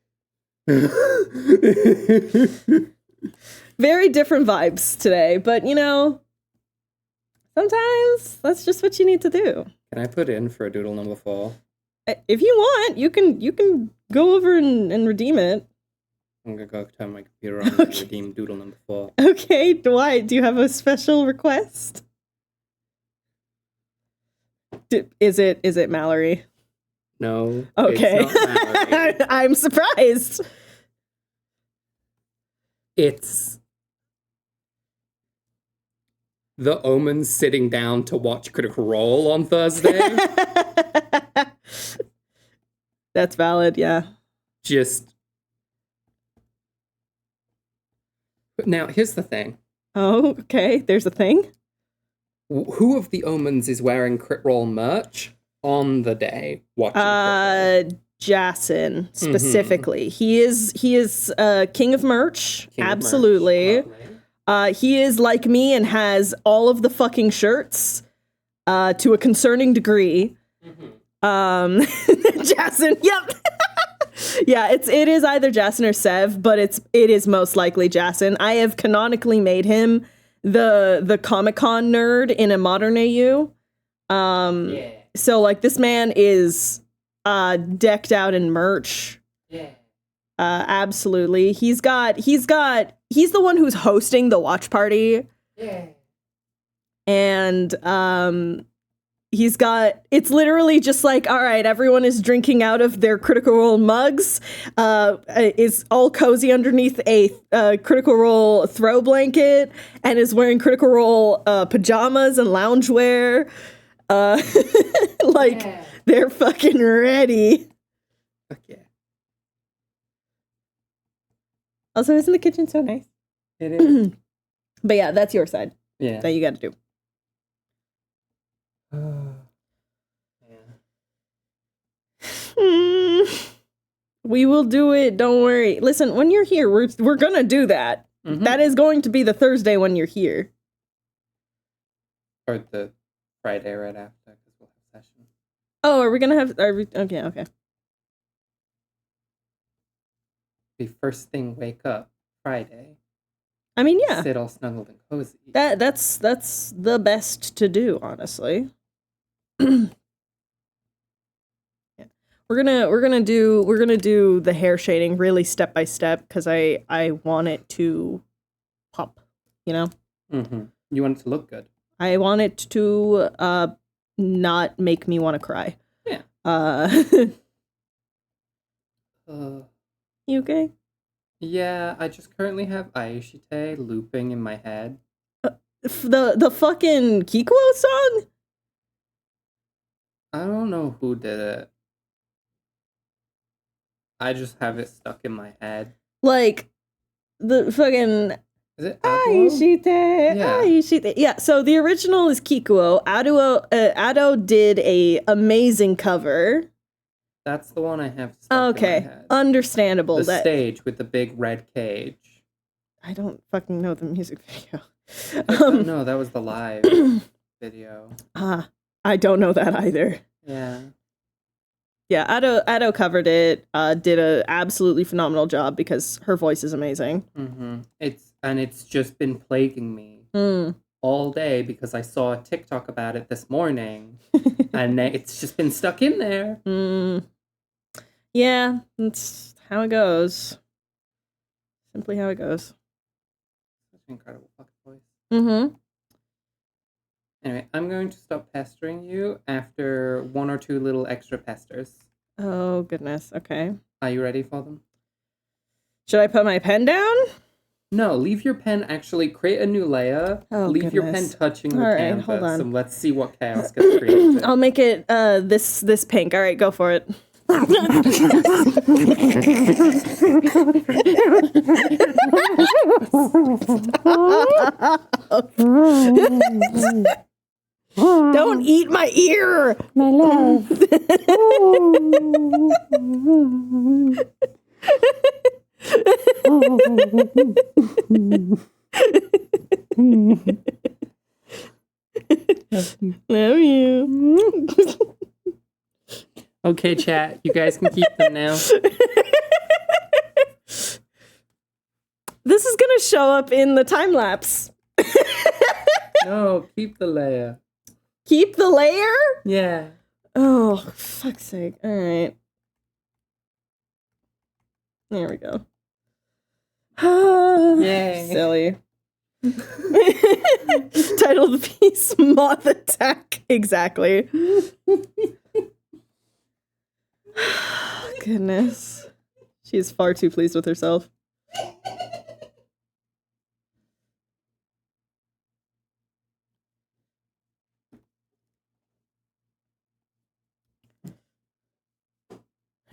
S1: Very different vibes today, but you know, sometimes that's just what you need to do.
S9: Can I put in for a doodle number 4?
S1: If you want, you can go over and redeem it.
S9: I'm gonna go turn my computer on and redeem doodle number 4.
S1: Okay, why? Do you have a special request? Is it Mallory?
S9: No.
S1: Okay.
S9: It's not Mallory.
S1: I'm surprised.
S9: It's the Omens sitting down to watch Critical Role on Thursday.
S1: That's valid, yeah.
S9: Just. Now, here's the thing.
S1: Oh, okay. There's a thing.
S9: Who of the Omens is wearing Crit Role merch on the day watching Crit Role?
S1: Jason specifically. Mm-hmm. He is king of merch.
S9: King
S1: absolutely.
S9: Of merch.
S1: He is like me and has all of the fucking shirts to a concerning degree. Mm-hmm. Jason, yep. Yeah, it is either Jason or Sev, but it is most likely Jason. I have canonically made him the Comic-Con nerd in a modern AU. Yeah. So like this man is decked out in merch. Yeah. Absolutely. He's the one who's hosting the watch party. Yeah. And it's literally just like, all right, everyone is drinking out of their Critical Role mugs, is all cozy underneath a Critical Role throw blanket, and is wearing Critical Role pajamas and loungewear. Like, yeah. They're fucking ready.
S9: Fuck yeah.
S1: Also, isn't the kitchen so nice?
S9: It is.
S1: But yeah, that's your side.
S9: Yeah.
S1: That you gotta do. We will do it. Don't worry. Listen, when you're here, we're gonna do that. Mm-hmm. That is going to be the Thursday when you're here.
S9: Or the Friday right after, because we'll have session.
S1: Oh, are we gonna have? Okay.
S9: Be first thing, wake up Friday.
S1: I mean, yeah.
S9: Sit all snuggled and cozy.
S1: That's the best to do, honestly. Yeah. We're gonna do the hair shading really step by step because I want it to pop, you know?
S9: Mm-hmm. You want it to look good.
S1: I want it to not make me want to cry.
S9: Yeah.
S1: You okay?
S9: Yeah, I just currently have Aishite looping in my head.
S1: The fucking Kikuo song?
S9: I don't know who did it. I just have it stuck in my head.
S1: Like, the fucking...
S9: Is it
S1: Aishite?
S9: Yeah.
S1: Aishite. Yeah, so the original is Kikuo. Ado did a amazing cover.
S9: That's the one I have stuck in my head.
S1: Understandable.
S9: The stage with the big red cage.
S1: I don't fucking know the music video.
S9: No, that was the live video.
S1: I don't know that either.
S9: Yeah.
S1: Yeah, Addo covered it, did a absolutely phenomenal job because her voice is amazing.
S9: It's just been plaguing me all day because I saw a TikTok about it this morning, and it's just been stuck in there.
S1: Yeah, that's how it goes. Simply how it goes.
S9: Such an incredible fucking voice.
S1: Mm-hmm.
S9: Anyway, I'm going to stop pestering you after one or two little extra pesters.
S1: Oh, goodness. Okay.
S9: Are you ready for them?
S1: Should I put my pen down?
S9: No, leave your pen, actually create a new layer.
S1: Oh,
S9: leave your pen
S1: goodness.
S9: touching the
S1: All right,
S9: canvas,
S1: hold on.
S9: and let's see what chaos gets created.
S1: I'll make it this pink. All right, go for it. Don't eat my ear, my love. Love you.
S9: Okay, chat, you guys can keep them now.
S1: This is gonna show up in the time lapse.
S9: No, keep the layer.
S1: Keep the layer?
S9: Yeah.
S1: Oh, fuck's sake. All right. There we go.
S9: Yay.
S1: Silly. Title of the piece, Moth Attack. Exactly. Goodness. She is far too pleased with herself.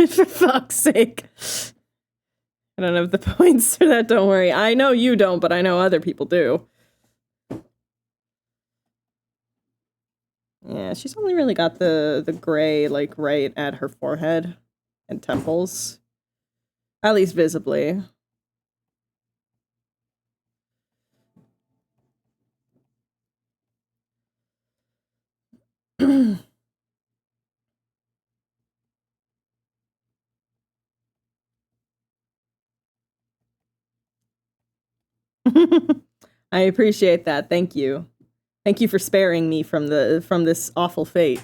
S1: For fuck's sake. I don't have the points for that, don't worry. I know you don't, but I know other people do. Yeah, she's only really got the gray, like, right at her forehead and temples. At least visibly. I appreciate that. Thank you. Thank you for sparing me from this awful fate.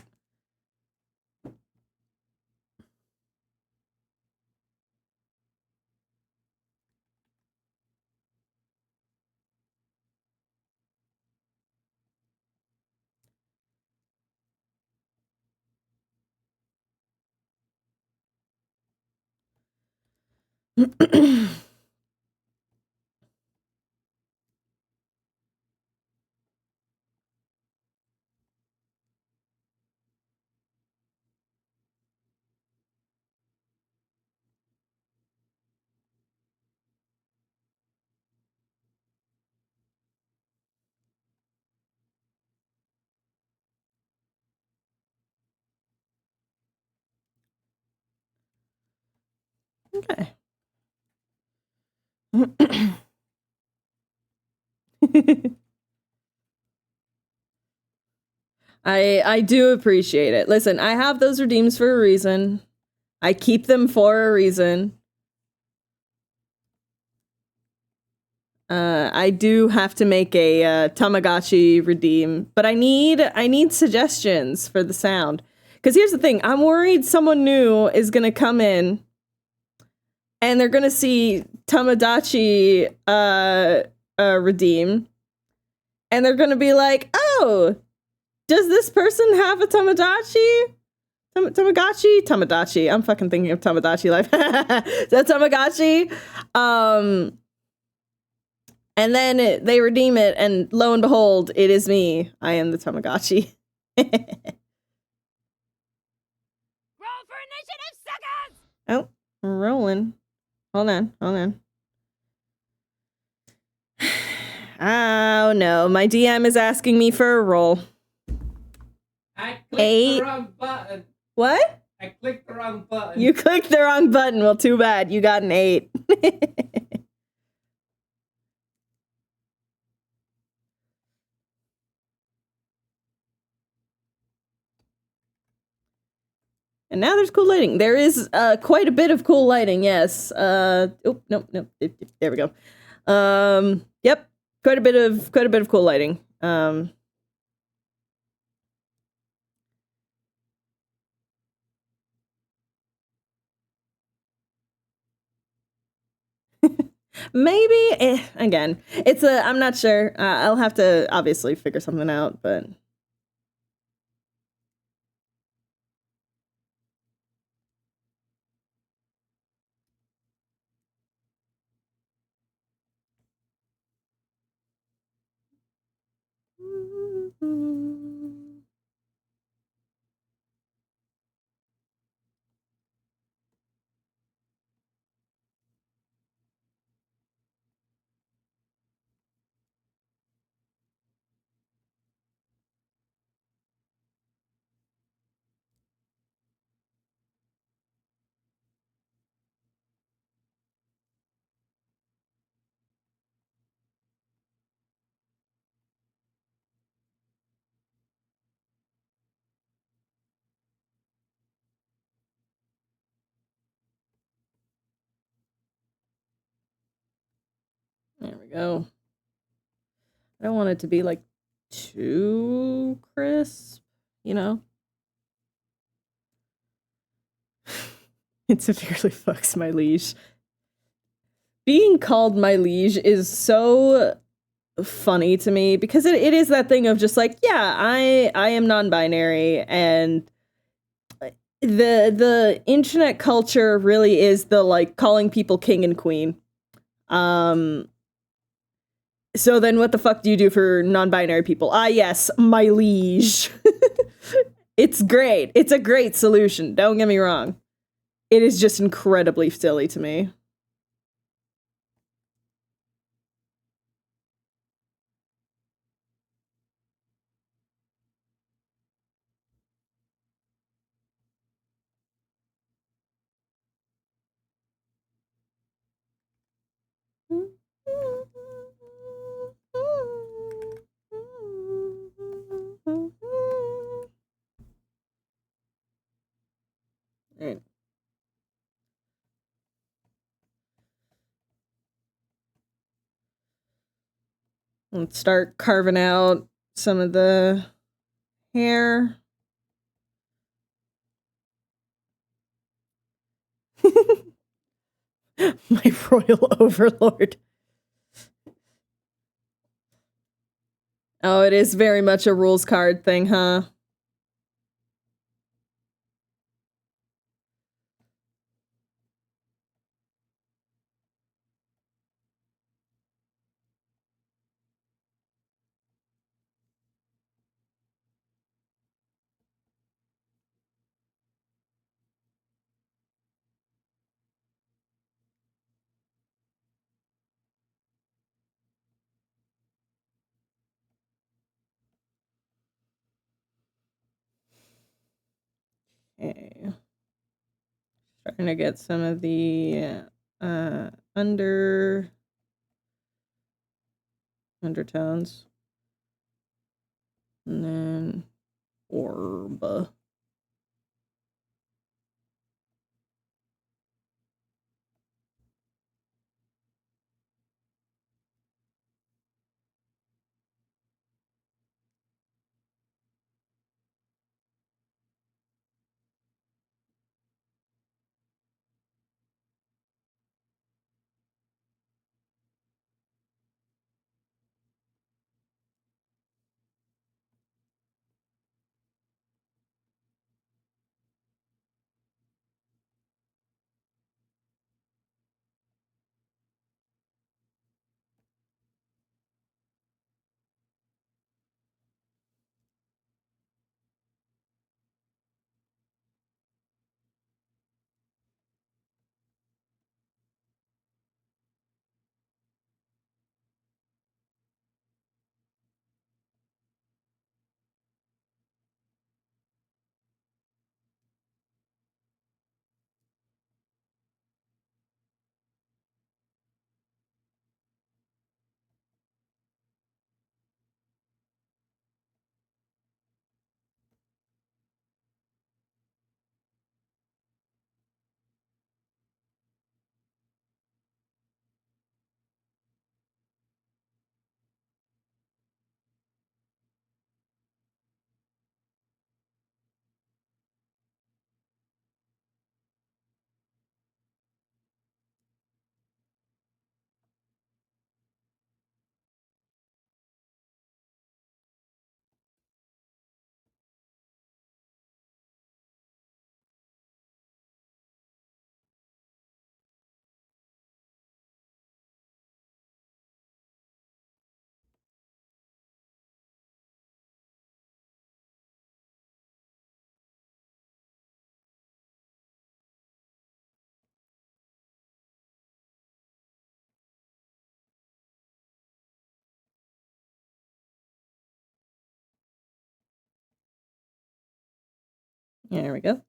S1: Okay. I do appreciate it. Listen, I have those redeems for a reason. I keep them for a reason. I do have to make a Tamagotchi redeem, but I need suggestions for the sound. Because here's the thing, I'm worried someone new is gonna come in and they're gonna see Tamagotchi redeem, and they're gonna be like, oh, does this person have a Tamagotchi? Tamagotchi? I'm fucking thinking of Tamagotchi life. That's Tamagotchi. And then they redeem it, and lo and behold, it is me. I am the Tamagotchi.
S10: Roll for initiative, suckers!
S1: Oh, we're rolling. Hold on. Oh no, my DM is asking me for a roll.
S9: I clicked
S1: 8.
S9: the wrong button.
S1: What?
S9: I clicked the wrong button.
S1: You clicked the wrong button. Well, too bad. You got an 8. And now there's cool lighting. There is quite a bit of cool lighting, yes. Oh, no. There we go. Yep. Quite a bit of cool lighting. Maybe again, I'm not sure. I'll have to obviously figure something out, but there we go. I don't want it to be like too crisp, you know? It severely fucks my liege. Being called my liege is so funny to me because it is that thing of just like, yeah, I am non-binary, and the internet culture really is the like calling people king and queen. So then what the fuck do you do for non-binary people? Ah, yes, my liege. It's great. It's a great solution. Don't get me wrong. It is just incredibly silly to me. Right. Let's start carving out some of the hair. My royal overlord. Oh, it is very much a rules card thing, huh? Okay. Trying to get some of the undertones. And then orb. There we go.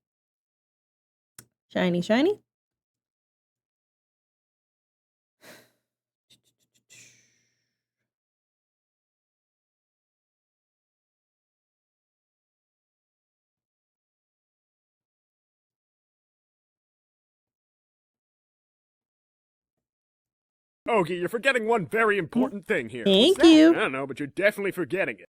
S1: Shiny, shiny.
S4: Okay, you're forgetting one very important thing here.
S1: Thank
S4: What's that?
S1: you.
S4: I don't know, but you're definitely forgetting it.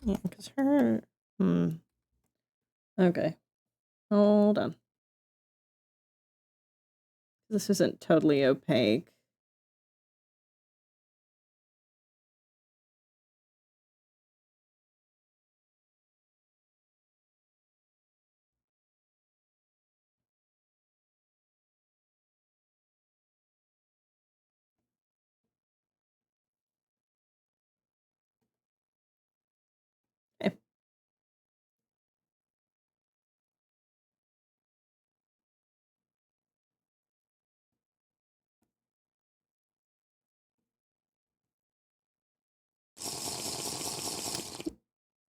S1: Yeah, because her... Okay. Hold on. This isn't totally opaque. Okay.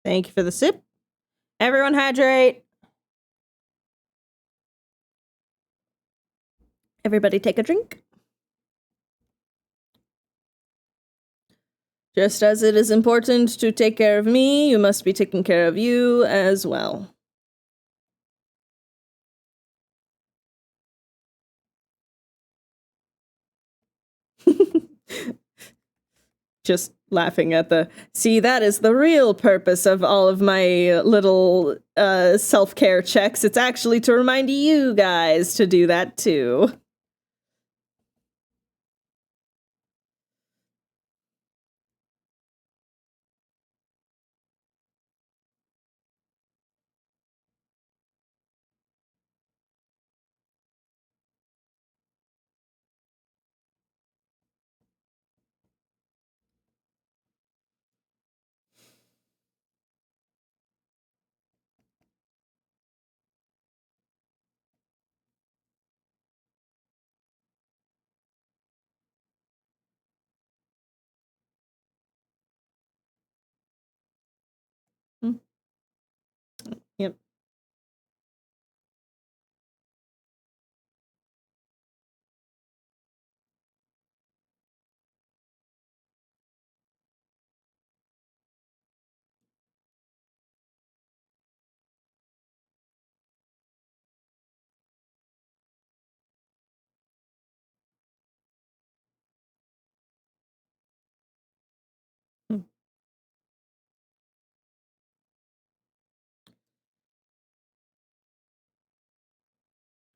S1: Thank you for the sip. Everyone hydrate. Everybody take a drink. Just as it is important to take care of me, you must be taking care of you as well. Just laughing at the... See, that is the real purpose of all of my little self-care checks. It's actually to remind you guys to do that too. Yep.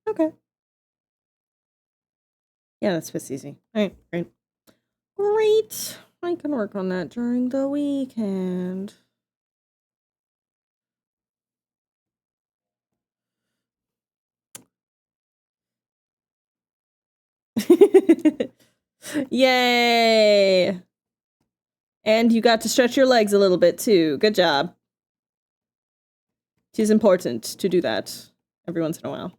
S1: Okay. Yeah, that's just easy. All right, great. Great. I can work on that during the weekend. Yay! And you got to stretch your legs a little bit too. Good job. It is important to do that every once in a while.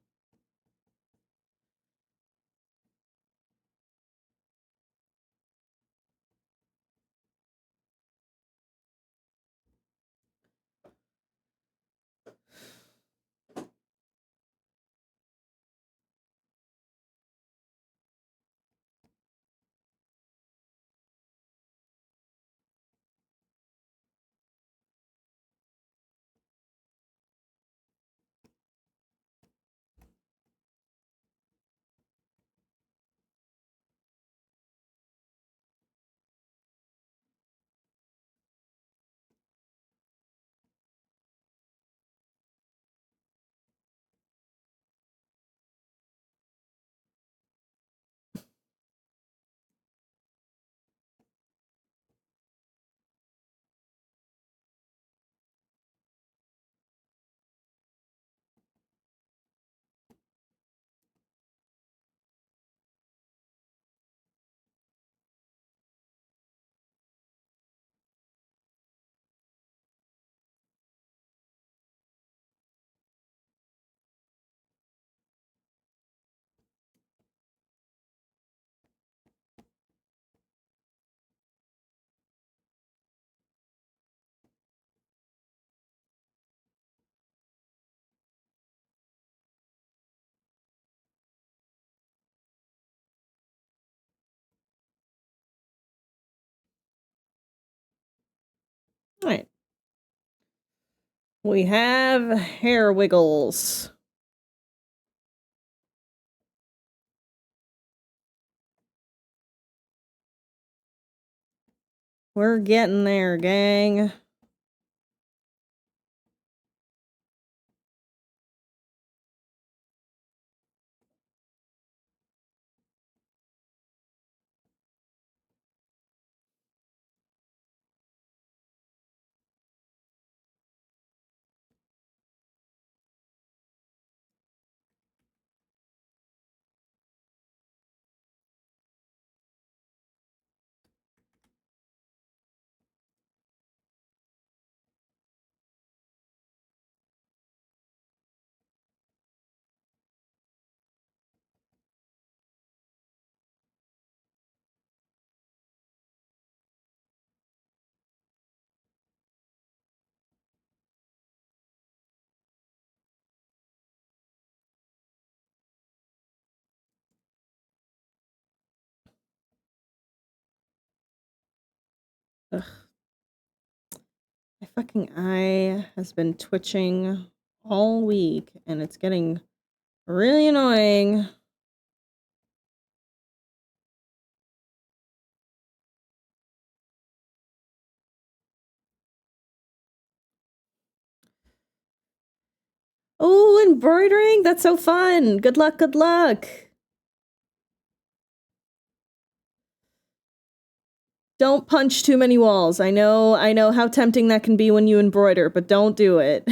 S1: Alright. We have hair wiggles. We're getting there, gang. Ugh. My fucking eye has been twitching all week, and it's getting really annoying. Oh, embroidering? That's so fun! Good luck, good luck! Don't punch too many walls. I know how tempting that can be when you embroider, but don't do it.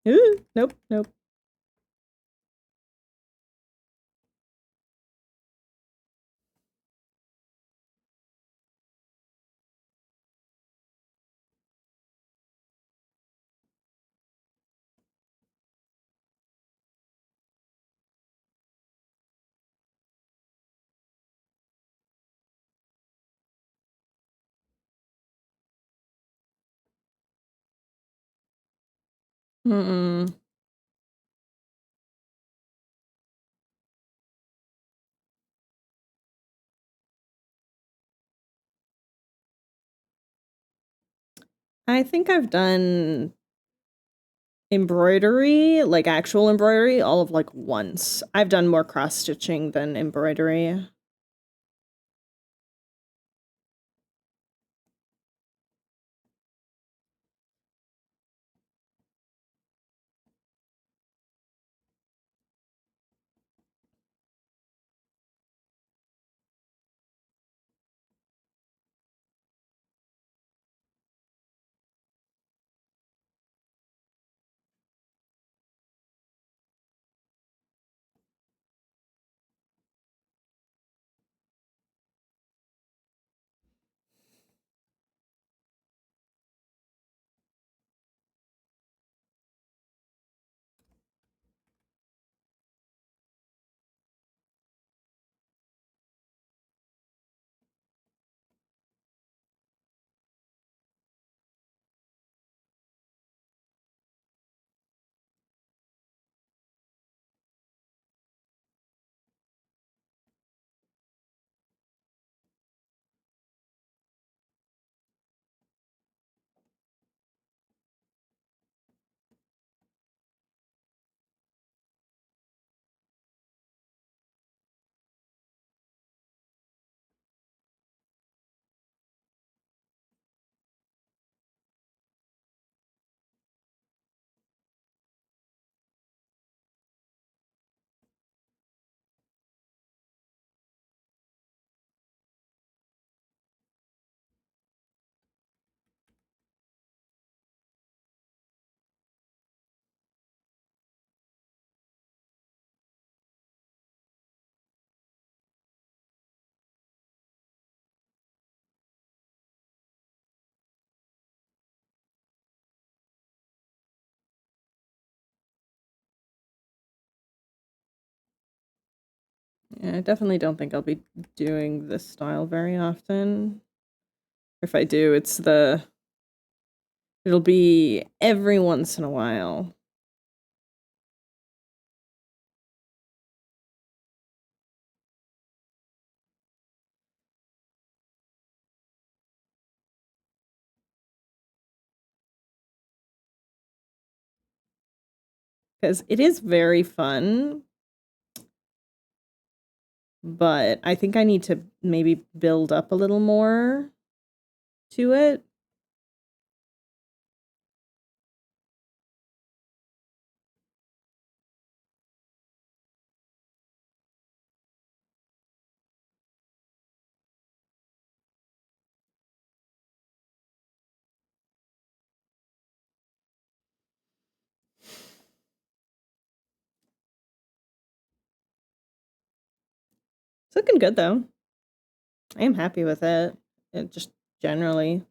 S1: Ooh, nope, nope. Mm-mm. I think I've done embroidery, like actual embroidery, all of like once. I've done more cross-stitching than embroidery. Yeah, I definitely don't think I'll be doing this style very often. If I do, it'll be every once in a while. Because it is very fun, but I think I need to maybe build up a little more to it. It's looking good though. I am happy with it. It just generally.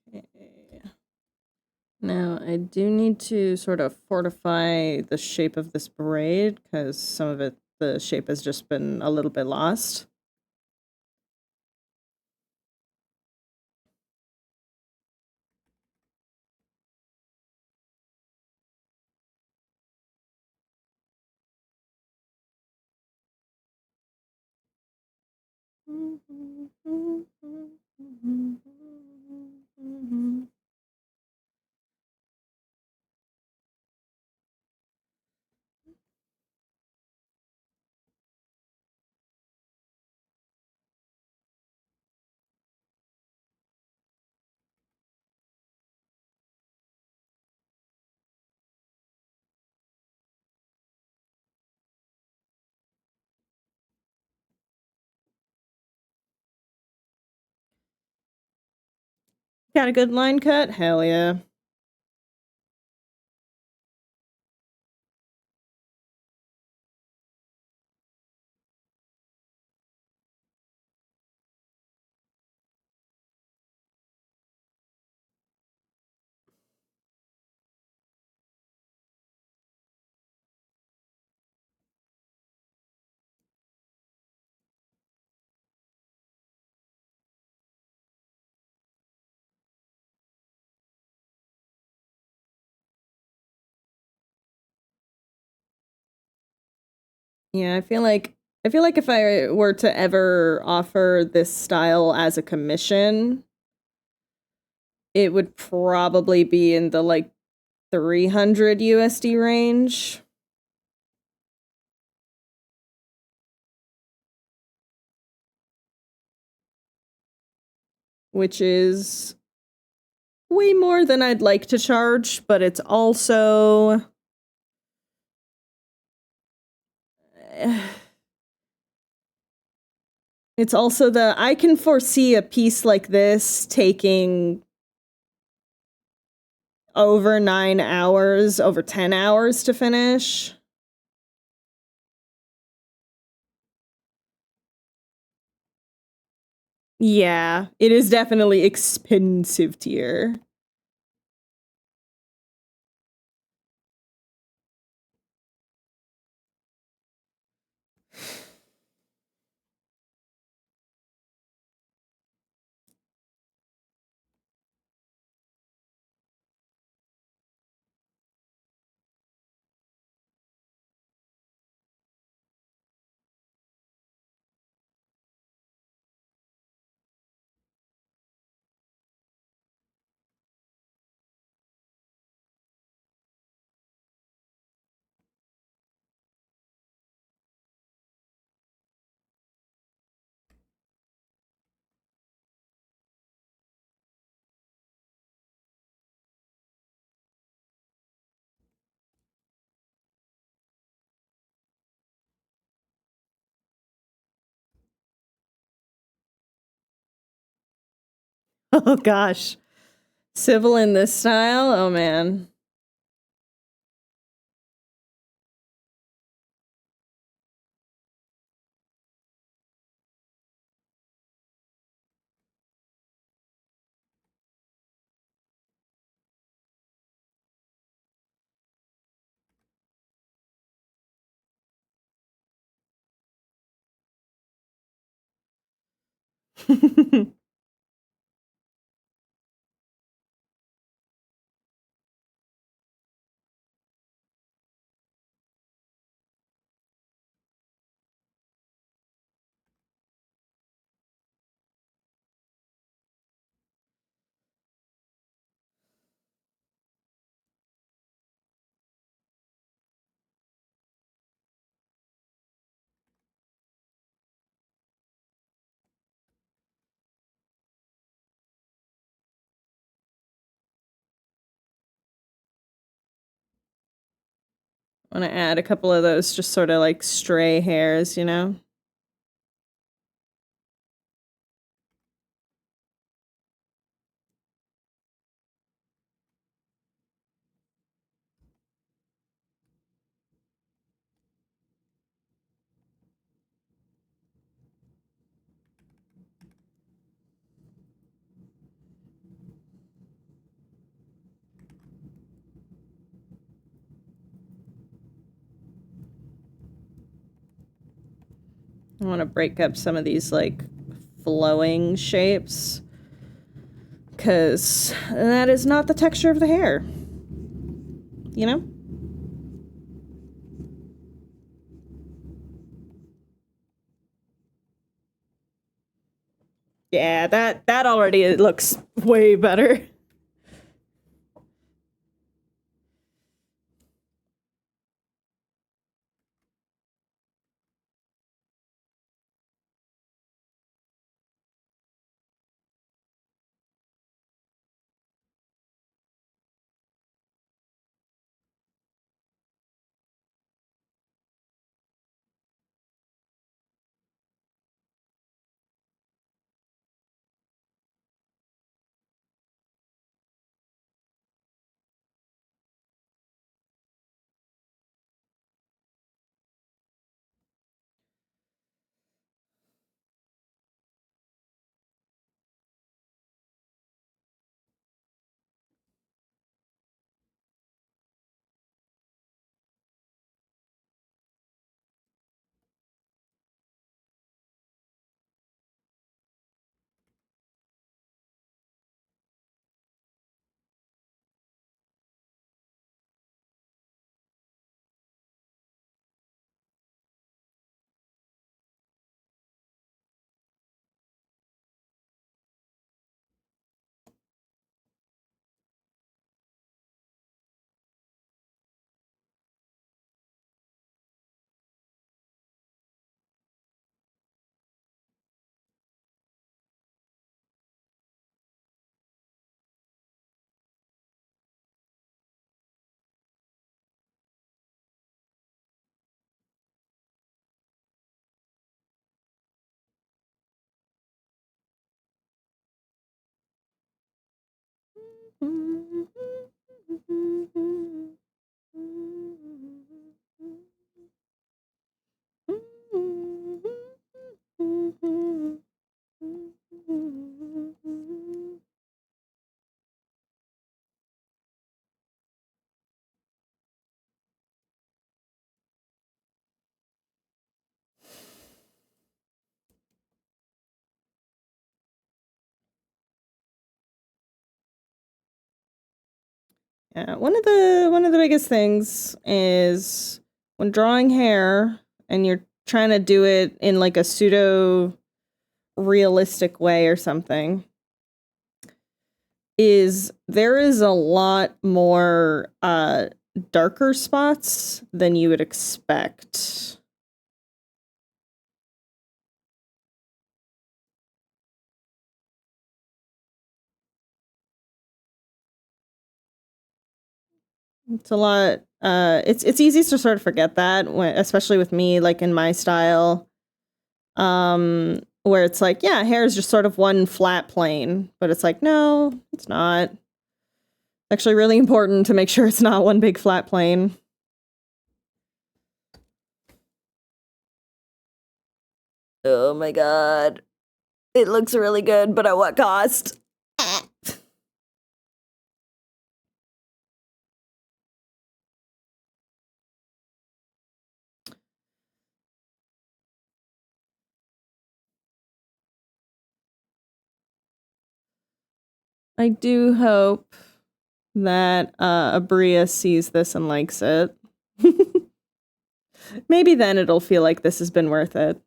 S1: Okay. Now, I do need to sort of fortify the shape of this braid because some of it, the shape has just been a little bit lost. Got a good line cut? Hell yeah. Yeah, I feel like if I were to ever offer this style as a commission, it would probably be in the like 300 USD range. Which is way more than I'd like to charge, but it's also it's also I can foresee a piece like this taking over 9 hours, over 10 hours to finish. Yeah, it is definitely expensive tier. Oh gosh. Civil in this style? Oh man. I want to add a couple of those just sort of like stray hairs, you know? I want to break up some of these like flowing shapes because that is not the texture of the hair. You know? Yeah, that already looks way better. Yeah, one of the biggest things is when drawing hair and you're trying to do it in like a pseudo realistic way or something, is there is a lot more darker spots than you would expect. It's a lot. It's easy to sort of forget that, especially with me, like in my style, where it's like, yeah, hair is just sort of one flat plane, but it's like, no, it's not. Actually, really important to make sure it's not one big flat plane. Oh my god, it looks really good, but at what cost? I do hope that Abria sees this and likes it. Maybe then it'll feel like this has been worth it.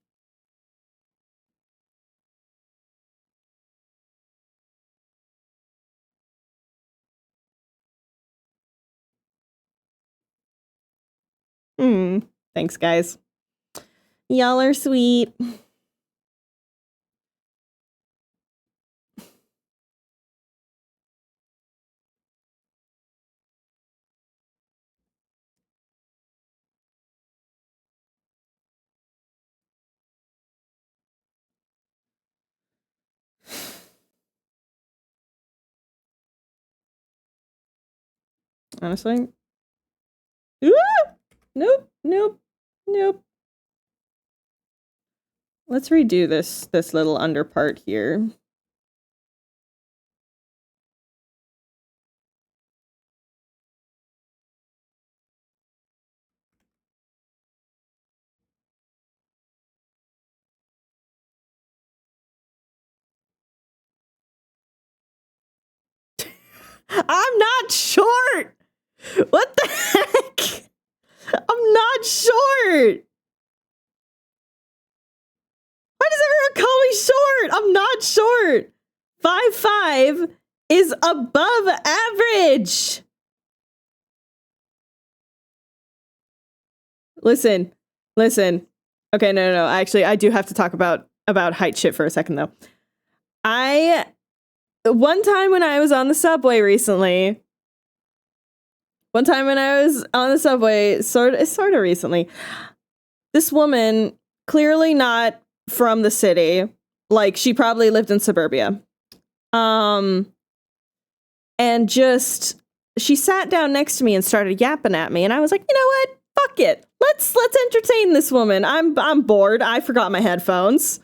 S1: Thanks, guys. Y'all are sweet. Honestly. Ooh! Nope, nope, nope. Let's redo this little under part here. I'm not short! What the heck? I'm not short! Why does everyone call me short? I'm not short! 5'5" is above average! Listen. Okay, no. Actually, I do have to talk about height shit for a second, though. One time when I was on the subway recently, sort of recently, this woman, clearly not from the city, like she probably lived in suburbia, and just she sat down next to me and started yapping at me, and I was like, you know what? Fuck it. Let's entertain this woman. I'm bored. I forgot my headphones.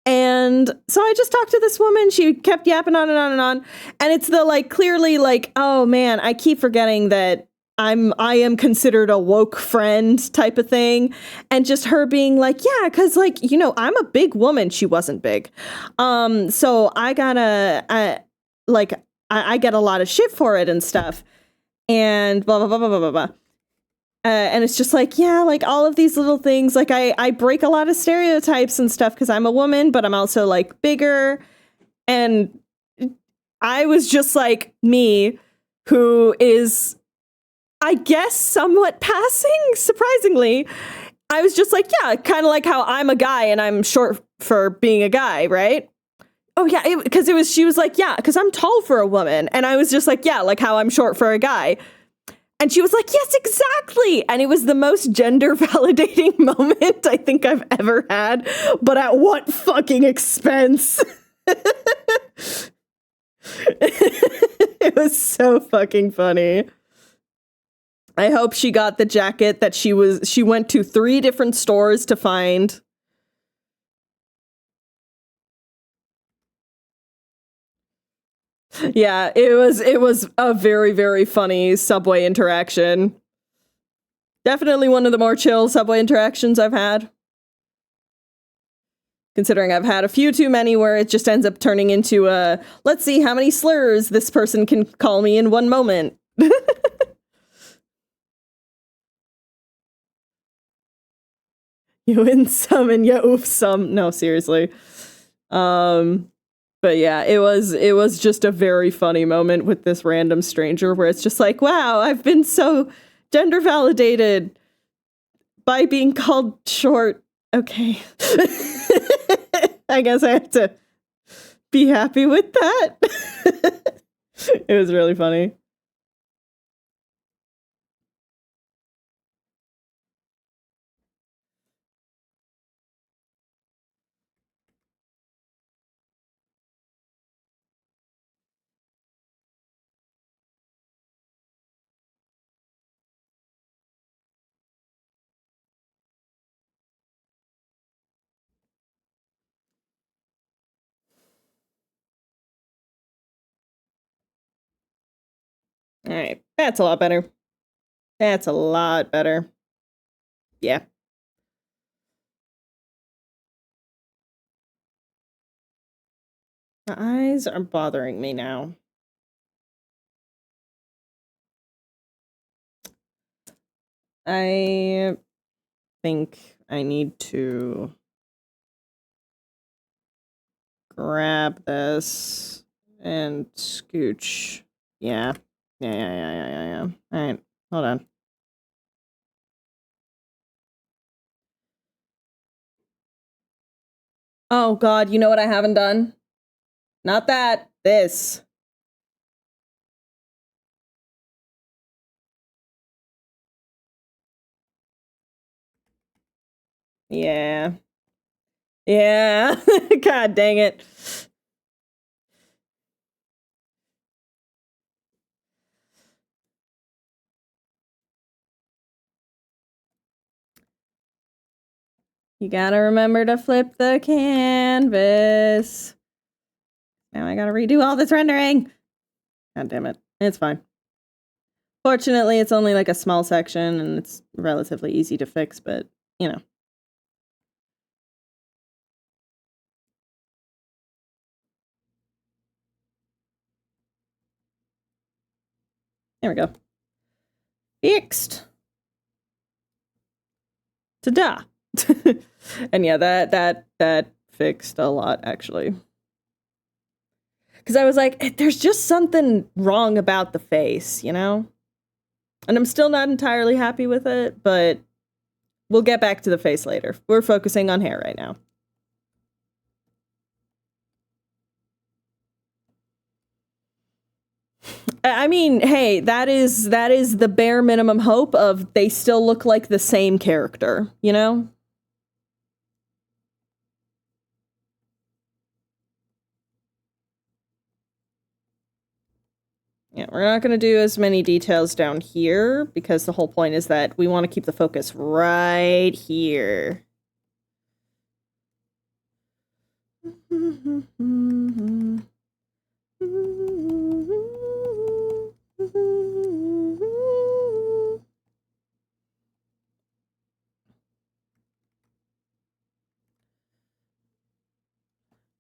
S1: And so I just talked to this woman. She kept yapping on and on and on. And it's the like clearly like, oh man, I keep forgetting that I am considered a woke friend type of thing. And just her being like, yeah, because like, you know, I'm a big woman. She wasn't big. So I gotta I get a lot of shit for it and stuff. And blah blah blah blah blah blah blah. And it's just like, yeah, like all of these little things, like I break a lot of stereotypes and stuff because I'm a woman, but I'm also like bigger. And I was just like me, who is, I guess, somewhat passing, surprisingly. I was just like, yeah, kind of like how I'm a guy and I'm short for being a guy, right? Oh yeah, she was like, yeah, because I'm tall for a woman. And I was just like, yeah, like how I'm short for a guy. And she was like, yes, exactly. And it was the most gender validating moment I think I've ever had. But at what fucking expense? It was so fucking funny. I hope she got the jacket that she went to 3 different stores to find. Yeah, it was a very, very funny subway interaction. Definitely one of the more chill subway interactions I've had. Considering I've had a few too many where it just ends up turning into let's see how many slurs this person can call me in one moment. You in some and you oof some. No, seriously. But yeah, it was just a very funny moment with this random stranger where it's just like, wow, I've been so gender validated by being called short. Okay. I guess I have to be happy with that. It was really funny. All right, that's a lot better. That's a lot better. Yeah. My eyes are bothering me now. I think I need to grab this and scooch. Yeah. Yeah. All right, hold on. Oh God, you know what I haven't done? Not that, this. Yeah. Yeah. God dang it. You gotta remember to flip the canvas. Now I gotta redo all this rendering. God damn it. It's fine. Fortunately, it's only like a small section and it's relatively easy to fix, but you know. There we go. Fixed. Ta-da. And yeah, that fixed a lot actually. Because I was like, there's just something wrong about the face, you know? And I'm still not entirely happy with it, but we'll get back to the face later. We're focusing on hair right now. I mean, hey, that is the bare minimum hope of they still look like the same character, you know? Yeah, we're not going to do as many details down here because the whole point is that we want to keep the focus right here.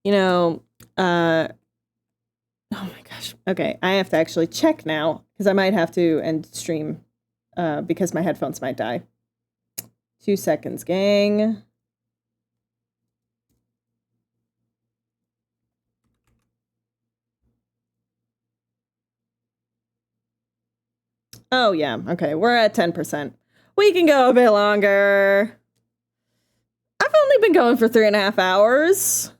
S1: You know, oh my gosh. Okay, I have to actually check now because I might have to end stream because my headphones might die. 2 seconds, gang. Oh yeah, okay, we're at 10%. We can go a bit longer. I've only been going for 3.5 hours.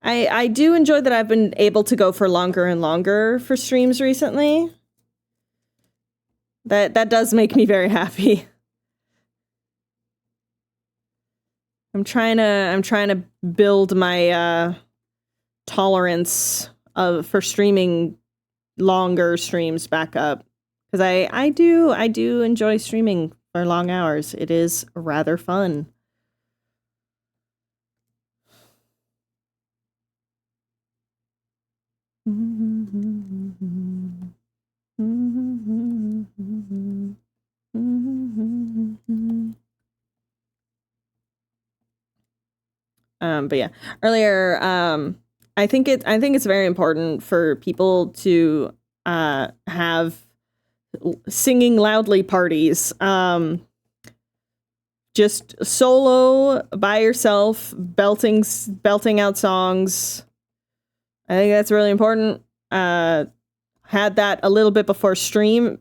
S1: I do enjoy that I've been able to go for longer and longer for streams recently. That does make me very happy. I'm trying to build my tolerance for streaming longer streams back up because I do enjoy streaming for long hours. It is rather fun. But yeah, earlier, I think it's very important for people to have singing loudly parties. Just solo by yourself, belting out songs. I think that's really important. Had that a little bit before stream.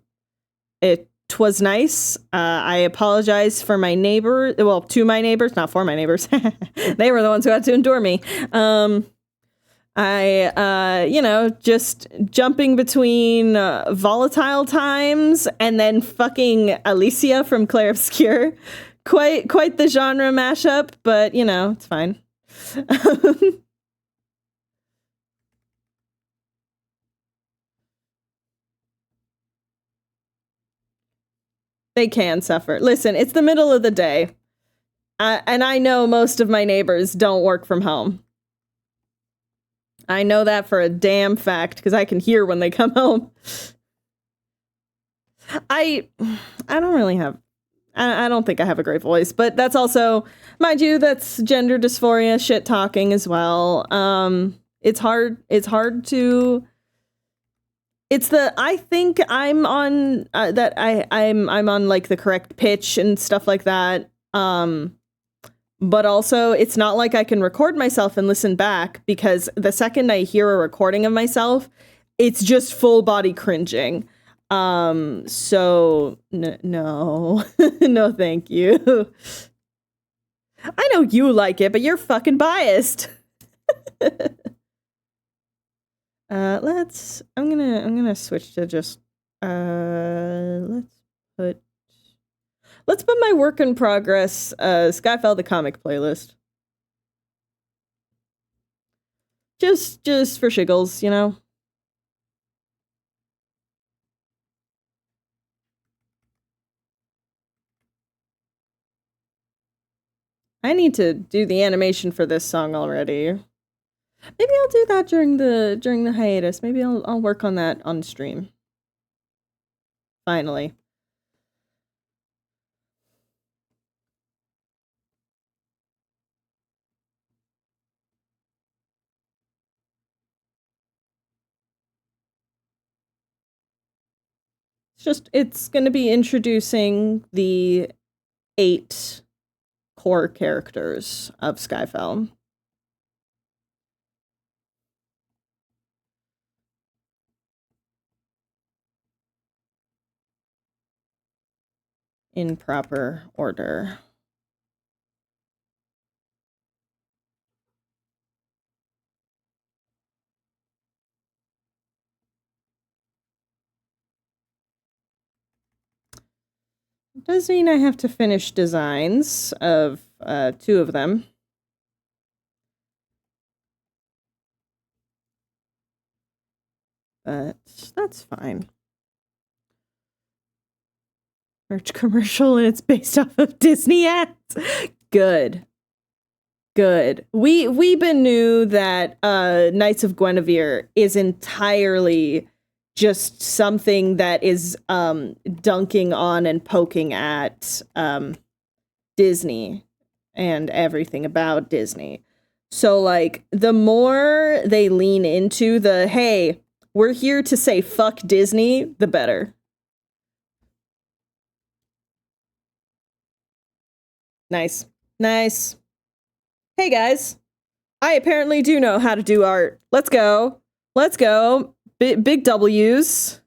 S1: It was nice. I apologize for my neighbor. Well, to my neighbors, not for my neighbors. They were the ones who had to endure me. Just jumping between volatile times and then fucking Alicia from Clair Obscur. Quite the genre mashup, but it's fine. They can suffer. Listen, it's the middle of the day. And I know most of my neighbors don't work from home. I know that for a damn fact, because I can hear when they come home. I don't really have... I don't think I have a great voice, but that's also, mind you, that's gender dysphoria shit talking as well. It's hard to... I think I'm on that I'm on like the correct pitch and stuff like that. But also it's not like I can record myself and listen back, because the second I hear a recording of myself, it's just full body cringing. So no, no, thank you. I know you like it, but you're fucking biased. I'm gonna switch to just, let's put my work in progress, Skyfall the comic playlist. Just for shiggles, I need to do the animation for this song already. Maybe I'll do that during the hiatus. Maybe I'll work on that on stream. Finally. It's going to be introducing the 8 core characters of Skyfall. In proper order. It does mean I have to finish designs of 2 of them. But that's fine. Merch commercial, and it's based off of Disney ads. Good. We been knew that Knights of Guinevere is entirely just something that is dunking on and poking at Disney and everything about Disney. So like the more they lean into the, hey, we're here to say fuck Disney, the better. Nice. Hey guys, I apparently do know how to do art. Let's go. Big W's.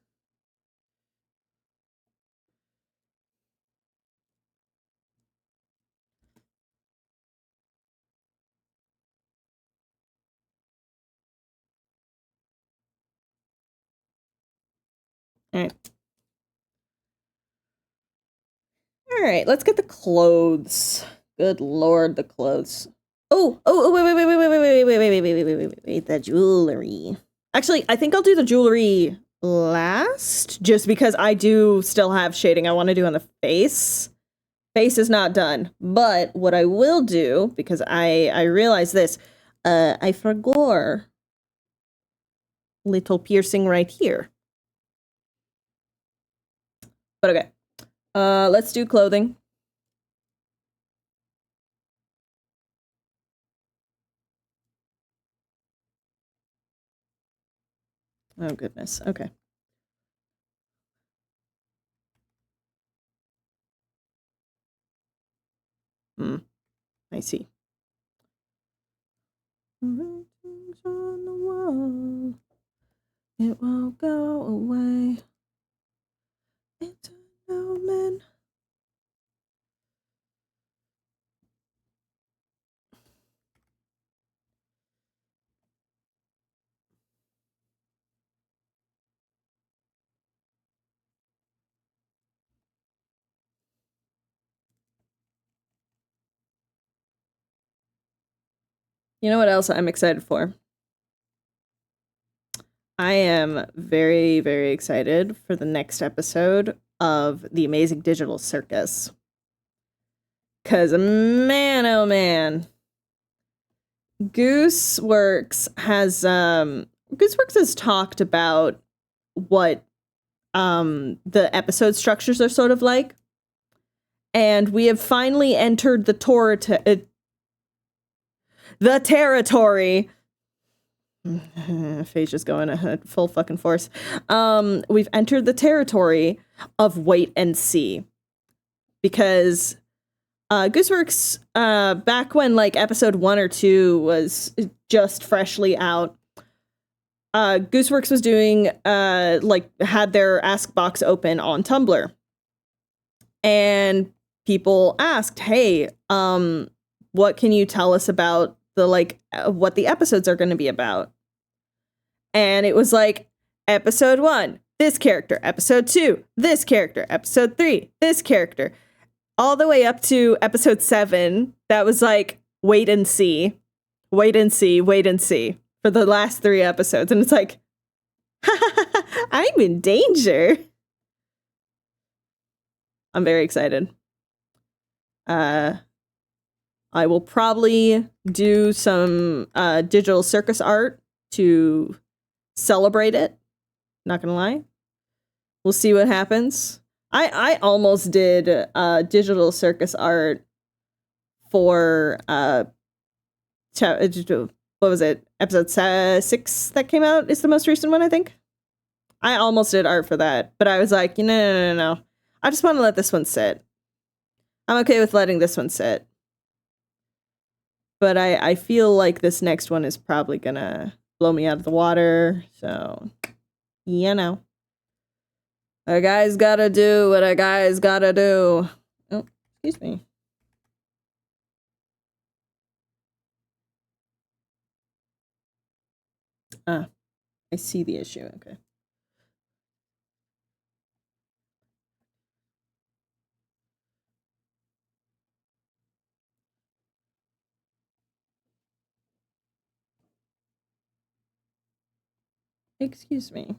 S1: All right, let's get the clothes. Good lord, the clothes. Oh, wait, the jewelry. Actually, I think I'll do the jewelry last, just because I do still have shading I want to do on the face. Face is not done, but what I will do, because I realize this, I forgot little piercing right here. But okay. Let's do clothing. Oh goodness. Okay. I see. Writings on the wall. It won't go away. It's a no man. You know what else I'm excited for? I am very, very excited for the next episode of The Amazing Digital Circus. Cause man, oh man. Gooseworks has talked about what the episode structures are sort of like. And we have finally entered the territory. Thaisha's going at full fucking force. We've entered the territory of wait and see. Because Gooseworks, back when like episode 1 or 2 was just freshly out, Gooseworks was doing had their ask box open on Tumblr. And people asked, hey, what can you tell us about the what the episodes are going to be about? And it was like, episode 1, this character. Episode 2, this character. Episode 3, this character. All the way up to episode 7, that was like, wait and see. Wait and see, wait and see. For the last 3 episodes. And it's like, I'm in danger. I'm very excited. I will probably do some digital circus art to celebrate it. Not gonna lie. We'll see what happens. I almost did digital circus art for what was it? Episode 6 that came out is the most recent one, I think. I almost did art for that, but I was like, no. I just want to let this one sit. I'm okay with letting this one sit. But I feel like this next one is probably gonna blow me out of the water, so a guy's gotta do what a guy's gotta do. Oh, excuse me. Ah, I see the issue. Okay. Excuse me.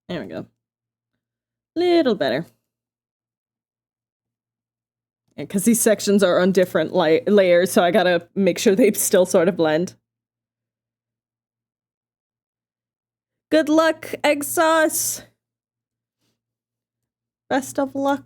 S1: There we go. Little better. Because these sections are on different layers, so I gotta make sure they still sort of blend. Good luck, egg sauce! Best of luck.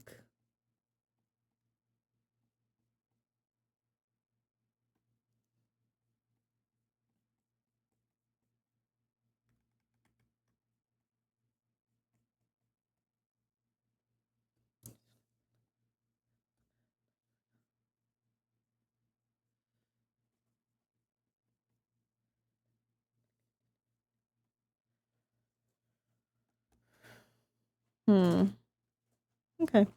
S1: Okay.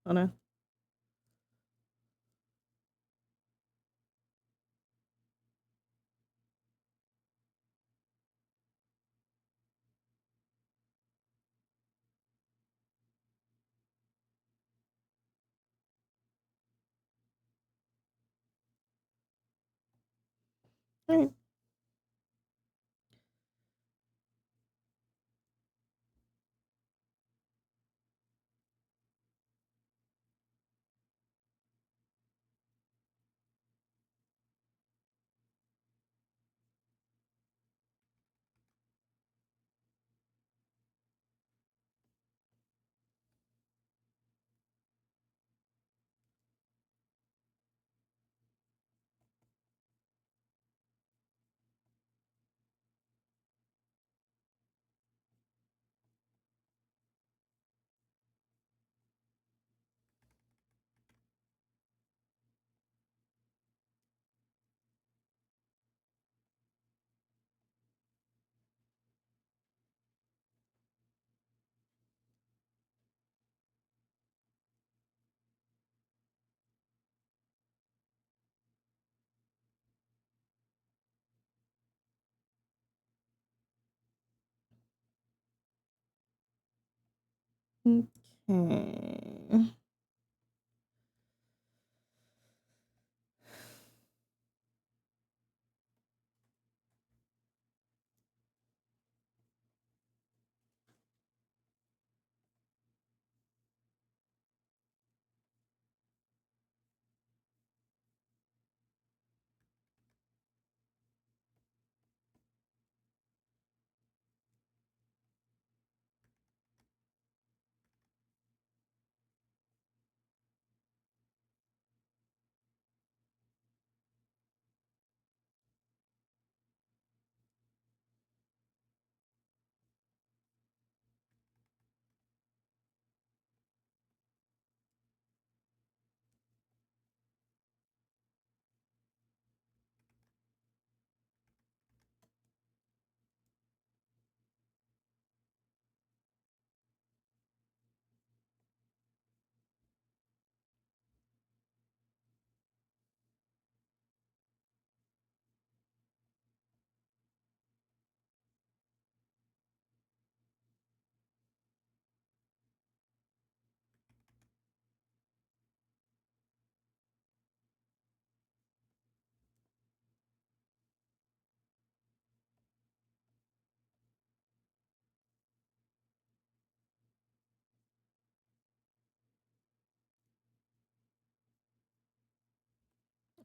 S1: Oh no. All right. Okay.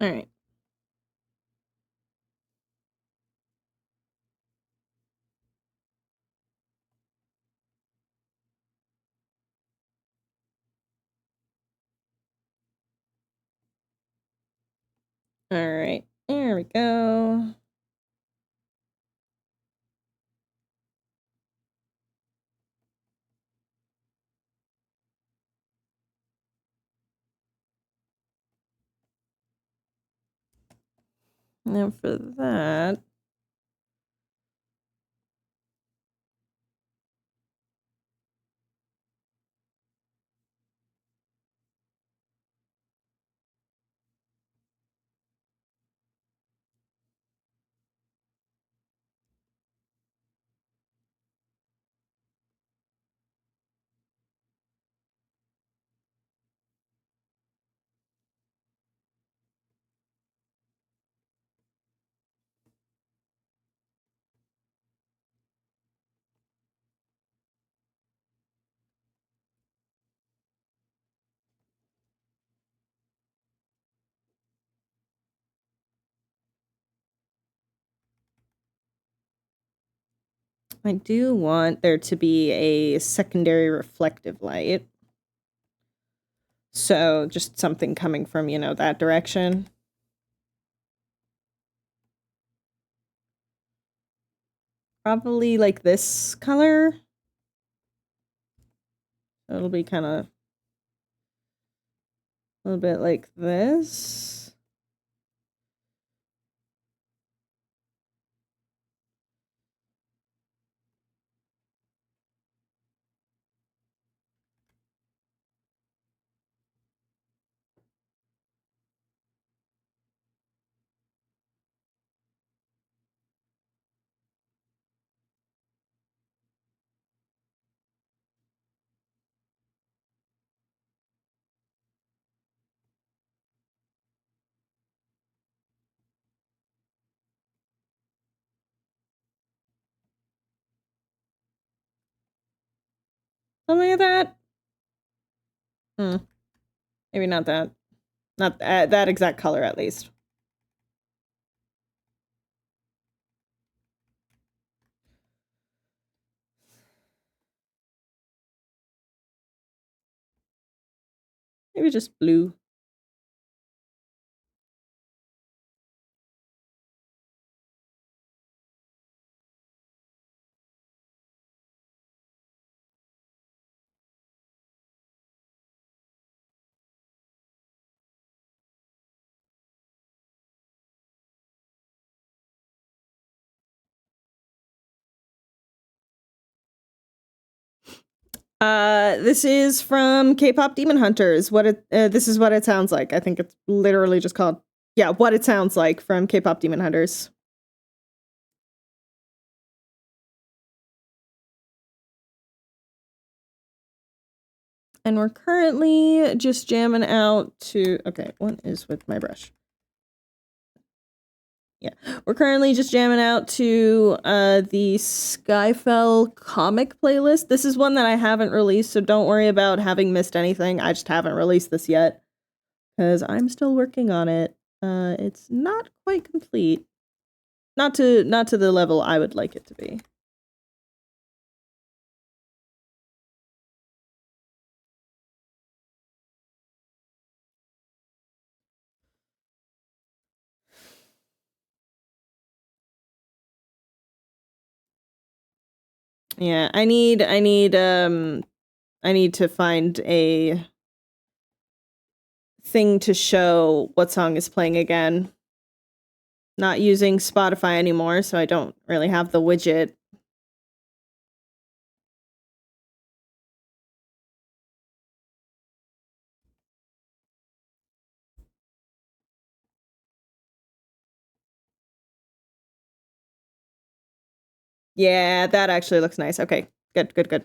S1: All right. All right. There we go. Now for that. I do want there to be a secondary reflective light. So just something coming from, you know, that direction. Probably like this color. It'll be kind of a little bit like this. Something like that. Maybe not that. Not that exact color, at least. Maybe just blue. This is from K-pop Demon Hunters. This is what it sounds like. I think it's literally just called, yeah, What It Sounds Like from K-pop Demon Hunters. And we're currently just jamming out to, okay, what is with my brush? Yeah, we're currently just jamming out to the Skyfell comic playlist. This is one that I haven't released, so don't worry about having missed anything. I just haven't released this yet because I'm still working on it. It's not quite complete. Not to the level I would like it to be. Yeah, I need to find a thing to show what song is playing again. Not using Spotify anymore, so I don't really have the widget. Yeah, that actually looks nice. Okay, good, good, good.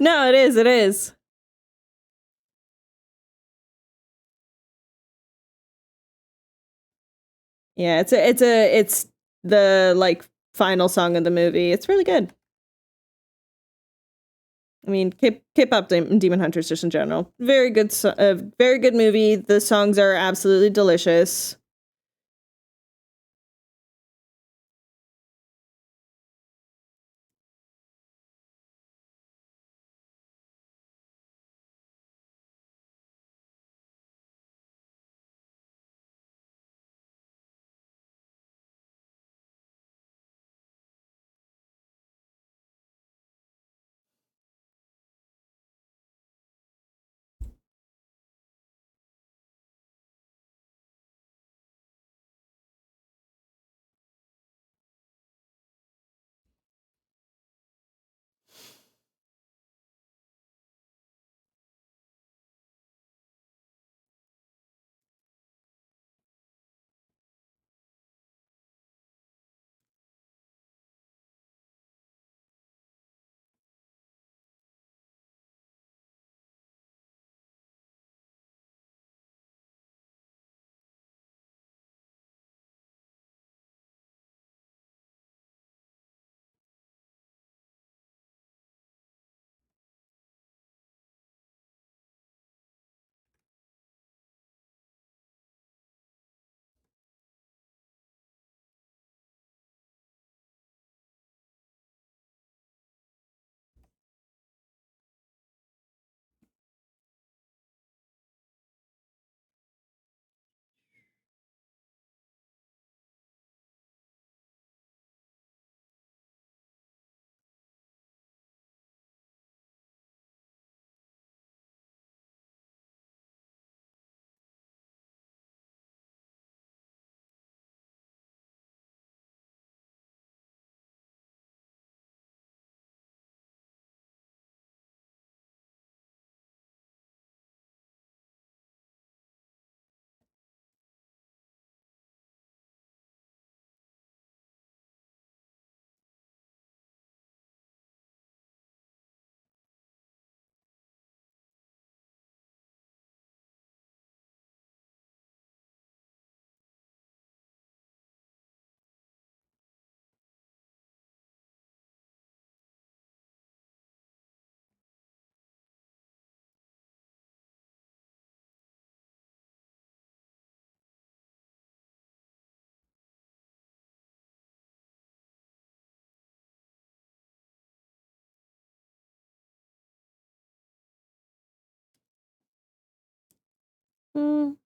S1: No, it is, it is. Yeah, it's the like final song of the movie. It's really good. I mean, K-pop Demon Hunters just in general. Very good movie. The songs are absolutely delicious. Mm.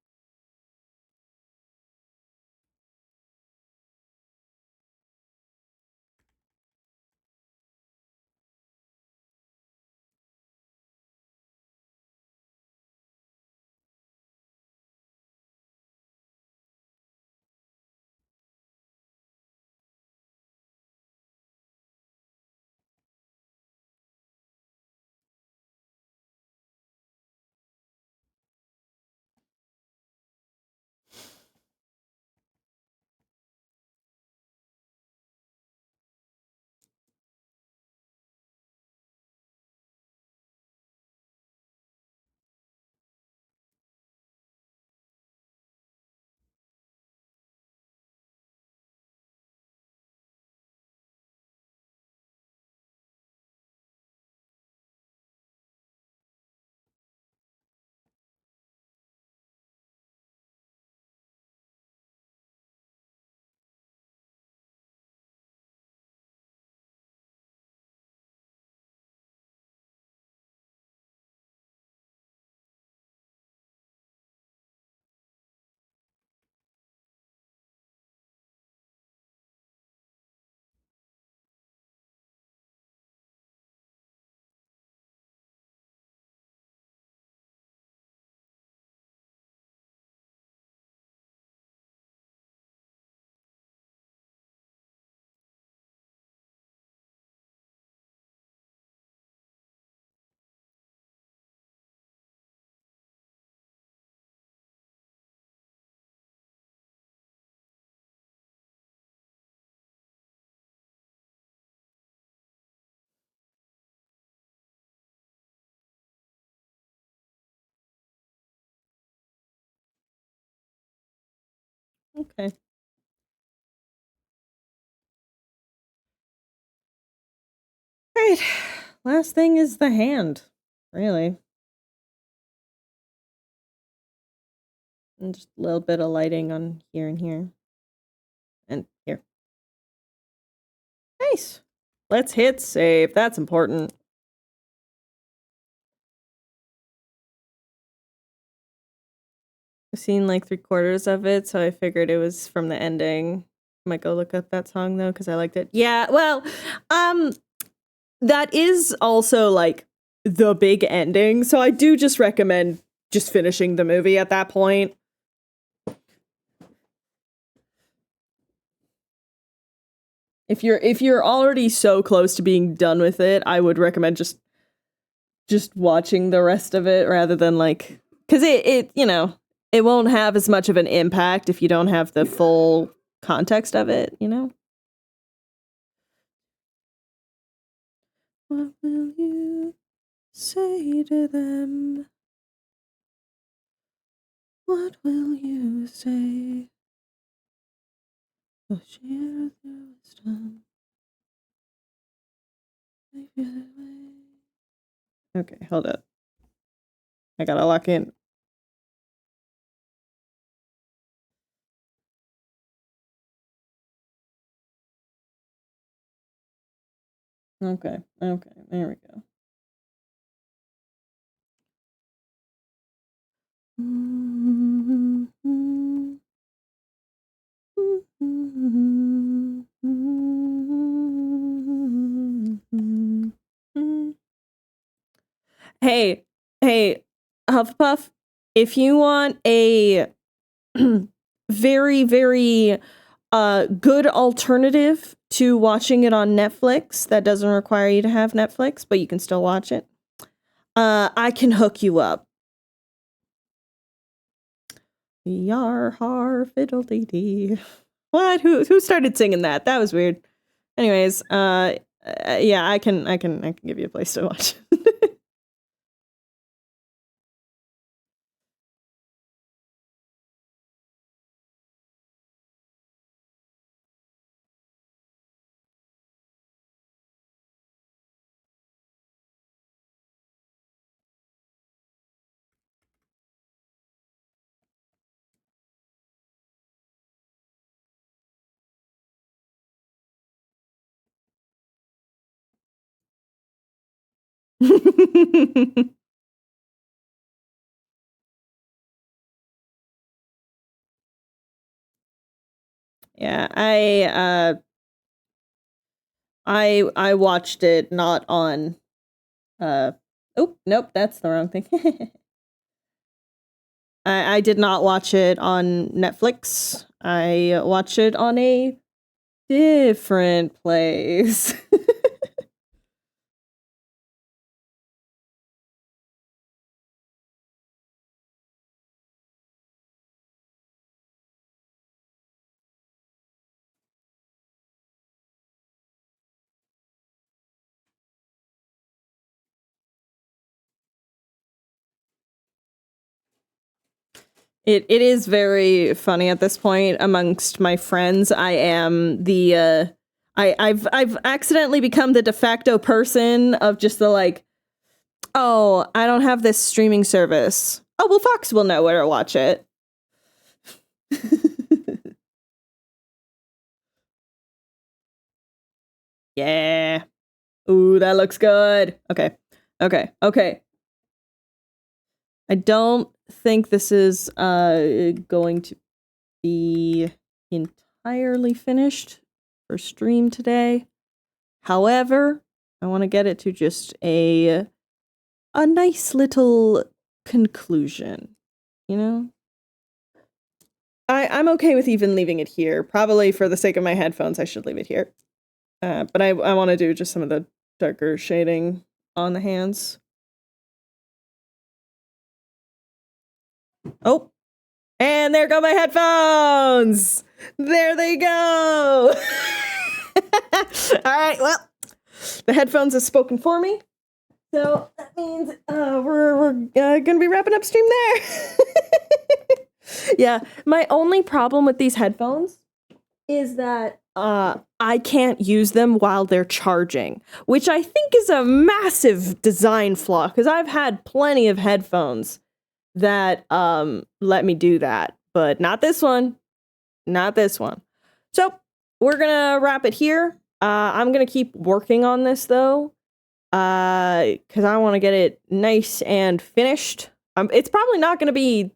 S1: Okay. Right. Last thing is the hand. Really. And just a little bit of lighting on here and here. And here. Nice. Let's hit save. That's important. I've seen like 3/4 of it, so I figured it was from the ending. Might go look up that song though, because I liked it. Yeah, well, that is also like the big ending, so I do just recommend just finishing the movie at that point. If you're already so close to being done with it, I would recommend just watching the rest of it rather than like, because it you know, it won't have as much of an impact if you don't have the full context of it, you know? What will you say to them? What will you say? Oh, share their wisdom. Okay, hold up. I gotta lock in. Okay, there we go. Hey, Hufflepuff, if you want a very, very good alternative to watching it on Netflix that doesn't require you to have Netflix, but you can still watch it, I can hook you up. Yar har fiddle dee dee. What? Who started singing that? That was weird. Anyways, yeah, I can give you a place to watch. Yeah, I watched it not on oh, nope, that's the wrong thing. I did not watch it on Netflix. I watched it on a different place. It is very funny at this point amongst my friends. I am the I've accidentally become the de facto person of just the like, oh, I don't have this streaming service. Oh well, Fox will know where to watch it. Yeah. Ooh, that looks good. Okay. I don't think this is going to be entirely finished for stream today. However, I want to get it to just a nice little conclusion, you know? I'm okay with even leaving it here. Probably for the sake of my headphones, I should leave it here. But I want to do just some of the darker shading on the hands. Oh, and there go my headphones. There they go. All right, well, the headphones have spoken for me. So that means we're gonna be wrapping up stream there. Yeah, my only problem with these headphones is that I can't use them while they're charging, which I think is a massive design flaw, because I've had plenty of headphones that let me do that, but not this one. Not this one. So we're gonna wrap it here. I'm gonna keep working on this though, because I want to get it nice and finished. It's probably not gonna be.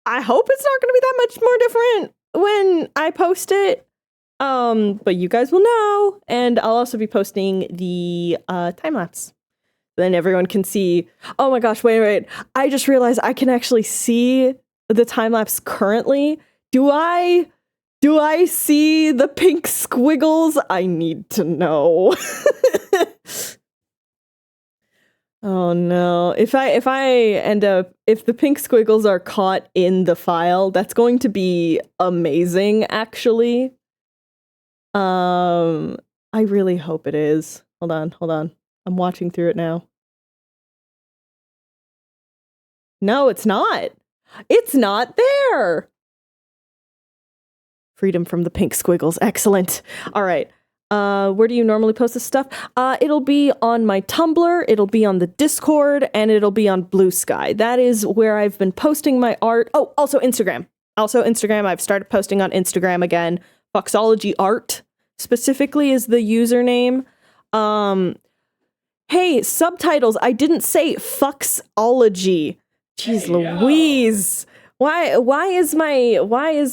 S1: I hope it's not gonna be that much more different when I post it. But you guys will know, and I'll also be posting the time lapse. Then everyone can see. Oh my gosh! Wait! I just realized I can actually see the time lapse currently. Do I see the pink squiggles? I need to know. Oh no. If the pink squiggles are caught in the file, that's going to be amazing actually. I really hope it is. Hold on. I'm watching through it now. No, it's not. It's not there. Freedom from the pink squiggles. Excellent. All right. Where do you normally post this stuff? It'll be on my Tumblr, it'll be on the Discord, and it'll be on Blue Sky. That is where I've been posting my art. Oh, also Instagram. I've started posting on Instagram again. Foxology Art specifically is the username. Hey, subtitles. I didn't say Foxology. Jeez Louise. Why is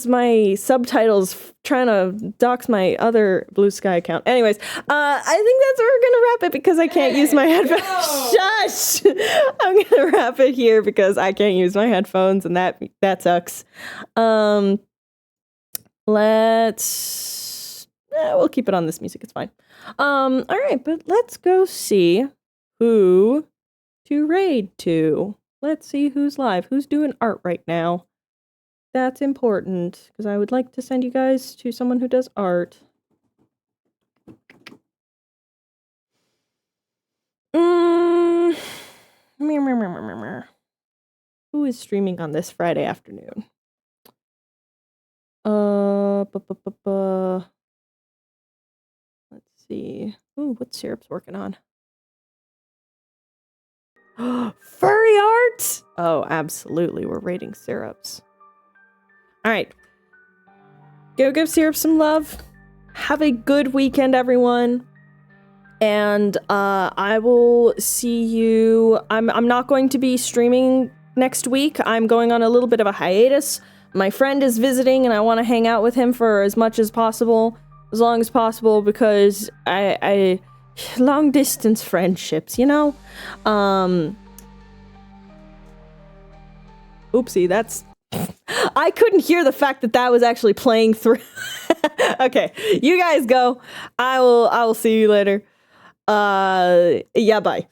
S1: my subtitles trying to dox my other Blue Sky account? Anyways, I think that's where we're gonna wrap it because I can't use my headphones. Shush! I'm gonna wrap it here because I can't use my headphones, and that sucks. We'll keep it on this music. It's fine. All right, but let's go see who to raid to. Let's see who's live. Who's doing art right now? That's important, because I would like to send you guys to someone who does art. Who is streaming on this Friday afternoon? Let's see. Ooh, what Syrup's working on? Furry art! Oh, absolutely. We're rating Syrups. Alright. Go give Syrup some love. Have a good weekend, everyone. And I will see you. I'm not going to be streaming next week. I'm going on a little bit of a hiatus. my friend is visiting and I want to hang out with him for as much as possible, as long as possible, because I long distance friendships, you know? Oopsie, that's... I couldn't hear the fact that was actually playing through. Okay, you guys go. I will see you later. Yeah, bye.